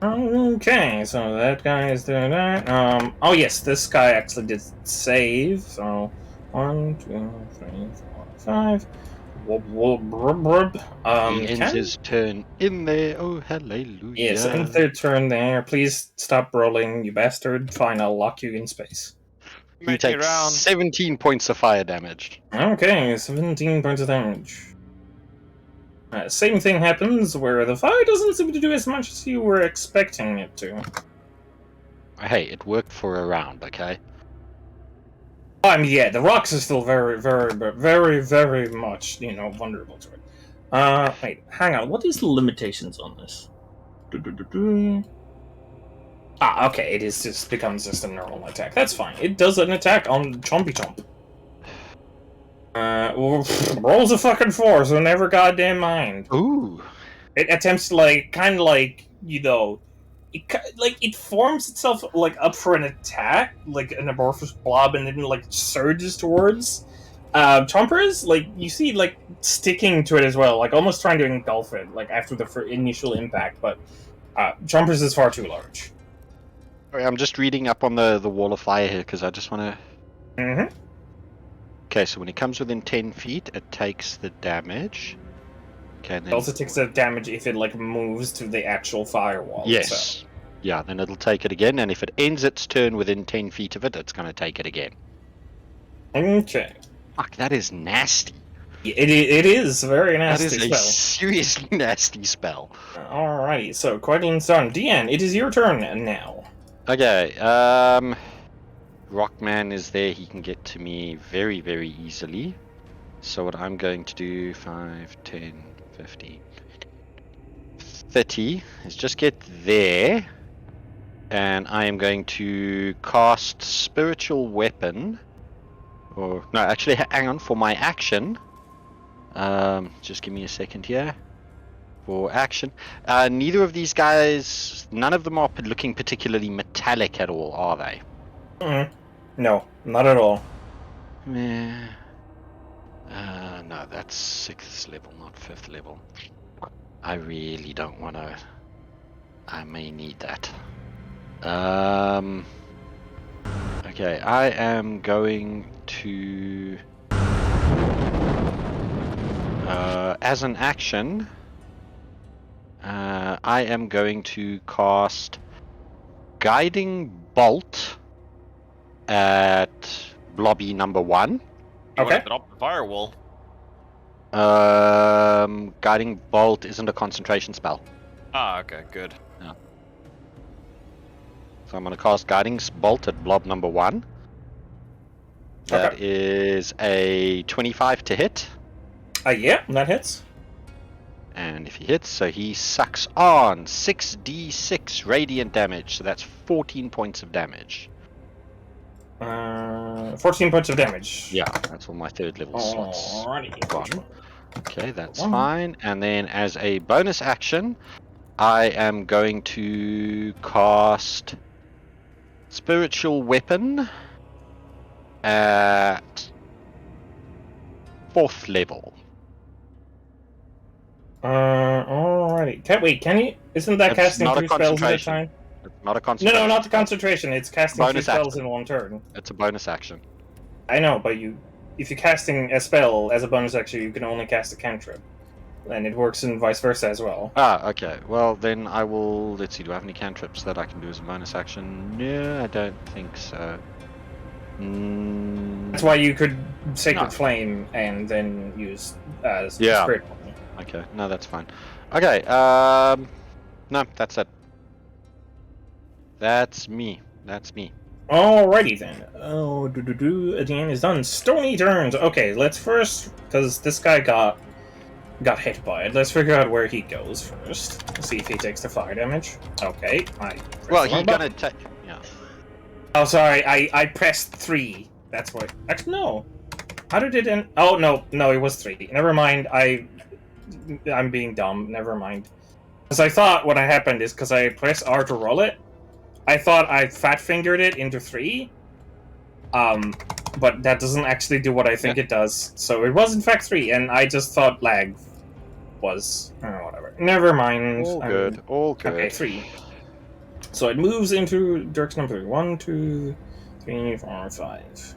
Okay, so that guy is doing that. Oh yes, this guy actually did save, so 1, 2, 3, 4, 5. He ends his turn in there. Oh, hallelujah. Yes, end their turn there. Please stop rolling, you bastard. Fine, I'll lock you in space. He Make it takes round. 17 points of fire damage. Okay, 17 points of damage. Same thing happens where the fire doesn't seem to do as much as you were expecting it to. Hey, it worked for a round, okay? Yeah, the rocks are still very, very, very, very much, vulnerable to it. Wait, hang on. What is the limitations on this? Okay, it is just becomes just a normal attack. That's fine. It does an attack on Chompy Chomp. Rolls a fucking 4, so never goddamn mind. Ooh. It attempts to, kind of it forms itself, up for an attack, like an amorphous blob, and then, surges towards Chompers. You see, sticking to it as well, almost trying to engulf it, after the initial impact, but Chompers is far too large. Sorry, I'm just reading up on the wall of fire here, because I just want to... Mm-hmm. Okay, so when it comes within 10 feet, it takes the damage. Okay, and then... It also takes the damage if it, moves to the actual firewall. Yes. So. Yeah, then it'll take it again, and if it ends its turn within 10 feet of it, it's going to take it again. Okay. Fuck, that is nasty. It is a very nasty That is a spell. seriously nasty spell. Alrighty, so Coagulant's done. Deanne, it is your turn now. Okay, Rockman is there, he can get to me very, very easily. So what I'm going to do, 5, 10, 15, 30, is just get there. And I am going to cast Spiritual Weapon. Or, no, actually, hang on, for my action. Just give me a second here. For action. Neither of these guys, none of them are looking particularly metallic at all, are they? No, not at all. No, that's 6th level, not 5th level. I really don't want to... I may need that. Okay, I am going to... as an action... I am going to cast Guiding Bolt at Blobby number 1. You Okay. want to drop the firewall. Guiding Bolt isn't a concentration spell. Ah, okay, good. So I'm going to cast Guiding Bolt at Blob number 1. That is a 25 to hit. Yeah, that hits. And if he hits, so he sucks on 6d6 radiant damage. So that's 14 points of damage. 14 points of damage. Yeah, that's all my third level slots. Alrighty. Gone. Okay, that's fine. And then as a bonus action, I am going to cast Spiritual Weapon at 4th level. Alrighty. Wait, can you? Isn't that It's casting not a 3 spells at a concentration. time? It's not a No, concentration. no, not the concentration. It's casting 3 Bonus spells action. in one turn. It's a bonus action. I know, but if you're casting a spell as a bonus action, you can only cast a cantrip. And it works in vice versa as well. Ah, okay. Well, then I will... Let's see, do I have any cantrips that I can do as a bonus action? No, I don't think so. That's why you could Sacred No. Flame and then use Yeah. Spirit Weapon. Okay, no, that's fine. Okay, no, that's it. That's me. That's me. Alrighty then. The end is done. Stony turns. Okay, let's first, because this guy got hit by it. Let's figure out where he goes first. See if he takes the fire damage. Okay, Well, he's gonna take... Yeah. Oh, sorry. I pressed 3. That's what. Actually, no. How did it end? Oh no, it was 3. Never mind. I'm being dumb. Never mind. Because I thought what had happened is because I pressed R to roll it, I thought I fat fingered it into 3. But that doesn't actually do what I think it does. So it was in fact 3, and I just thought lag was whatever. Never mind. All good, all good. Okay, 3. So it moves into direction number 1, 2, 3, 4, 5.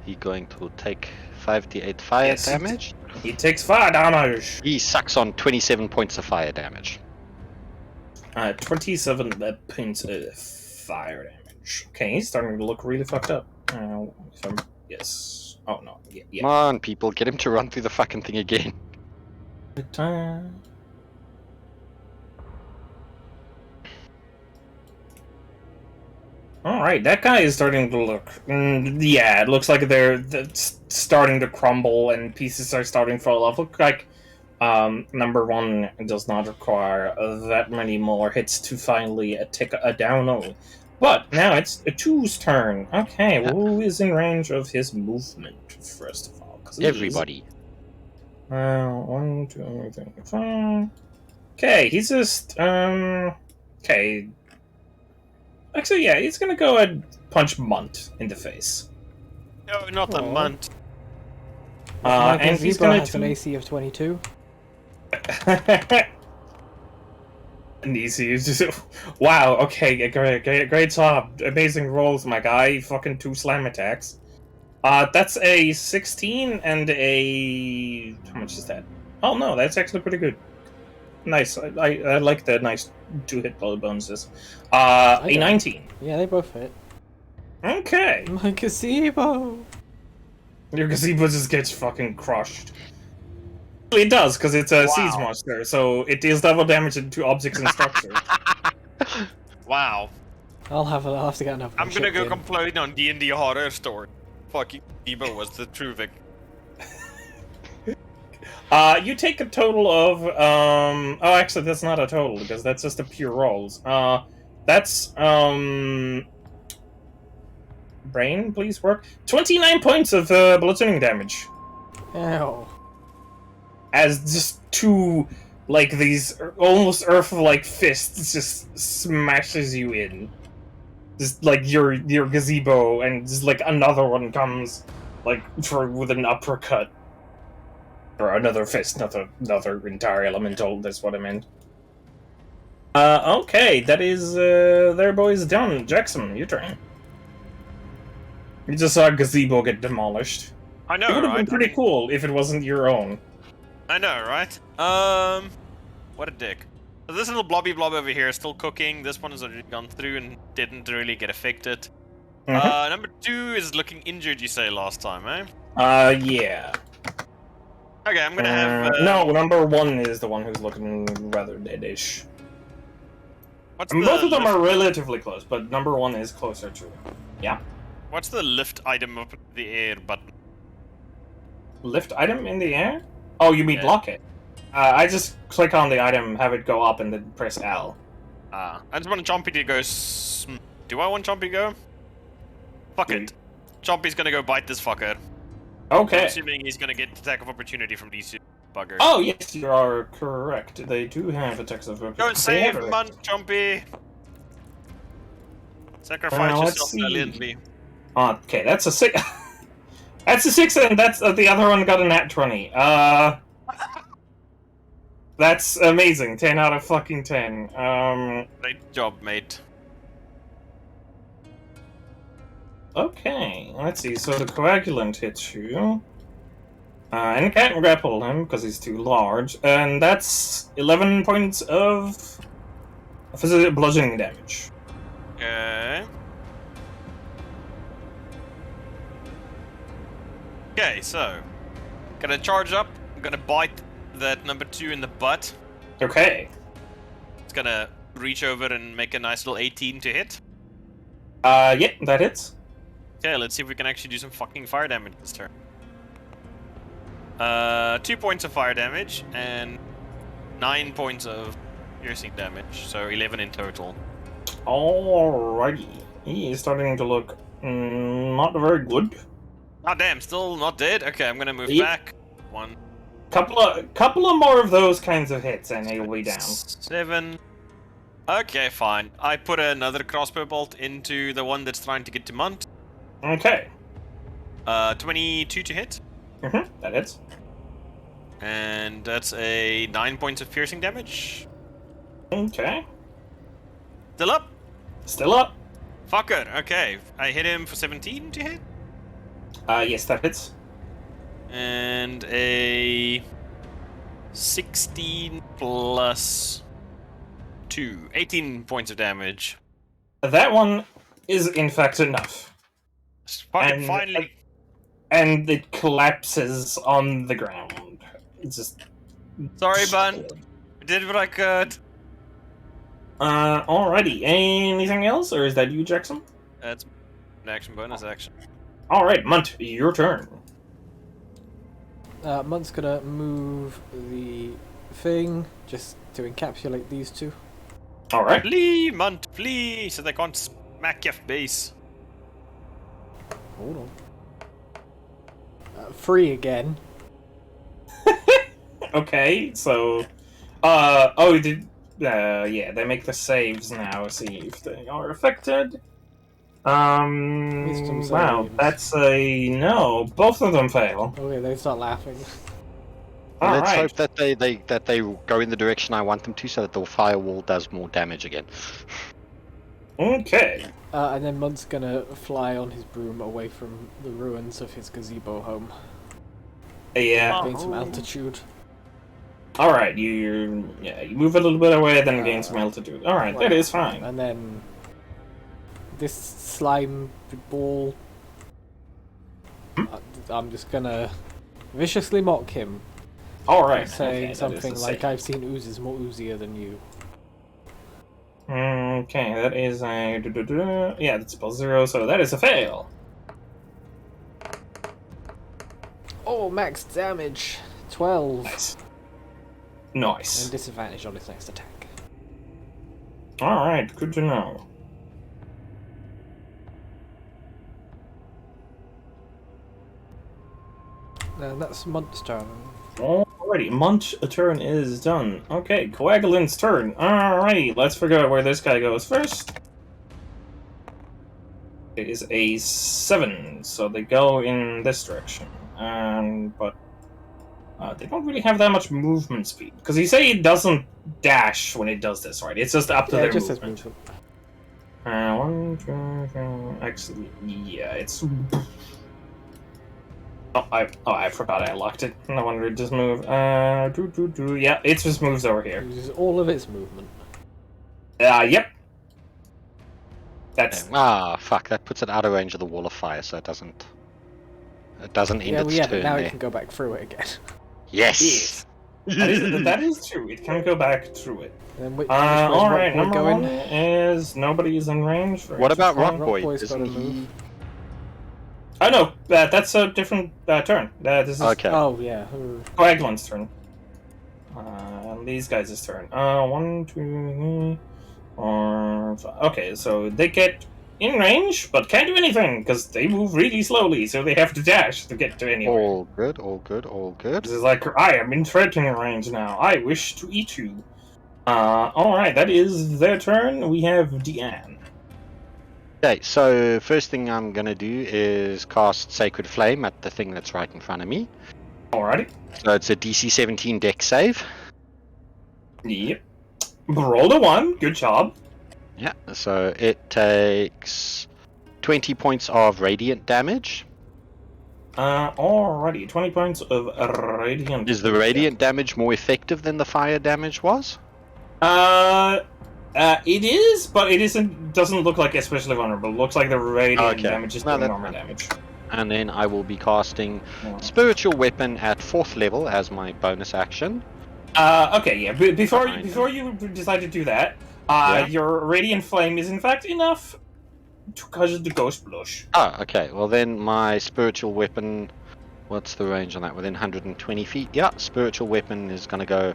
He's going to take 5d8 fire Yes, damage. He takes fire damage. He sucks on 27 points of fire damage. 27 points of fire damage. Okay, he's starting to look really fucked up. Yes. Oh no. Yeah. Come on, people, get him to run through the fucking thing again. Alright, that guy is starting to look... yeah, it looks like they're starting to crumble and pieces are starting to fall off. Look like number 1 does not require that many more hits to finally take a down. But now it's a 2's turn. Okay, Yeah. who is in range of his movement, first of all? 'Cause he is- Everybody. 1, 2, 3, 4. Okay, he's just okay. Actually, yeah, he's gonna go and punch Munt in the face. No, not the Aw. Munt. And he's Zebra gonna has an AC of 22. And easy. Wow. Okay. Great job. Amazing rolls, my guy. You fucking 2 slam attacks. That's a 16 and a... How much is that? Oh no, that's actually pretty good. Nice. I like the nice 2-hit bonuses. A don't. 19. Yeah, they both hit. Okay. My gazebo! Your gazebo just gets fucking crushed. It does, because it's a siege monster, so it deals double damage to objects and structures. Wow. I'll have to get another. I'm gonna go in. complain on D&D Horror Story. Fucking Debo was the true victim. You take a total of, oh, actually, that's not a total, because that's just the pure rolls. That's, brain, please work. 29 points of, bludgeoning damage. Ew. As just 2, like, these almost Earth-like fists just smashes you in. Just, like, your gazebo, and just, like, another one comes, like, with an uppercut. Or another fist, another entire elemental, that's what I meant. Okay, that is, their boys done. Jackson, your turn. You just saw a gazebo get demolished. I know, It would have right? been pretty cool if it wasn't your own. I know, right? What a dick. So this little blobby blob over here is still cooking. This one has already gone through and didn't really get affected. Mhm. Number 2 is looking injured, you say, last time, eh? Yeah. Okay, I'm gonna have... No, number 1 is the one who's looking rather deadish. What's And the both of them lift, are relatively close, but number 1 is closer to him. Yeah. What's the lift item up in the air button? Lift item in the air? Oh, you mean Yeah. block it? I just click on the item, have it go up, and then press L. I just want Chompy to go. Do I want Chompy to go? Fuck it. Chompy's gonna go bite this fucker. I'm Okay. assuming he's gonna get attack of opportunity from these two buggers. Oh, yes, you are correct. They do have attacks of opportunity. Go save Munt, Chompy! Sacrifice let's yourself see. valiantly. Okay, that's a 6. That's a 6, and that's the other one got a nat 20. That's amazing. 10 out of fucking 10. Great job, mate. Okay, let's see. So the coagulant hits you. And you can't grapple him because he's too large. And that's 11 points of physical bludgeoning damage. Okay. Okay, so gonna charge up. I'm gonna bite that number 2 in the butt. Okay. It's gonna reach over and make a nice little 18 to hit. Yeah, that hits. Okay, let's see if we can actually do some fucking fire damage this turn. 2 points of fire damage and 9 points of piercing damage, so 11 in total. Alrighty. He is starting to look not very good. Ah, damn, still not dead? Okay, I'm gonna move Yep. back. 1, Couple of more of those kinds of hits, and he'll be down. 7. Okay, fine. I put another crossbow bolt into the one that's trying to get to Munt. Okay. 22 to hit. That hits. And that's a 9 points of piercing damage. Okay. Still up? Still up. Fucker, okay. I hit him for 17 to hit. Yes, that hits. And a 16 plus 2. 18 points of damage. That one is in fact enough. Fucking And- finally. And it collapses on the ground. It's just... Sorry, Bun. I did what I could. Alrighty. Anything else, or is that you, Jackson? That's an action bonus action. Alright, Munt, your turn. Munt's gonna move the thing just to encapsulate these two. Alright. Flee, Munt, flee, so they can't smack your face. Hold on. 3 again. Okay, so... oh, did... yeah, they make the saves now, see if they are affected. Wisdom Wow, saves. that's a... No, both of them fail. Okay, they start laughing. Let's Alright. hope that they go in the direction I want them to, so that the firewall does more damage again. Okay. And then Munt's gonna fly on his broom away from the ruins of his gazebo home. Yeah. Gain some altitude. Alright, you move a little bit away, then gain some altitude. Alright, that is fine. And then this slime ball. I'm just gonna viciously mock him, Alright. saying okay, something that is like, a "I've seen oozes more oozier than you." Okay, that is a... Yeah, that's +0, so that is a fail. Oh, max damage, 12, Nice. and Nice. disadvantage on his next attack. Alright, good to know. And that's Munt's turn. Alrighty, Munt's turn is done. Okay, Coagulant's turn. Alrighty, let's figure out where this guy goes first. It is a 7, so they go in this direction. But they don't really have that much movement speed. Because you say it doesn't dash when it does this, right? It's just up to Yeah, their it just says movement. movement. 1, 2, 3, actually, yeah, it's... Oh, I forgot I locked it. No wonder it just moved. Yeah, it just moves over here. Uses all of its movement. Yep. That's... Ah, fuck! That puts it out of range of the wall of fire, so it doesn't end Yeah, its but turn now there. it can go back through it again. Yes. that is true. It can go back through it. And then which way is Alright, Rockboy number going? 1 is nobody's in range. What about Rock? Rockboy? Rockboy's Doesn't gotta he? move. Oh no, that's a different turn. This is Okay. Oh yeah. Coagulant's turn. These guys' turn. 1, 2, 4, 5. Okay, so they get in range, but can't do anything because they move really slowly, so they have to dash to get to anywhere. All good, all good, all good. This is like, I am in threatening range now. I wish to eat you. Alright, that is their turn. We have Deanne. Okay, so first thing I'm gonna do is cast Sacred Flame at the thing that's right in front of me. Alrighty. So it's a DC 17 dex save. Yep. Rolled a 1. Good job. Yeah, so it takes 20 points of radiant damage. Alrighty. 20 points of radiant. Is the radiant damage more effective than the fire damage was? It is, but it isn't. Doesn't look like especially vulnerable. Looks like the radiant Okay. damage is No, doing that's normal fine. damage. And then I will be casting Yeah. Spiritual Weapon at 4th level as my bonus action. Okay, yeah. Before Fine. you decide to do that, Yeah. your radiant flame is in fact enough to cause the ghost blush. Ah, okay. Well, then my Spiritual Weapon... What's the range on that? Within 120 feet? Yeah, Spiritual Weapon is going to go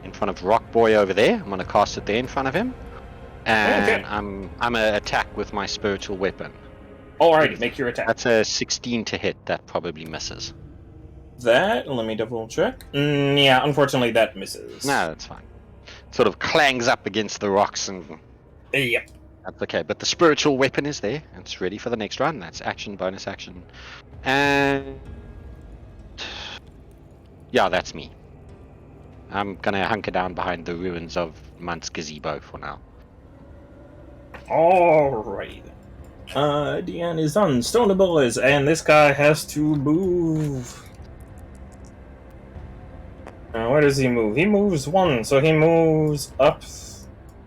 in front of Rock Boy over there. I'm going to cast it there in front of him. And Okay. I'm going to attack with my Spiritual Weapon. Alrighty, make your attack. That's a 16 to hit. That probably misses. That, let me double check. Yeah, unfortunately that misses. No, that's fine. Sort of clangs up against the rocks and... Yep. That's okay, but the Spiritual Weapon is there. It's ready for the next run. That's action, bonus action. And... yeah, that's me. I'm gonna hunker down behind the ruins of Munt's gazebo for now. Alright. Deanne is done. Stone the boys, and this guy has to move. Where does he move? He moves 1, so he moves up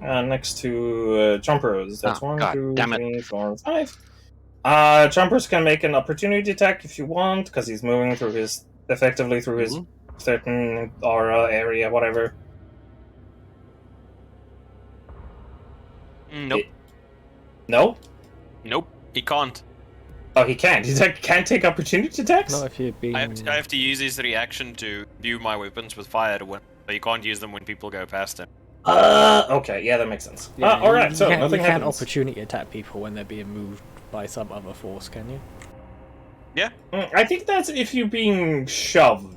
next to Jumpers. That's Oh, 1, God 2, damn it. 3, 4, 5. Jumpers can make an opportunity attack if you want, because he's moving through his effectively through his certain aura area, whatever. Nope. No? Nope. He can't. Oh, he can't. He can't take opportunity attacks? Not if you're being. I have to use his reaction to view my weapons with fire to win. But you can't use them when people go past him. Okay, yeah, that makes sense. Yeah, Alright, you so can't, nothing you can't happens. opportunity attack people when they're being moved by some other force, can you? I think that's if you're being shoved.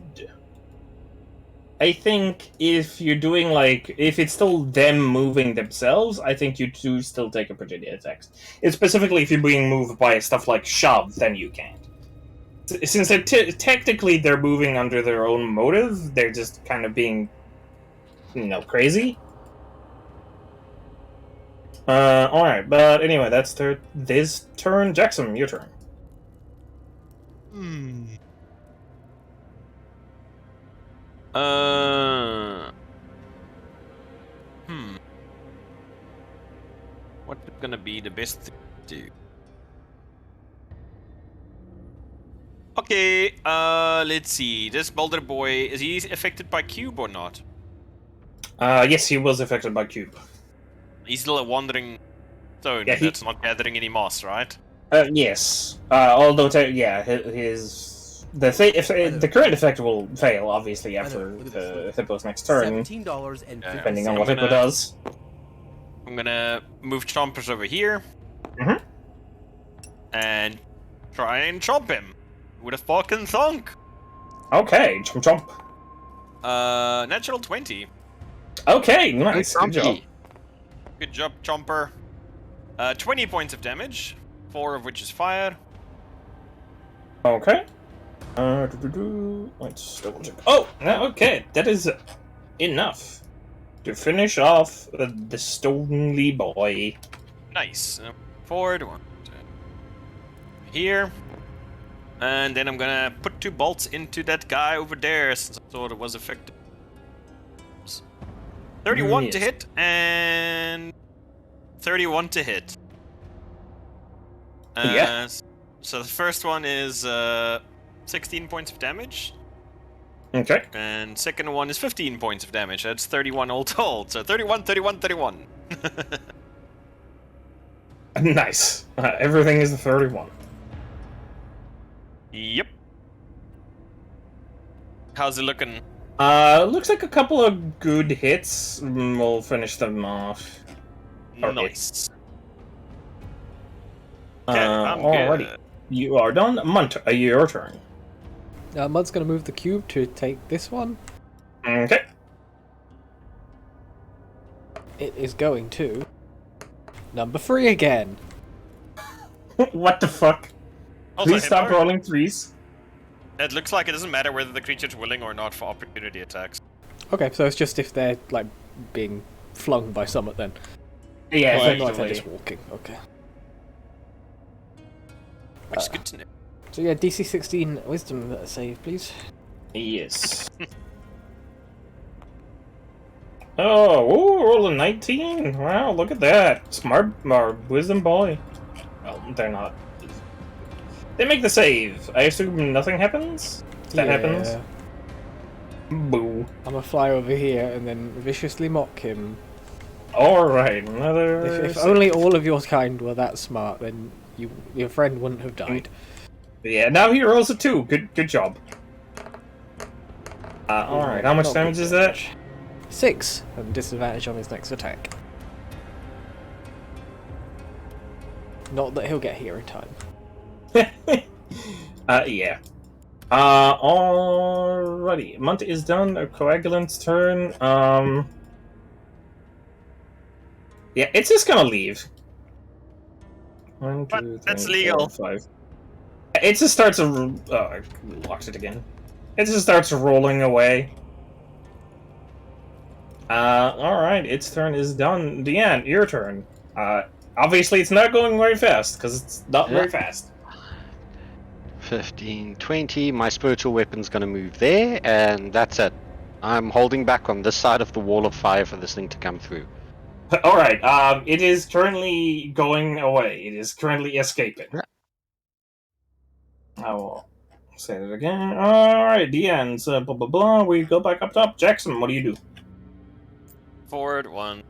I think if you're doing if it's still them moving themselves, I think you do still take opportunity attacks. It's specifically if you're being moved by stuff like shoved, then you can't. Since technically they're moving under their own motive, they're just kind of being, crazy. Alright, but anyway, that's this turn. Jackson, your turn. What's gonna be the best thing to do? Okay, let's see. This Boulder Boy, is he affected by Cube or not? Yes, he was affected by Cube. He's still a wandering stone Yeah, that's not gathering any moss, right? Yes. Although, the current effect will fail, obviously, after Hippo's next turn, depending on what Hippo does. I'm gonna move Chompers over here. Mhm. And try and chomp him. With a fucking thunk. Okay, chomp. Natural 20. Okay, nice. Good job. Good job, Chomper. 20 points of damage, 4 of which is fire. Okay. Let's double check. Oh, okay. That is enough to finish off the Stonely Boy. Nice. Forward, 1, 2. Here. And then I'm gonna put 2 bolts into that guy over there since I thought it was effective. 31 to Yes. hit and 31 to hit. Yeah. So the first one is 16 points of damage, Okay. and second one is 15 points of damage. That's 31 all told. So 31, 31, 31. Nice. Everything is 31. Yep. How's it looking? Looks like a couple of good hits. We'll finish them off. Nice. Okay, I'm alrighty. good. You are done. Munt, your turn. Mud's gonna move the cube to take this one. Okay. It is going to number 3 again. What the fuck? Also, Please stop Hippo, rolling threes. it looks like it doesn't matter whether the creature's willing or not for opportunity attacks. Okay, so it's just if they're like being flung by Summit then. Yeah, Not if they're effectively. just walking. Okay. Which is good to know. So yeah, DC 16 Wisdom save, please. Yes. Oh, ooh, roll a 19. Wow, look at that. Smart wisdom boy. Well, they're not. They make the save. I assume nothing happens? That happens? Boo. I'm gonna fly over here and then viciously mock him. Alright, another. If only all of your kind were that smart, then your friend wouldn't have died. Yeah, now he rolls a 2. Good job. Alright, how much Not damage good is that? damage. 6 and disadvantage on his next attack. Not that he'll get here in time. Yeah. Alrighty. Munt is done. Coagulant's turn. Yeah, it's just gonna leave. 1, 2, 3, That's 4, legal. 5. It just starts I locked it again. It just starts rolling away. Alright, its turn is done. Deanne, your turn. Obviously it's not going very fast, because it's not very fast. 15, 20. My spiritual weapon's gonna move there, and that's it. I'm holding back on this side of the wall of fire for this thing to come through. Alright, it is currently going away. It is currently escaping. Yeah. I will say that again. Alright, Deanne's blah blah blah. We go back up top. Jackson, what do you do? Forward 1,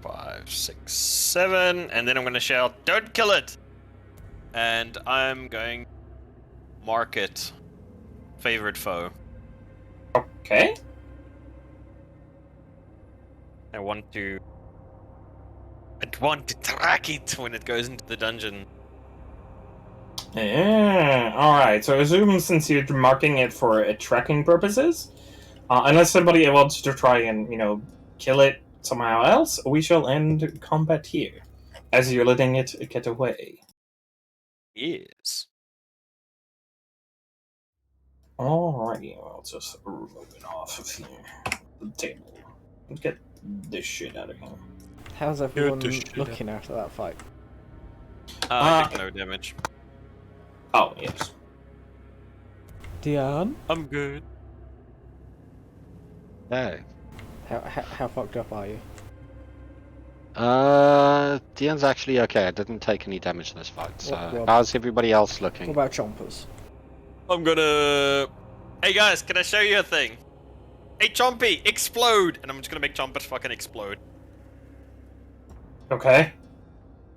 5, 6, 7, and then I'm gonna shout, "Don't kill it!" And I'm going mark it. Favorite foe. Okay. I want to track it when it goes into the dungeon. Yeah. Alright, so assume since you're marking it for tracking purposes, unless somebody wants to try and, kill it somehow else, we shall end combat here, as you're letting it get away. Yes. Alrighty, I'll just remove it off of here. The table. Get this shit out of here. How's everyone this shit looking after that fight? I take no damage. Oh, yes. Dion? I'm good. Hey. How fucked up are you? Dion's actually okay. I didn't take any damage this fight. So, What- how's everybody else What looking? about Chompers? I'm gonna... Hey guys, can I show you a thing? Hey Chompy, explode! And I'm just gonna make Chompers fucking explode. Okay.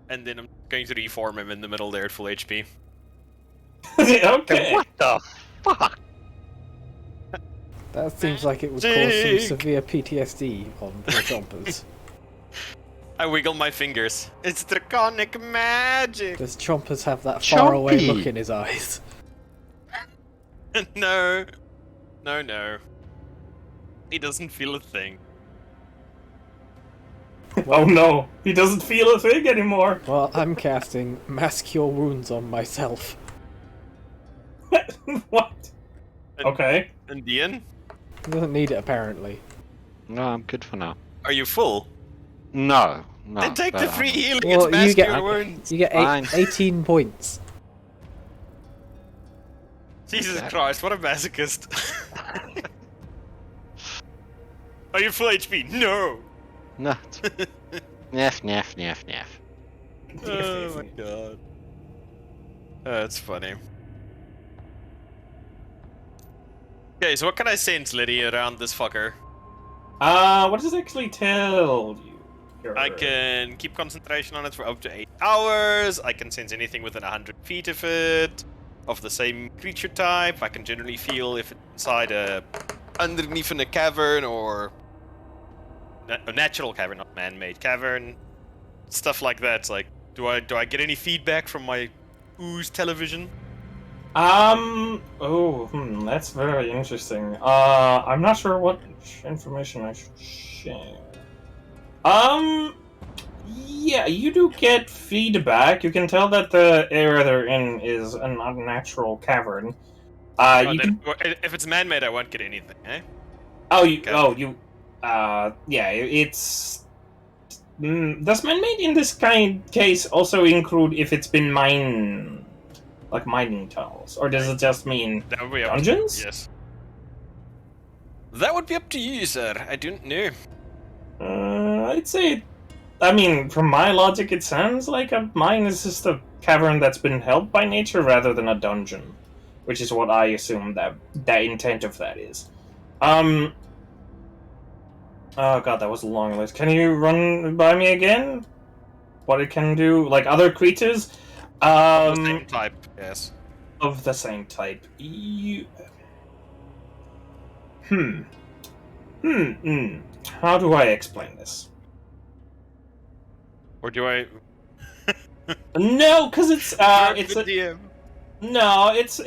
And then I'm going to reform him in the middle there at full HP. Okay. What the fuck? That seems like it would cause some severe PTSD on poor Chompers. I wiggle my fingers. It's draconic magic! Does Chompers have that faraway Chompy! look in his eyes? No. No. He doesn't feel a thing. Oh no, he doesn't feel a thing anymore. Well, I'm casting Mass Cure Wounds on myself. What? And, Okay. And Dian? He doesn't need it, apparently. No, I'm good for now. Are you full? No. Then take the but, free healing, Well, it's mass you get- cure wounds! You get Fine. 18 points. Jesus Christ, what a masochist. Are you full HP? No! No. Naff. Oh my god. That's funny. Okay, so what can I sense, Liddy, around this fucker? What does it actually tell you? I can keep concentration on it for up to 8 hours. I can sense anything within 100 feet of it. of the same creature type. I can generally feel if it's inside underneath in a cavern or a natural cavern, not man-made cavern. Stuff like that. It's like, do I get any feedback from my ooze television? That's very interesting. I'm not sure what information I should share. Yeah, you do get feedback. You can tell that the area they're in is an unnatural cavern. If it's man-made, I won't get anything, eh? Yeah, it's... does man-made in this case also include if it's been mined, like mining tunnels? Or does it just mean That would be dungeons? Yes. That would be up to you, sir. I don't know. I'd say... I mean, from my logic, it sounds like a mine is just a cavern that's been held by nature rather than a dungeon. Which is what I assume that the intent of that is. Oh god, that was a long list. Can you run by me again? What it can do? Like other creatures? Of the same type, yes. Of the same type. How do I explain this? Or do I... No, because it's the DM. No, it's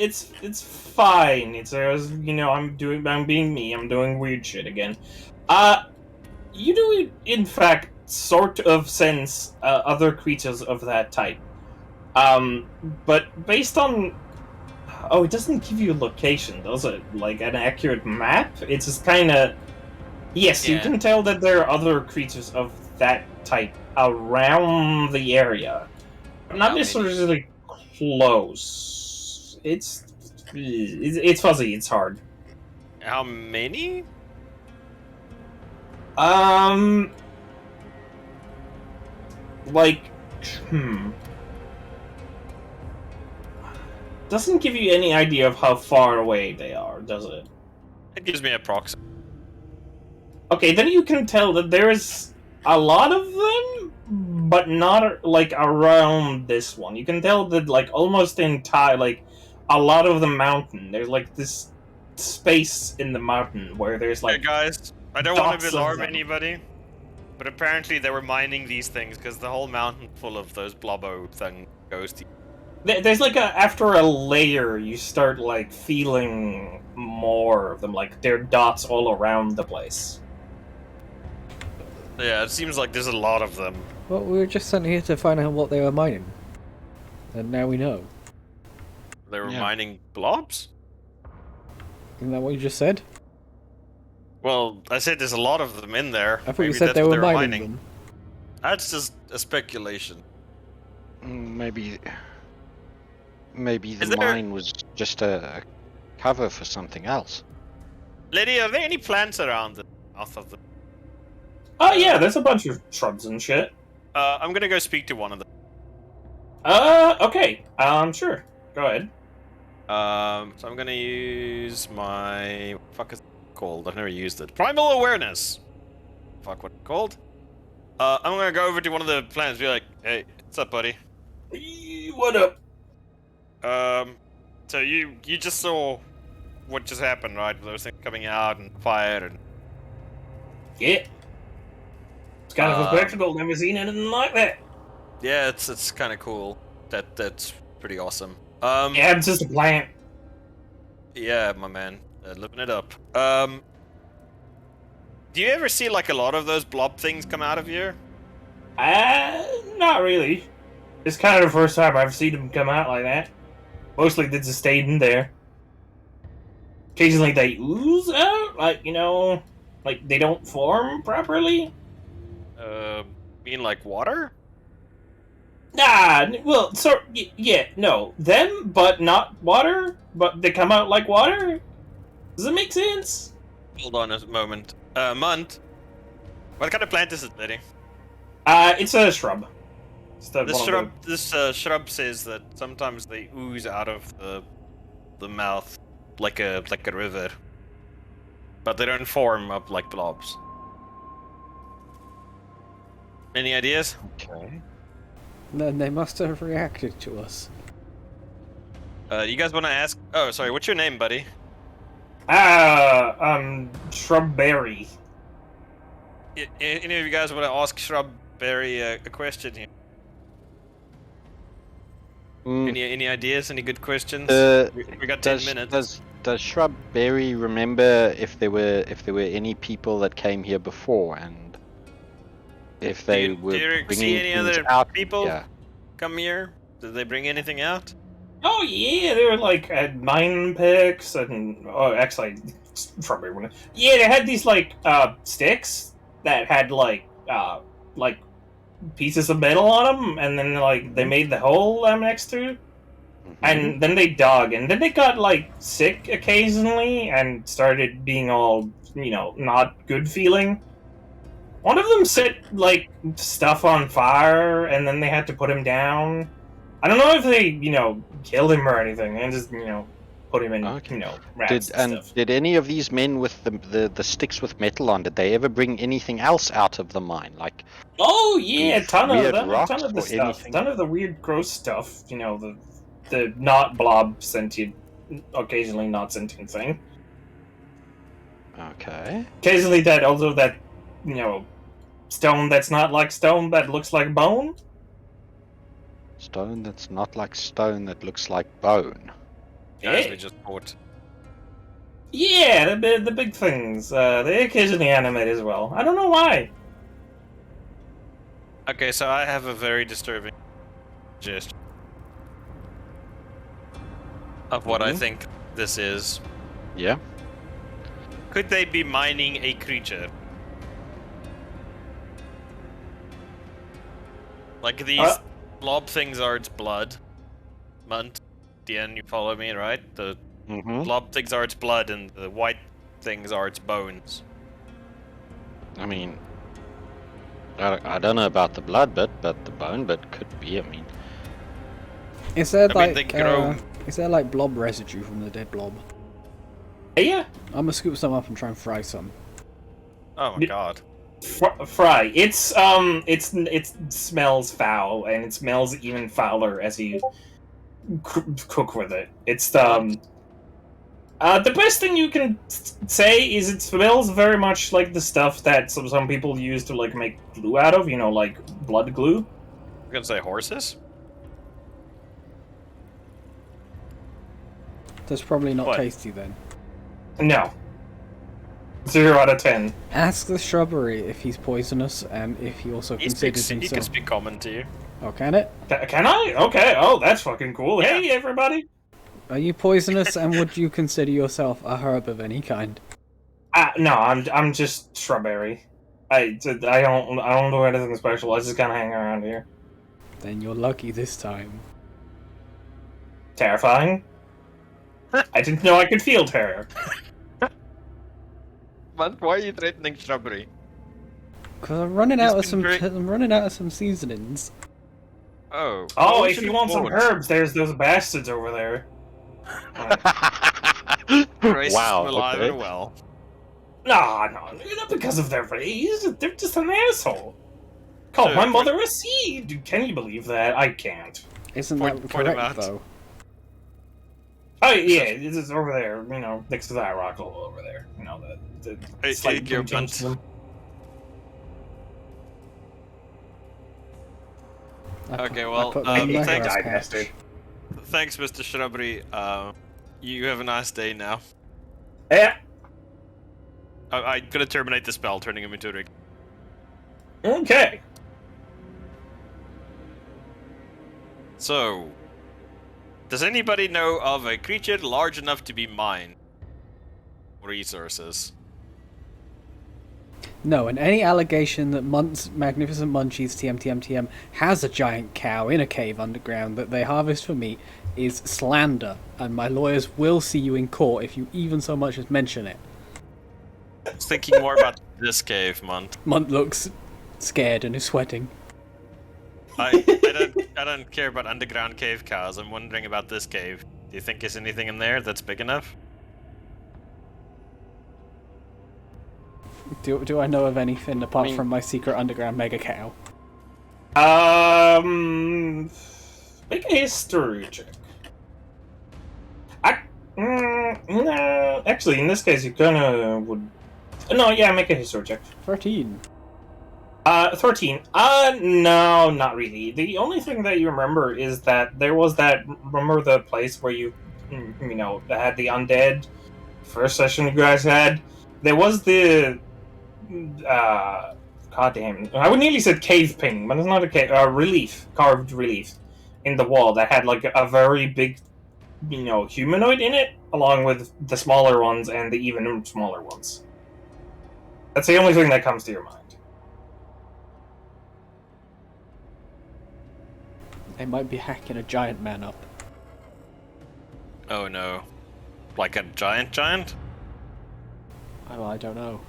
fine. It's I'm being me. I'm doing weird shit again. You do in fact sort of sense other creatures of that type. But based on it doesn't give you a location, does it? Like an accurate map? It's just kind of yes, you can tell that there are other creatures of that type around the area, not necessarily close. It's fuzzy. It's hard. How many? Doesn't give you any idea of how far away they are, does it? It gives me a proxy. Okay, then you can tell that there is a lot of them, but not like around this one. You can tell that like almost entire, like a lot of the mountain. There's like this space in the mountain where there's like. Hey guys, I don't want to dots of alarm them. anybody, but apparently they were mining these things because the whole mountain full of those blobbo thing goes to. There's like after a layer, you start like feeling more of them. Like they're dots all around the place. Yeah, it seems like there's a lot of them. Well, we were just sent here to find out what they were mining. And now we know. They were Yeah. mining blobs? Isn't that what you just said? Well, I said there's a lot of them in there. I thought you Maybe said that's they what were mining them. That's just a speculation. Maybe Is the there- mine was just a cover for something else. Lady, are there any plants around the mouth of the... Oh yeah, there's a bunch of shrubs and shit. I'm gonna go speak to one of them. Okay. Sure. Go ahead. So I'm gonna use my... What the fuck is it called? I've never used it. Primal Awareness! Fuck, what it's called? I'm gonna go over to one of the plants and be like, hey, what's up, buddy? What up? So you just saw what just happened, right? With those things coming out and fire and... Yeah. It's kind of a spectacle. Never seen anything like that. Yeah, it's kind of cool. That's pretty awesome. Yeah, it's just a plant. Yeah, my man, living it up. Do you ever see like a lot of those blob things come out of here? Not really. It's kind of the first time I've seen them come out like that. Mostly they just stayed in there. Occasionally they ooze out, like, like they don't form properly. Mean like water? Nah, well, no. Them, but not water, but they come out like water? Does it make sense? Hold on a moment. Munt. What kind of plant is it, lady? It's a shrub. It's This shrub says that sometimes they ooze out of the mouth like a river, but they don't form up like blobs. Any ideas? Okay. Then they must have reacted to us. You guys want to ask? Oh, sorry. What's your name, buddy? Shrubberry. Any of you guys want to ask Shrubberry a question here? Any ideas? Any good questions? We got 10 minutes. Does Shrubberry remember if there were any people that came here before, and if they were do you bringing see any things other out? people Yeah. come here? Did they bring anything out? Oh yeah, they were like at mine picks and actually, probably one. Yeah, they had these like sticks that had like pieces of metal on them, and then like they made the hole next to it. And then they dug, and then they got like sick occasionally and started being all, not good feeling. One of them set like stuff on fire, and then they had to put him down. I don't know if they, killed him or anything, and just, put him in, rats and stuff. Did any of these men with the sticks with metal on, did they ever bring anything else out of the mine? Like, oh yeah, a ton of the stuff, anything? ton of the weird, gross stuff. The not blob sentient, occasionally not sentient thing. Okay. Occasionally that stone that's not like stone that looks like bone. Stone that's not like stone that looks like bone. Guys, Yeah. we just bought. Yeah, the big things. They occasionally animate as well. I don't know why. Okay, so I have a very disturbing gesture of what I think this is. Yeah. Could they be mining a creature? Like these blob things are its blood. Munt, DN, you follow me, right? The blob things are its blood, and the white things are its bones. I mean, I don't know about the blood bit, but the bone bit could be. I mean, Is there I mean, they grow. is there like blob residue from the dead blob? Yeah. I'm gonna scoop some up and try and fry some. Oh my god. Fry. It smells foul, and it smells even fouler as you cook with it. It's the best thing you can say is it smells very much like the stuff that some people use to like make glue out of. Like blood glue. I'm gonna say horses. That's probably not What? tasty then. No. 0 out of 10. Ask the shrubbery if he's poisonous and if he also He considers can himself. speak common to you. Oh, can it? Can I? Okay. Oh, that's fucking cool. Yeah. Hey, everybody. Are you poisonous and would you consider yourself a herb of any kind? No, I'm just Shrubberry. I don't do anything special. I just kind of hang around here. Then you're lucky this time. Terrifying. I didn't know I could feel terror. But why are you threatening Shrubbery? Cause I'm running He's out of been some. very- I'm running out of some seasonings. Oh. Oh, we if should you have want some bought. herbs, there's those bastards over there. Grace Wow. is alive Okay. and well. No, not because of their race. They're just an asshole. Called So, my mother a seed. Can you believe that? I can't. Isn't Point- that point him correct out. though? Oh yeah, this is over there. Next to that rock over there. The Hey, slight hey, change Bunt. to them. Okay, I well, put them in my thanks- grass Die, bastard. patch. Thanks, Mr. Shrubbery. You have a nice day now. Yeah. I'm gonna terminate the spell, turning him into a rig. Okay. So, does anybody know of a creature large enough to be mined? Resources. No, and any allegation that Magnificent Munchies TM has a giant cow in a cave underground that they harvest for meat is slander, and my lawyers will see you in court if you even so much as mention it. I was thinking more about this cave, Munt. Munt looks scared and is sweating. I don't care about underground cave cows. I'm wondering about this cave. Do you think there's anything in there that's big enough? Do I know of anything apart I mean- from my secret underground mega cow? Make a history check. No, actually, in this case, you kinda would. No, yeah, make a history check. 13. 13. No, not really. The only thing that you remember is that there was that. Remember the place where you know, that had the undead first session you guys had? There was the. God damn. I would nearly said cave painting, but it's not a cave. Relief. Carved relief in the wall that had, like, a very big, you know, humanoid in it, along with the smaller ones and the even smaller ones. That's the only thing that comes to your mind. They might be hacking a giant man up. Oh no. Like a giant? Oh, I don't know.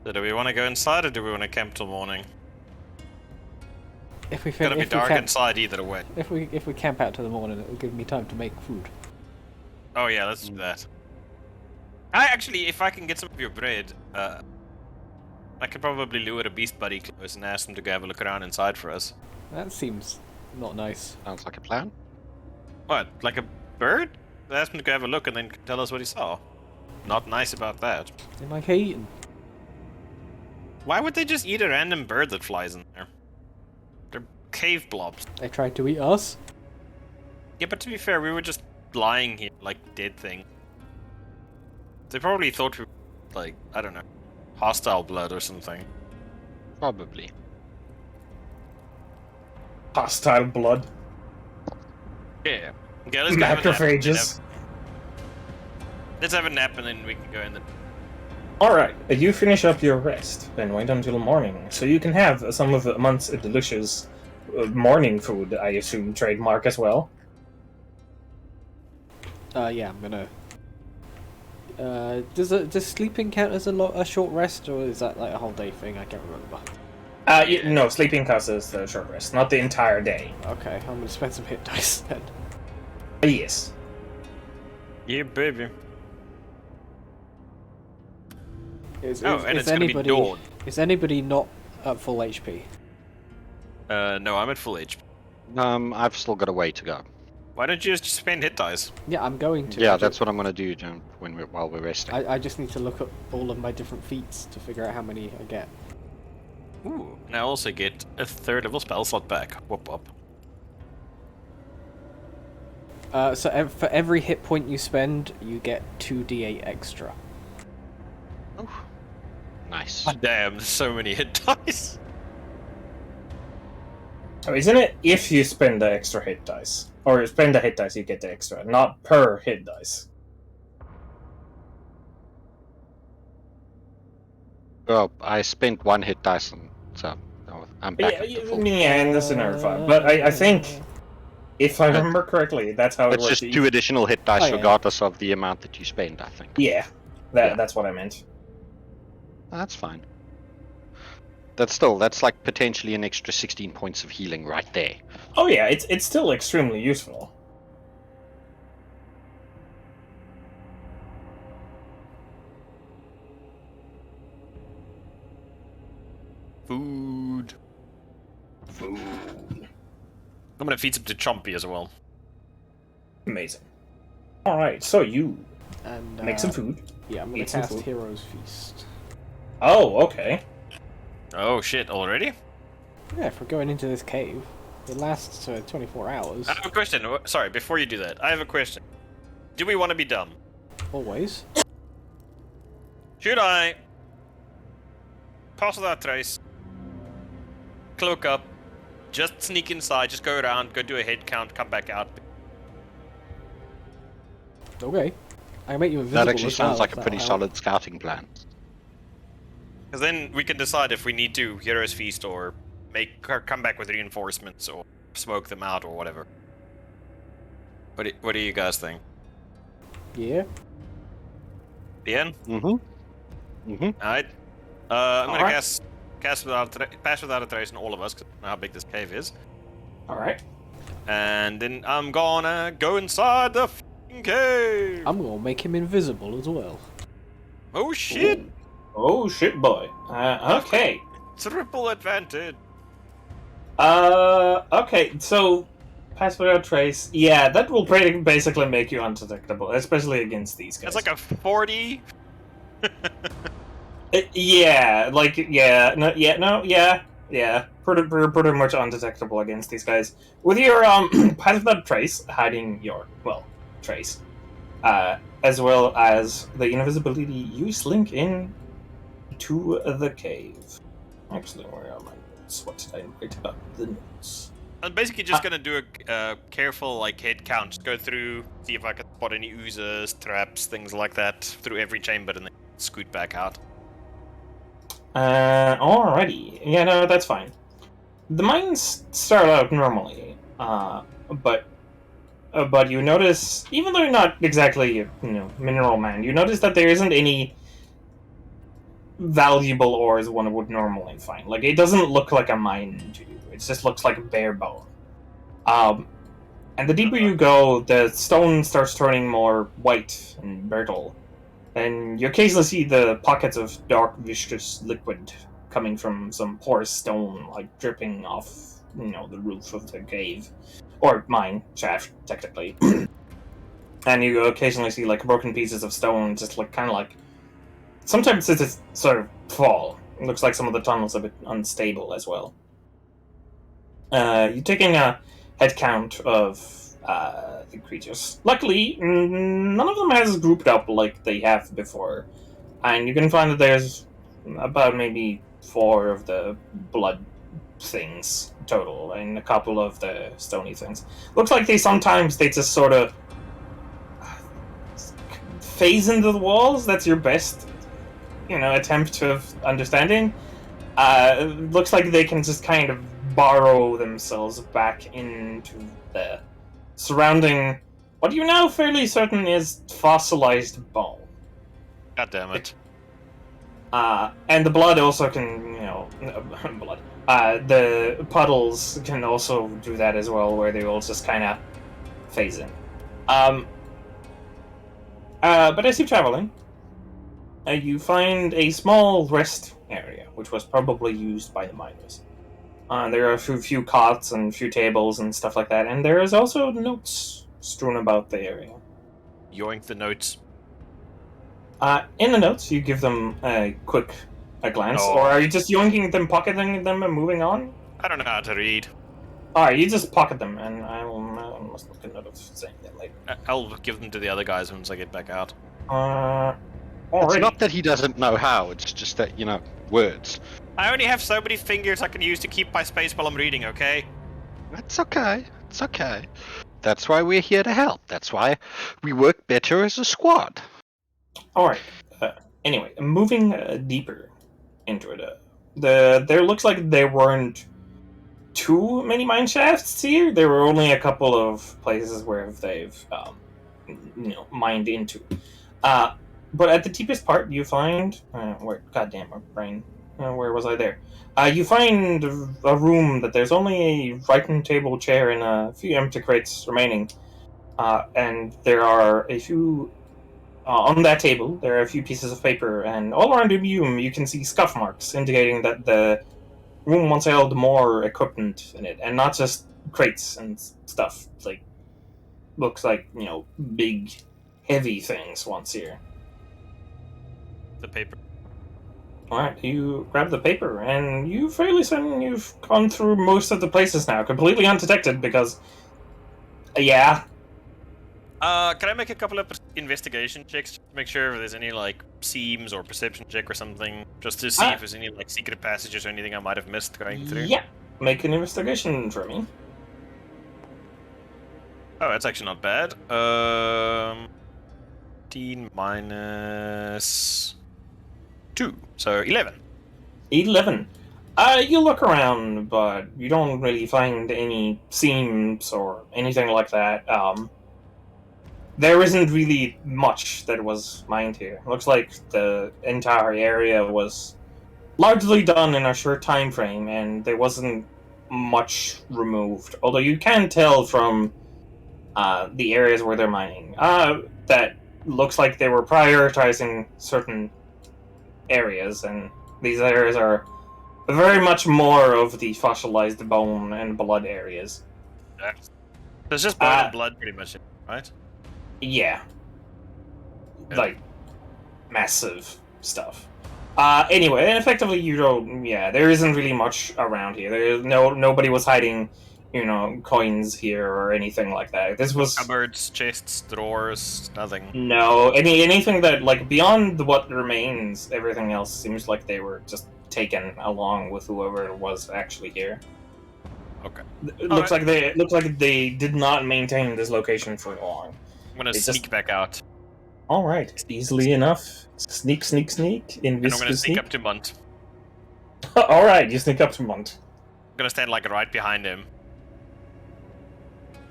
So do we want to go inside or do we want to camp till morning? If we It's gonna be if we dark camp, inside either way. if we camp out to the morning, it will give me time to make food. Oh yeah, let's do that. Actually, if I can get some of your bread, I could probably lure a beast buddy close and ask him to go have a look around inside for us. That seems not nice. Sounds like a plan. What, like a bird? Ask him to go have a look and then tell us what he saw. Not nice about that. They like eating. Why would they just eat a random bird that flies in there? They're cave blobs. They tried to eat us. Yeah, but to be fair, we were just lying here like dead thing. They probably thought we were, like, I don't know, hostile blood or something. Probably. Hostile blood. Yeah. Okay, let's go have a nap. Macrophages. Let's have a nap and then we can go in the... Alright, you finish up your rest and wait until morning, so you can have some of the month's delicious morning food, I assume, trademark as well. Yeah, I'm gonna. Does sleeping count as a short rest, or is that like a whole day thing? I can't remember. No, sleeping counts as the short rest, not the entire day. Okay, I'm gonna spend some hit dice then. Yes. Yeah, baby. Is And it's gonna be dawn. Is anybody not at full HP? No, I'm at full HP. I've still got a way to go. Why don't you just spend hit dice? Yeah, I'm going to. Yeah, that's what I'm gonna do, John, while we're resting. I just need to look up all of my different feats to figure out how many I get. Ooh. And I also get a third level spell slot back. Whoop whoop. So for every hit point you spend, you get 2d8 extra. Oh, nice. God damn, there's so many hit dice. So isn't it if you spend the extra hit dice? Or you spend the hit dice, you get the extra, not per hit dice. Well, I spent one hit dice, so I'm back. Yeah, at the full. and that's another fun. But I think, if I remember correctly, that's how it It's works. just 2 additional hit dice, Oh, yeah. regardless of the amount that you spend, I think. Yeah, that's what I meant. That's fine. That's like potentially an extra 16 points of healing right there. Oh yeah, it's still extremely useful. Food. I'm gonna feed some to Chompy as well. Amazing. Alright, so you And make some food. Yeah, I'm gonna eat some cast food. Hero's Feast. Oh, okay. Oh shit, already? Yeah, if we're going into this cave, it lasts 24 hours. I have a question. Sorry, before you do that, I have a question. Do we want to be dumb? Always. Should I pass without trace, cloak up, just sneak inside, just go around, go do a head count, come back out? Okay. I can make you invisible. That actually as well, sounds like if a that'll pretty help. solid scouting plan. Because then we can decide if we need to Hero's Feast or come back with reinforcements or smoke them out or whatever. What do you guys think? Yeah. Ian? Mm-hmm. Alright. I'm gonna Alright. pass without a trace on all of us, because I don't know how big this cave is. Alright. And then I'm gonna go inside the f***ing cave! I'm gonna make him invisible as well. Oh shit! Oh shit, boy. Okay. Triple advantage! Okay, so Pass without trace. Yeah, that will basically make you undetectable, especially against these guys. That's like a 40. Yeah, like pretty much undetectable against these guys. With your pass without trace, hiding your trace, as well as the invisibility, you slink in to the cave. Actually, where are my notes? What did I write about the notes? I'm basically just gonna do a careful head count. Just go through, see if I can spot any oozers, traps, things like that through every chamber, and then scoot back out. Alrighty. Yeah, no, that's fine. The mines start out normally, but you notice, even though you're not exactly mineral man, you notice that there isn't any valuable ores one would normally find. Like, it doesn't look like a mine to you. It just looks like bare bone. And the deeper you go, the stone starts turning more white and brittle. And you occasionally see the pockets of dark, viscous liquid coming from some porous stone, like dripping off, the roof of the cave. Or mine shaft, technically. And you occasionally see, broken pieces of stone, just, sometimes it's just sort of fall. It looks like some of the tunnels are a bit unstable as well. You're taking a head count of the creatures. Luckily, none of them has grouped up like they have before. And you can find that there's about maybe 4 of the blood things total, and a couple of the stony things. Looks like they just sort of phase into the walls. That's your best, attempt of understanding. Looks like they can just kind of burrow themselves back into the surrounding, what you're now fairly certain is fossilized bone. God damn it. And the blood also can, blood. The puddles can also do that as well, where they will just kind of phase in. But as you're traveling, you find a small rest area, which was probably used by the miners. There are a few cots and a few tables and stuff like that, and there is also notes strewn about the area. Yoink the notes. In the notes, you give them a quick glance, or are you just yoinking them, pocketing them, and moving on? I don't know how to read. Alright, you just pocket them, and I must make a note of saying that later. I'll give them to the other guys once I get back out. It's not that he doesn't know how, it's just that, words. I only have so many fingers I can use to keep my space while I'm reading, okay? That's okay. It's okay. That's why we're here to help. That's why we work better as a squad. Alright. Anyway, moving deeper into it, there looks like there weren't too many mine shafts here. There were only a couple of places where they've, mined into. But at the deepest part, you find goddamn, my brain. Where was I there? You find a room that there's only a writing table, chair, and a few empty crates remaining. And there are a few... on that table, there are a few pieces of paper, and all around the room you can see scuff marks, indicating that the room once held more equipment in it, and not just crates and stuff. Looks like, big, heavy things once here. The paper. Alright, you grab the paper, and you fairly certain you've gone through most of the places now, completely undetected, because... yeah. Can I make a couple of investigation checks to make sure if there's any, seams or perception check or something? Just to see if there's any, secret passages or anything I might have missed going through? Yeah. Make an investigation for me. Oh, that's actually not bad. 15 minus 2, so 11. 11. You look around, but you don't really find any seams or anything like that. There isn't really much that was mined here. Looks like the entire area was largely done in a short time frame, and there wasn't much removed. Although you can tell from the areas where they're mining that looks like they were prioritizing certain areas, and these areas are very much more of the fossilized bone and blood areas. There's just bone and blood pretty much, right? Yeah. Yeah. Like, massive stuff. Anyway, effectively, you don't. Yeah, there isn't really much around here. There's nobody was hiding, coins here or anything like that. This was Cupboards, chests, drawers, nothing. no anything that like beyond what remains. Everything else seems like they were just taken along with whoever was actually here. Okay. It looks like they did not maintain this location for long. I'm gonna They sneak just- back out. All right, easily enough. Sneak, sneak, sneak. And I'm gonna Invisible sneak up to Munt. All right, you sneak up to Munt. I'm gonna stand like right behind him.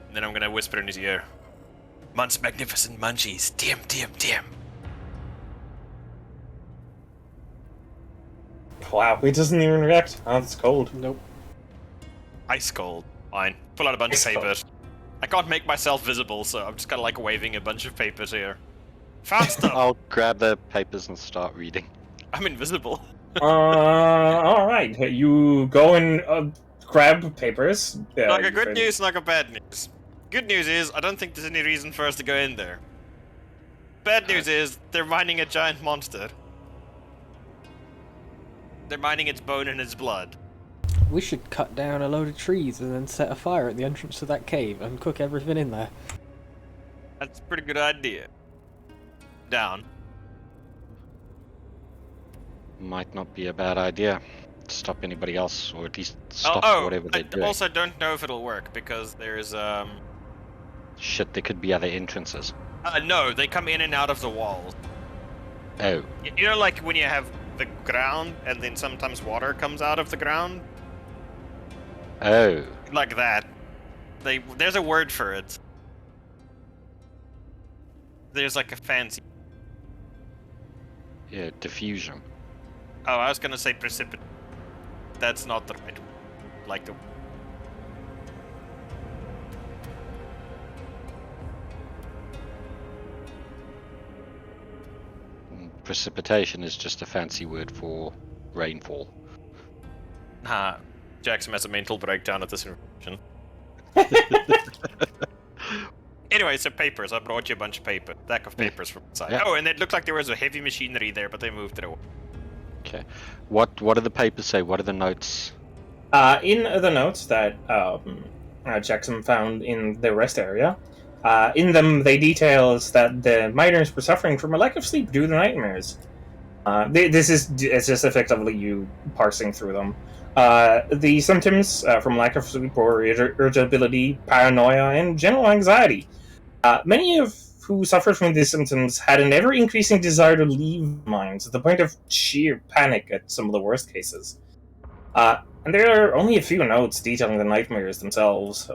And then I'm gonna whisper in his ear. Munt's magnificent munchies. TM, TM, TM. Wow, it doesn't even react. Oh, it's cold. Nope. Ice cold. Fine. Pull out a bunch of Ice cold. papers. I can't make myself visible, so I'm just kind of like waving a bunch of papers here. Found stuff! I'll grab the papers and start reading. I'm invisible. All right. You go and grab papers. Like a you good can- news, like a bad news. Good news is, I don't think there's any reason for us to go in there. Bad news is, they're mining a giant monster. They're mining its bone and its blood. We should cut down a load of trees and then set a fire at the entrance to that cave and cook everything in there. That's a pretty good idea. Down. Might not be a bad idea. Stop anybody else, or at least stop whatever I they're doing. also don't know if it'll work, because there's, Shit, there could be other entrances. no, they come in and out of the walls. Oh, You know, like when you have the ground, and then sometimes water comes out of the ground? oh, Like that. There's a word for it. There's like a fancy... yeah, diffusion. Oh, I was gonna say precipitate. That's not the right word. Like the... Precipitation is just a fancy word for rainfall. Nah, Jackson has a mental breakdown at this information. Anyway, so papers. I brought you a bunch of paper. Stack of papers from inside. Yeah. Oh, and it looked like there was a heavy machinery there, but they moved it away. Okay. What do the papers say? What are the notes? In the notes that Jackson found in the rest area, in them they details that the miners were suffering from a lack of sleep due to nightmares. It's just effectively you parsing through them. The symptoms from lack of sleep were irritability, paranoia, and general anxiety. Many of who suffered from these symptoms had an ever-increasing desire to leave mines, to the point of sheer panic at some of the worst cases. And there are only a few notes detailing the nightmares themselves.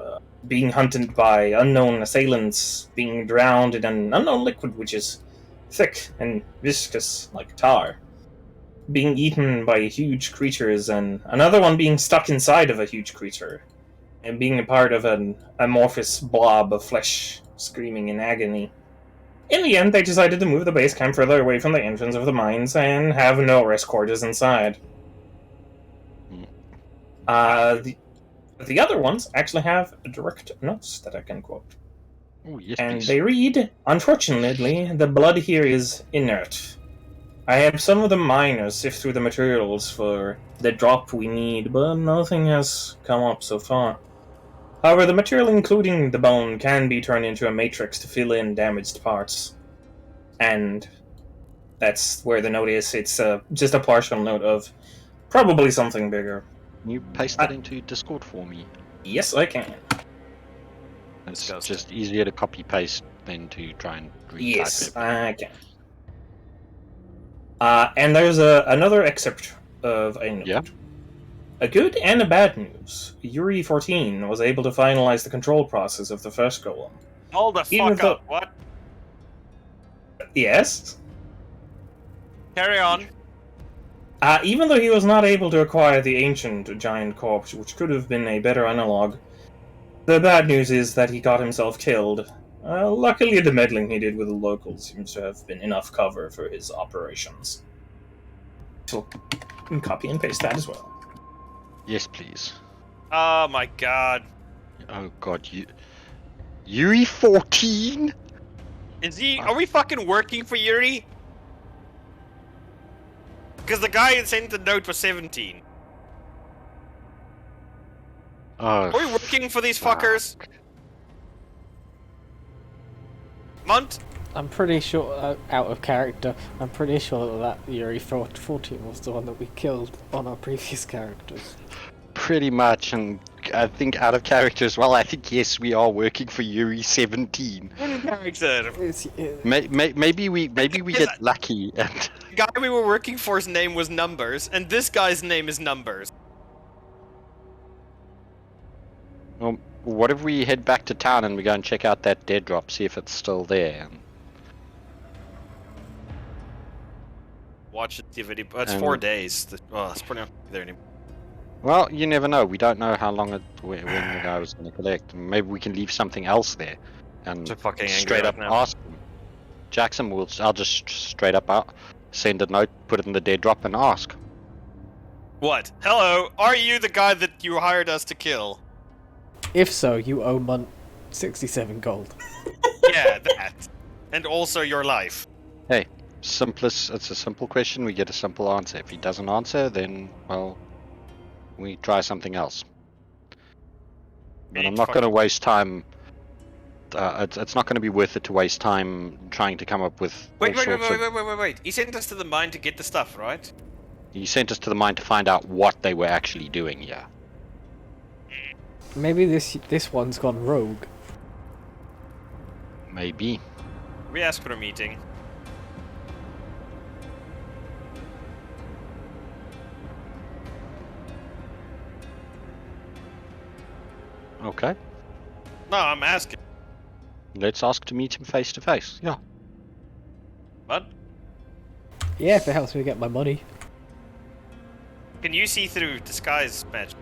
Being hunted by unknown assailants, being drowned in an unknown liquid which is thick and viscous like tar, being eaten by huge creatures, and another one being stuck inside of a huge creature, and being a part of an amorphous blob of flesh screaming in agony. In the end, they decided to move the base camp further away from the entrance of the mines and have no rest quarters inside. The other ones actually have direct notes that I can quote. Oh, yes, And please. they read, "Unfortunately, the blood here is inert. I have some of the miners sift through the materials for the drop we need, but nothing has come up so far. However, the material including the bone can be turned into a matrix to fill in damaged parts." And that's where the note is. It's just a partial note of probably something bigger. Can you paste that into Discord for me? Yes, I can. It's Disgusting. just easier to copy paste than to try and retype Yes, it. I can. And there's another excerpt of a note. Yeah. A good and a bad news. Yuri 14 was able to finalize the control process of the first golem. Hold the Even fuck though- up. What? Yes? Carry on. Even though he was not able to acquire the ancient giant corpse, which could have been a better analog, the bad news is that he got himself killed. Luckily, the meddling he did with the locals seems to have been enough cover for his operations. So, copy and paste that as well. Yes, please. Oh my god. Oh god, Yuri 14? Is he? Are we fucking working for Yuri? Because the guy who sent the note was 17. Oh, Are we working for these fuckers? Munt? I'm pretty sure, out of character, I'm pretty sure that Yuri 14 was the one that we killed on our previous characters. Pretty much, and I think out of character as well. I think yes, we are working for Yuri 17. Character. Maybe we get lucky and The guy we were working for's name was Numbers, and this guy's name is Numbers. what if we head back to town and we go and check out that dead drop, see if it's still there? Watch it, see if it. It's 4 days. It's probably not there anymore. Well, you never know. We don't know how long when the guy was going to collect. Maybe we can leave something else there and So fucking angry straight up right now. ask him. Jackson, I'll just straight up out, send a note, put it in the dead drop, and ask. What? Hello, are you the guy that you hired us to kill? If so, you owe Munt 67 gold. Yeah, that. And also your life. Hey, it's a simple question. We get a simple answer. If he doesn't answer, then well, we try something else. But I'm not going to waste time. It's not going to be worth it to waste time trying to come up with. Wait. All Wait. He sent us to the mine to get the stuff, right? He sent us to the mine to find out what they were actually doing here. Maybe this one's gone rogue. Maybe. We asked for a meeting. Okay. No, I'm asking. Let's ask to meet him face to face. Yeah. What? Yeah, if it helps me get my money. Can you see through disguise magic?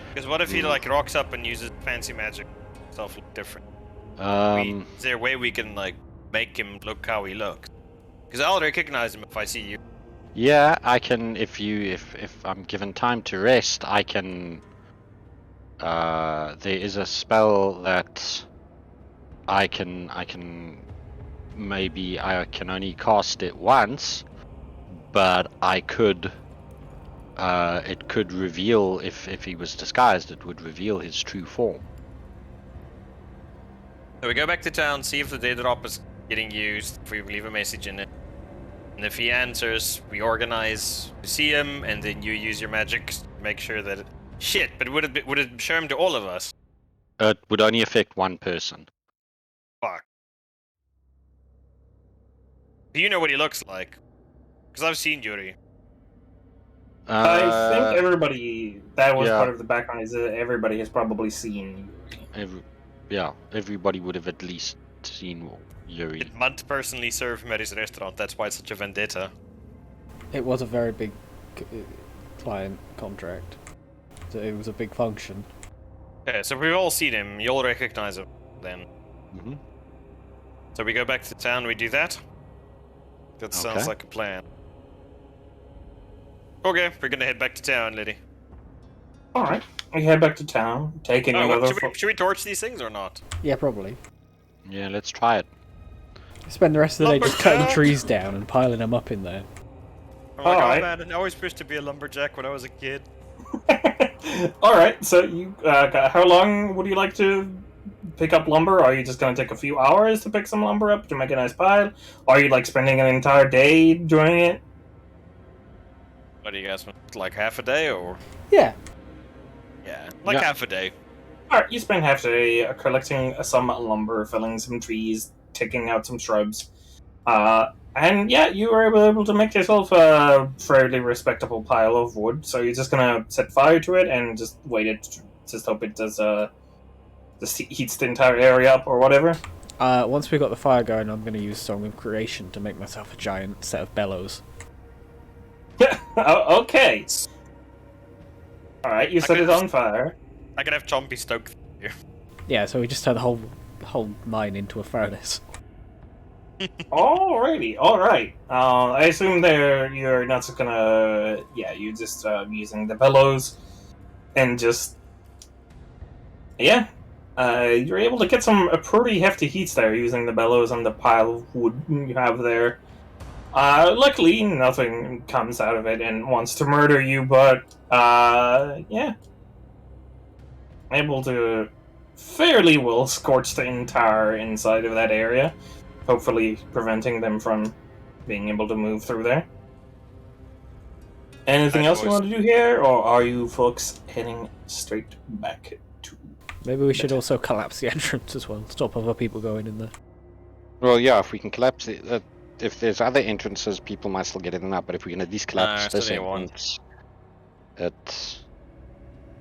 Because what if he like rocks up and uses fancy magic? Stuff look different. Is there a way we can like make him look how he looks? Because I'll recognize him if I see you. Yeah, I can. If I'm given time to rest, I can. There is a spell that I can. Maybe I can only cast it once, but I could. It could reveal if he was disguised. It would reveal his true form. So we go back to town, see if the day drop is getting used. If we leave a message in it. And if he answers, we organize to see him, and then you use your magic to make sure that it... Shit, but would it show him to all of us? It would only affect one person. Fuck. Do you know what he looks like? Because I've seen Yuri. I think everybody that was yeah. part of the background is that everybody has probably seen. Everybody would have at least seen Yuri. Did Munt personally serve him at his restaurant? That's why it's such a vendetta. It was a very big client contract. So it was a big function. Okay, so we've all seen him. You'll recognize him then. Mm-hmm. So we go back to town, we do that? That sounds Okay. like a plan. Okay, we're gonna head back to town, Liddy. Alright, we head back to town, taking another. Should we torch these things or not? Yeah, probably. Yeah, let's try it. Spend the rest of the day just cutting Lumberjack. trees down and piling them up in there. I'm like, Alright. oh man, I always wished to be a lumberjack when I was a kid. Alright, so you. How long would you like to pick up lumber? Are you just gonna take a few hours to pick some lumber up to make a nice pile? Are you like spending an entire day doing it? What do you guys want? Like half a day or? Yeah. Yeah, like Yeah. half a day. Alright, you spend half the day collecting some lumber, felling some trees, taking out some shrubs. And yeah, you were able to make yourself a fairly respectable pile of wood. So you're just gonna set fire to it and just wait it, just hope it does, just heats the entire area up or whatever. Once we got the fire going, I'm going to use Song of Creation to make myself a giant set of bellows. Okay. Alright, you set could it on fire. I can have Chompy stoke here. Yeah, so we just turned the whole mine into a furnace. Alrighty, alright. I assume you're not just gonna... Yeah, you're just using the bellows and just you're able to get some pretty hefty heats there using the bellows and the pile of wood you have there. Luckily, nothing comes out of it and wants to murder you, but able to fairly well scorch the entire inside of that area, hopefully preventing them from being able to move through there. Anything else you want to do here, or are you folks heading straight back to... Maybe we should also collapse the entrance as well. Stop other people going in there. Well, yeah, if we can collapse it, if there's other entrances, people might still get in and out. But if we can at least collapse this still need entrance, it's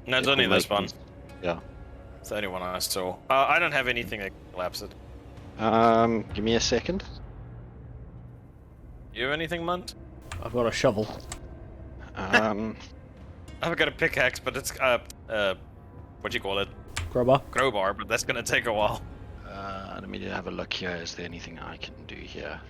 No, it's it only will this make one. these- Yeah. It's the only one I saw. I don't have anything that can collapse it. Give me a second. You have anything, Munt? I've got a shovel. I've got a pickaxe, but it's what do you call it? Crowbar. Crowbar, but that's gonna take a while. Let me have a look here. Is there anything I can do here?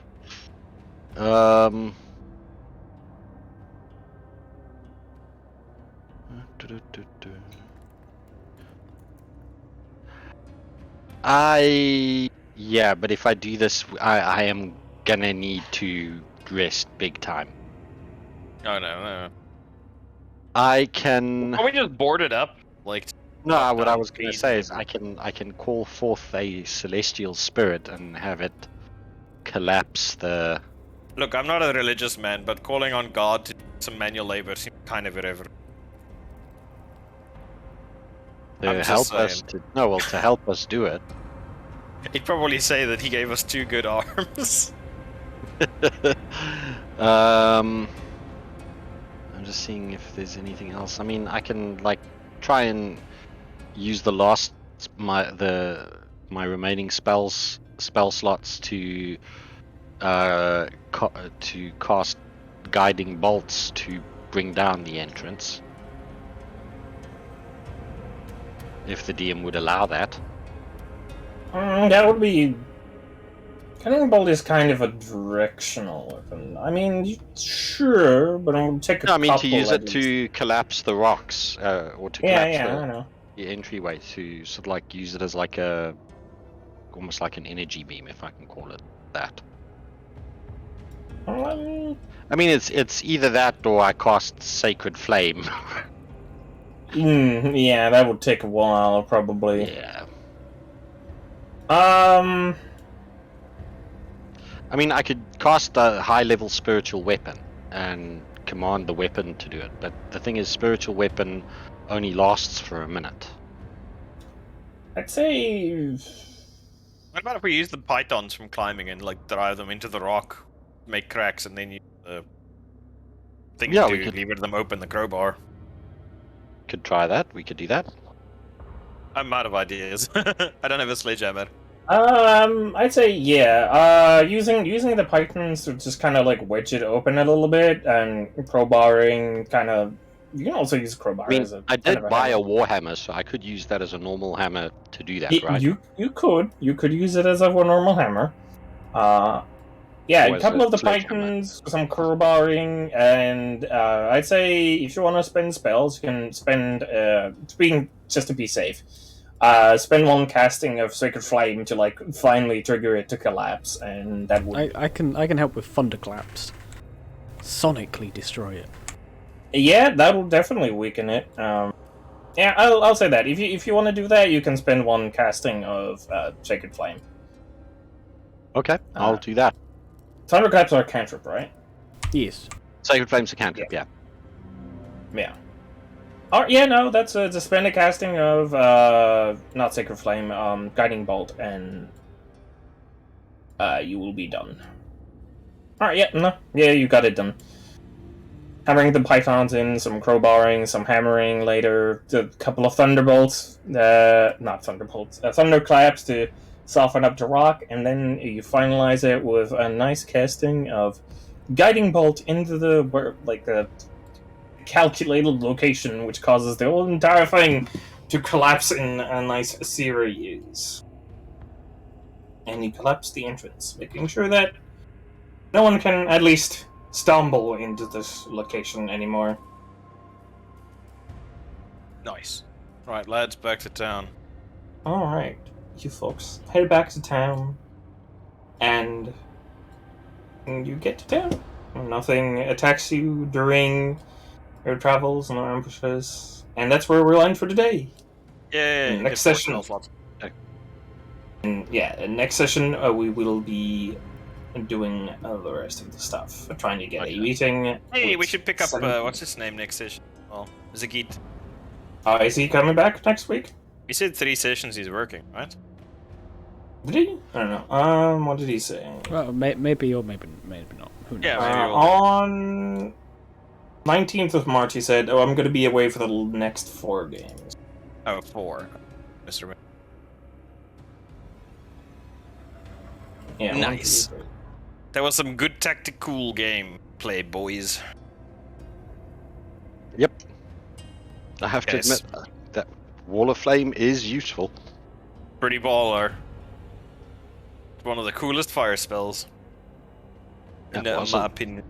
Yeah, but if I do this, I am gonna need to rest big time. Oh no. I can. Can we just board it up? Like, No, what I down was gonna speed. say is I can call forth a celestial spirit and have it collapse the. look, I'm not a religious man, but calling on God to do some manual labor seems kind of irreverent. I'm To just help us saying. to no, well, to help us do it. He'd probably say that he gave us 2 good arms. I'm just seeing if there's anything else. I mean, I can like try and use the last my remaining spell slots to cast guiding bolts to bring down the entrance. If the DM would allow that. That would be... Cunning Bolt is kind of a directional weapon. I mean, sure, but I'll take a No, I mean to couple use at it to least. collapse the rocks, or to Yeah, collapse I know. the entryway, to sort of like use it as like almost like an energy beam, if I can call it that. Um, I mean, it's either that or I cast Sacred Flame. yeah, that would take a while, probably. Yeah. Um, I mean, I could cast a high-level spiritual weapon and command the weapon to do it, but the thing is, spiritual weapon only lasts for a minute. I'd say... What about if we use the pythons from climbing and like drive them into the rock, make cracks, and then use the thing Yeah, to we could- lever them open the crowbar? Could try that. We could do that. I'm out of ideas. I don't have a sledgehammer. I'd say yeah. Using the pythons to just kind of like wedge it open a little bit, and crowbarring kind of. You can also use crowbar I mean, as a. I kind did of buy a hammer. warhammer, so I could use that as a normal hammer to do that, Y- right? You could use it as a normal hammer. Yeah, Or a as couple a of the sledgehammer. pythons, some crowbarring, and I'd say if you want to spend spells, you can spend just to be safe. Spend one casting of Sacred Flame to like finally trigger it to collapse, and that would. I can help with thunderclaps. Sonically destroy it. Yeah, that will definitely weaken it. Yeah, I'll say that. If you want to do that, you can spend one casting of Sacred Flame. Okay, I'll do that. Thunderclaps are a cantrip, right? Yes. Sacred Flame's a cantrip, yeah. Yeah. Oh, yeah, no, that's a spend a casting of not Sacred Flame, Guiding Bolt, and you will be done. Alright, yeah, no, yeah, you got it done. Hammering the pythons in, some crowbarring, some hammering later, a couple of thunderbolts, not thunderbolts, thunderclaps to soften up the rock, and then you finalize it with a nice casting of Guiding Bolt into the calculated location, which causes the whole entire thing to collapse in a nice series. And you collapse the entrance, making sure that no one can at least stumble into this location anymore. Nice. Right, lads, back to town. Alright, you folks head back to town, and you get to town. Nothing attacks you during your travels, no ambushes, and that's where we'll end for today. Yeah. Next session. Next session we will be doing the rest of the stuff. Trying to get a meeting. Hey, we with should pick up, 17. what's his name next session? Oh, Zagit. Is he coming back next week? He said 3 sessions he's working, right? Did he? I don't know. What did he say? Well, maybe or maybe not. Who knows? Yeah, maybe we'll- On 19th of March, he said, "Oh, I'm going to be away for the next 4 games." Oh, 4. Mr. Win. Yeah. Nice. 1, 2, 3. That was some good tactical game play, boys. Yep. I have to Yes. admit that Wall of Flame is useful. Pretty baller. It's one of the coolest fire spells. In That my wasn't- opinion.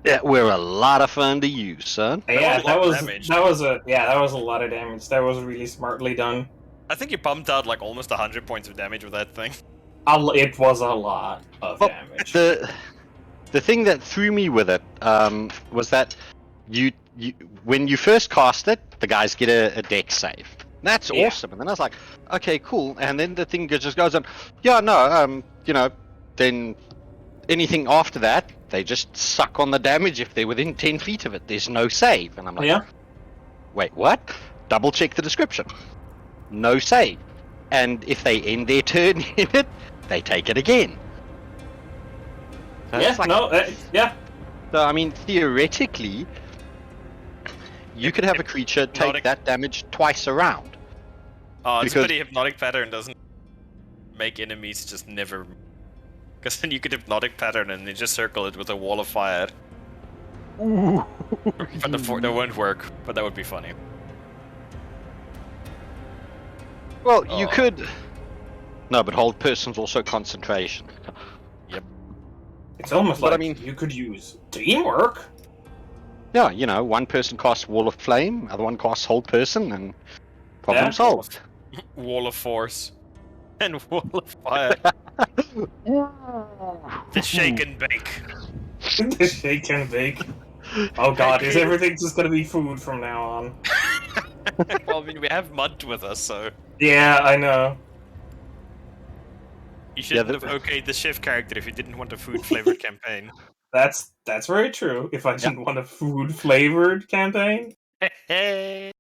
Yeah, we're a lot of fun to use, son. Yeah, was a lot of that was a lot of damage. That was really smartly done. I think you pumped out like almost 100 points of damage with that thing. It was a lot of Well, damage. The thing that threw me with it was that you when you first cast it, the guys get a deck save. That's Yeah. awesome. And then I was like, okay, cool. And then the thing just goes on. Yeah, no, then anything after that, they just suck on the damage if they're within 10 feet of it. There's no save. And I'm like, Yeah. wait, what? Double check the description. No save. And if they end their turn in it, they take it again. So Yeah. it's like- No. Yeah. So, I mean, theoretically, you could have a creature take Hypnotic- that damage twice around. Oh, it's Because- pretty hypnotic pattern doesn't make enemies just never. Because then you could hypnotic pattern and then just circle it with a wall of fire. But that won't work, but that would be funny. Well, you Oh. could. No, but hold person's also concentration. It's almost But I like mean- you could use teamwork. Yeah, one person casts Wall of Flame, other one casts hold person, and problem Yeah. solved. Wall of force. And wall of fire. The shake and bake. The shake and bake. Oh god, is everything just gonna be food from now on? Well, I mean, we have Mud with us, so Yeah, I know. you shouldn't the- have okayed the chef character if you didn't want a food-flavored campaign. That's very true. If I didn't want a food flavored campaign, I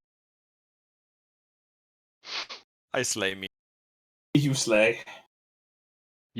slay me. you slay.